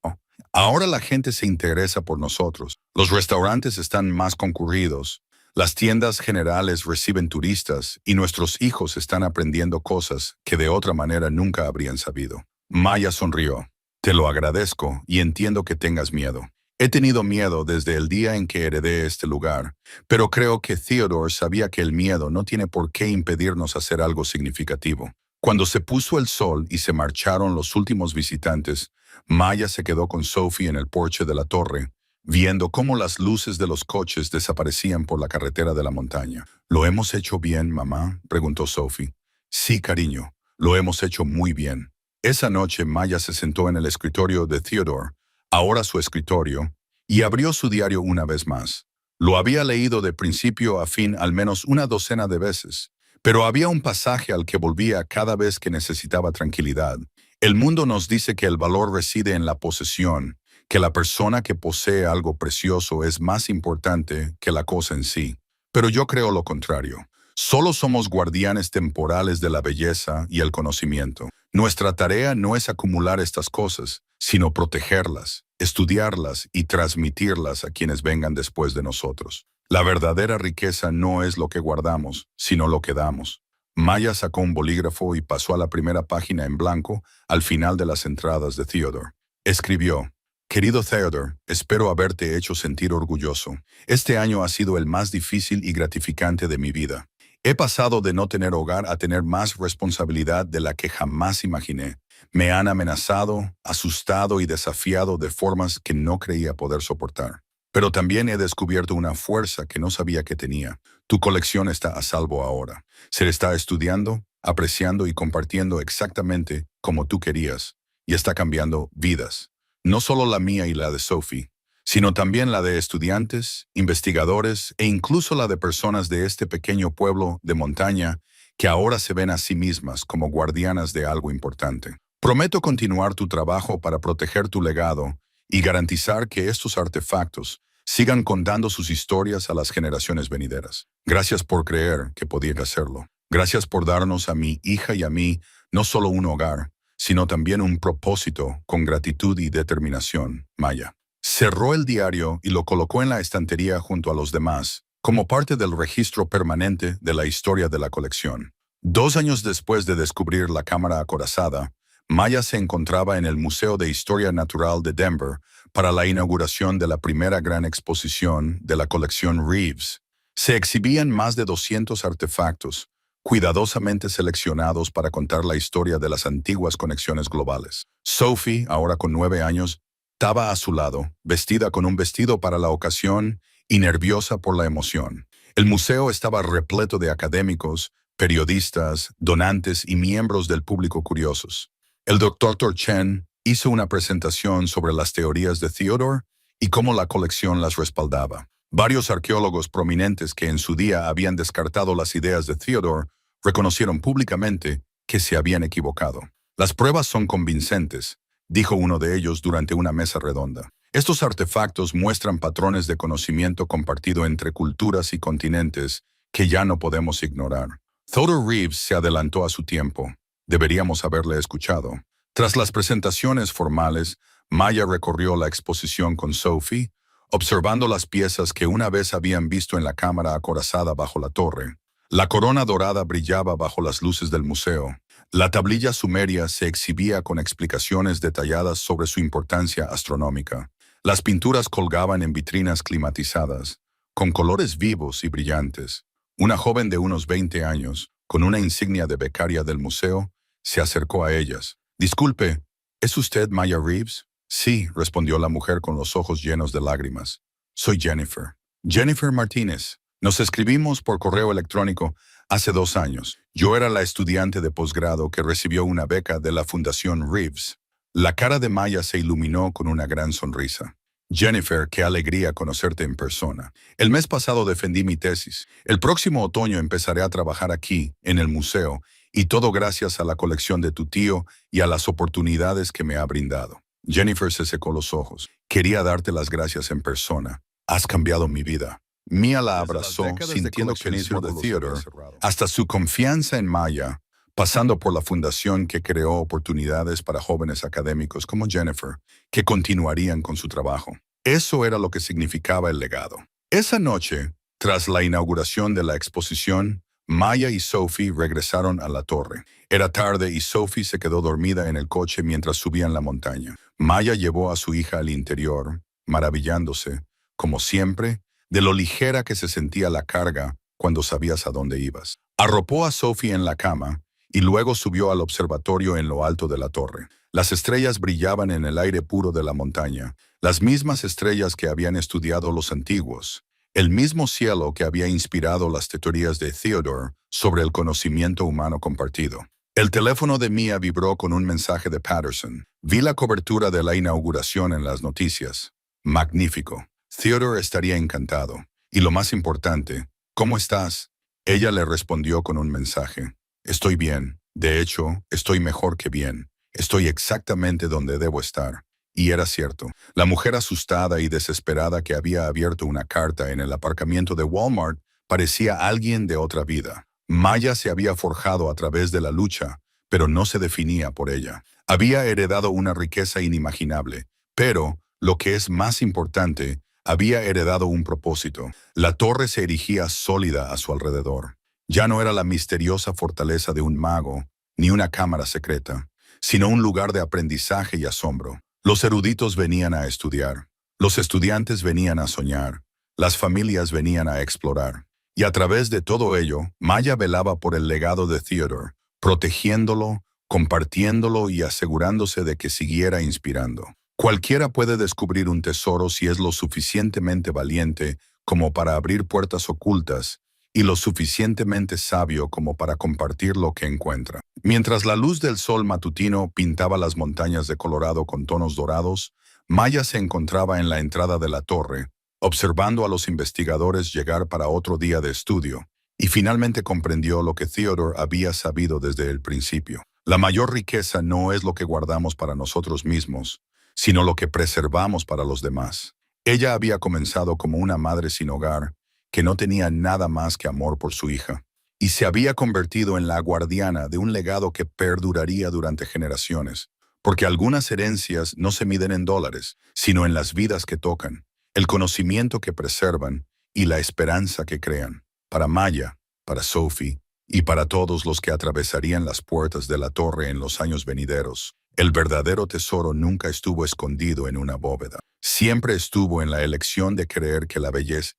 Ahora la gente se interesa por nosotros. Los restaurantes están más concurridos. Las tiendas generales reciben turistas y nuestros hijos están aprendiendo cosas que de otra manera nunca habrían sabido. Maya sonrió. Te lo agradezco y entiendo que tengas miedo. He tenido miedo desde el día en que heredé este lugar, pero creo que Theodore sabía que el miedo no tiene por qué impedirnos hacer algo significativo. Cuando se puso el sol y se marcharon los últimos visitantes, Maya se quedó con Sophie en el porche de la torre, viendo cómo las luces de los coches desaparecían por la carretera de la montaña. «¿Lo hemos hecho bien, mamá?», preguntó Sophie. «Sí, cariño, lo hemos hecho muy bien». Esa noche Maya se sentó en el escritorio de Theodore, ahora su escritorio, y abrió su diario una vez más. Lo había leído de principio a fin al menos una docena de veces, pero había un pasaje al que volvía cada vez que necesitaba tranquilidad. El mundo nos dice que el valor reside en la posesión, que la persona que posee algo precioso es más importante que la cosa en sí. Pero yo creo lo contrario. Solo somos guardianes temporales de la belleza y el conocimiento. Nuestra tarea no es acumular estas cosas, sino protegerlas, estudiarlas y transmitirlas a quienes vengan después de nosotros. La verdadera riqueza no es lo que guardamos, sino lo que damos. Maya sacó un bolígrafo y pasó a la primera página en blanco al final de las entradas de Theodore. Escribió: «Querido Theodore, espero haberte hecho sentir orgulloso. Este año ha sido el más difícil y gratificante de mi vida. He pasado de no tener hogar a tener más responsabilidad de la que jamás imaginé. Me han amenazado, asustado y desafiado de formas que no creía poder soportar. Pero también he descubierto una fuerza que no sabía que tenía. Tu colección está a salvo ahora. Se le está estudiando, apreciando y compartiendo exactamente como tú querías. Y está cambiando vidas. No solo la mía y la de Sophie, sino también la de estudiantes, investigadores e incluso la de personas de este pequeño pueblo de montaña que ahora se ven a sí mismas como guardianas de algo importante. Prometo continuar tu trabajo para proteger tu legado y garantizar que estos artefactos sigan contando sus historias a las generaciones venideras. Gracias por creer que podía hacerlo. Gracias por darnos a mi hija y a mí no solo un hogar, sino también un propósito con gratitud y determinación, Maya». Cerró el diario y lo colocó en la estantería junto a los demás, como parte del registro permanente de la historia de la colección. 2 años después de descubrir la cámara acorazada, Maya se encontraba en el Museo de Historia Natural de Denver para la inauguración de la primera gran exposición de la colección Reeves. Se exhibían más de 200 artefactos, cuidadosamente seleccionados para contar la historia de las antiguas conexiones globales. Sophie, ahora con 9 años, estaba a su lado, vestida con un vestido para la ocasión y nerviosa por la emoción. El museo estaba repleto de académicos, periodistas, donantes y miembros del público curiosos. El Dr. Chen hizo una presentación sobre las teorías de Theodore y cómo la colección las respaldaba. Varios arqueólogos prominentes que en su día habían descartado las ideas de Theodore reconocieron públicamente que se habían equivocado. Las pruebas son convincentes, dijo uno de ellos durante una mesa redonda. Estos artefactos muestran patrones de conocimiento compartido entre culturas y continentes que ya no podemos ignorar. Theodore Reeves se adelantó a su tiempo. Deberíamos haberle escuchado. Tras las presentaciones formales, Maya recorrió la exposición con Sophie, observando las piezas que una vez habían visto en la cámara acorazada bajo la torre. La corona dorada brillaba bajo las luces del museo. La tablilla sumeria se exhibía con explicaciones detalladas sobre su importancia astronómica. Las pinturas colgaban en vitrinas climatizadas, con colores vivos y brillantes. Una joven de unos 20 años, con una insignia de becaria del museo, se acercó a ellas. «Disculpe, ¿es usted Maya Reeves?» «Sí», respondió la mujer con los ojos llenos de lágrimas. «Soy Jennifer. Jennifer Martínez. Nos escribimos por correo electrónico hace 2 años. Yo era la estudiante de posgrado que recibió una beca de la Fundación Reeves». La cara de Maya se iluminó con una gran sonrisa. «Jennifer, qué alegría conocerte en persona. El mes pasado defendí mi tesis. El próximo otoño empezaré a trabajar aquí, en el museo, y todo gracias a la colección de tu tío y a las oportunidades que me ha brindado». Jennifer se secó los ojos. «Quería darte las gracias en persona. Has cambiado mi vida». Mia la abrazó, sintiendo que el círculo de Theodore, hasta su confianza en Maya, pasando por la fundación que creó oportunidades para jóvenes académicos como Jennifer, que continuarían con su trabajo. Eso era lo que significaba el legado. Esa noche, tras la inauguración de la exposición, Maya y Sophie regresaron a la torre. Era tarde y Sophie se quedó dormida en el coche mientras subían la montaña. Maya llevó a su hija al interior, maravillándose, como siempre, de lo ligera que se sentía la carga cuando sabías a dónde ibas. Arropó a Sophie en la cama y luego subió al observatorio en lo alto de la torre. Las estrellas brillaban en el aire puro de la montaña, las mismas estrellas que habían estudiado los antiguos, el mismo cielo que había inspirado las teorías de Theodore sobre el conocimiento humano compartido. El teléfono de Mia vibró con un mensaje de Patterson. Vi la cobertura de la inauguración en las noticias. Magnífico. Theodore estaría encantado. Y lo más importante, ¿cómo estás? Ella le respondió con un mensaje. Estoy bien. De hecho, estoy mejor que bien. Estoy exactamente donde debo estar. Y era cierto. La mujer asustada y desesperada que había abierto una carta en el aparcamiento de Walmart parecía alguien de otra vida. Maya se había forjado a través de la lucha, pero no se definía por ella. Había heredado una riqueza inimaginable, pero, lo que es más importante, había heredado un propósito. La torre se erigía sólida a su alrededor. Ya no era la misteriosa fortaleza de un mago, ni una cámara secreta, sino un lugar de aprendizaje y asombro. Los eruditos venían a estudiar, los estudiantes venían a soñar, las familias venían a explorar. Y a través de todo ello, Maya velaba por el legado de Theodore, protegiéndolo, compartiéndolo y asegurándose de que siguiera inspirando. Cualquiera puede descubrir un tesoro si es lo suficientemente valiente como para abrir puertas ocultas y lo suficientemente sabio como para compartir lo que encuentra. Mientras la luz del sol matutino pintaba las montañas de Colorado con tonos dorados, Maya se encontraba en la entrada de la torre, observando a los investigadores llegar para otro día de estudio, y finalmente comprendió lo que Theodore había sabido desde el principio. La mayor riqueza no es lo que guardamos para nosotros mismos, sino lo que preservamos para los demás. Ella había comenzado como una madre sin hogar, que no tenía nada más que amor por su hija, y se había convertido en la guardiana de un legado que perduraría durante generaciones, porque algunas herencias no se miden en dólares, sino en las vidas que tocan, el conocimiento que preservan y la esperanza que crean. Para Maya, para Sophie y para todos los que atravesarían las puertas de la torre en los años venideros, El verdadero tesoro nunca estuvo escondido en una bóveda. Siempre estuvo en la elección de creer que la belleza,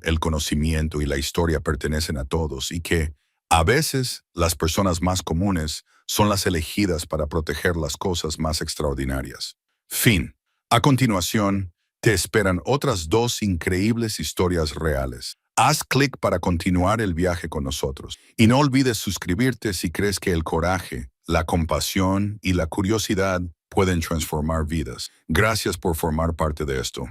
el conocimiento y la historia pertenecen a todos y que, a veces, las personas más comunes son las elegidas para proteger las cosas más extraordinarias. Fin. A continuación, te esperan otras dos increíbles historias reales. Haz clic para continuar el viaje con nosotros. Y no olvides suscribirte si crees que el coraje, la compasión y la curiosidad pueden transformar vidas. Gracias por formar parte de esto.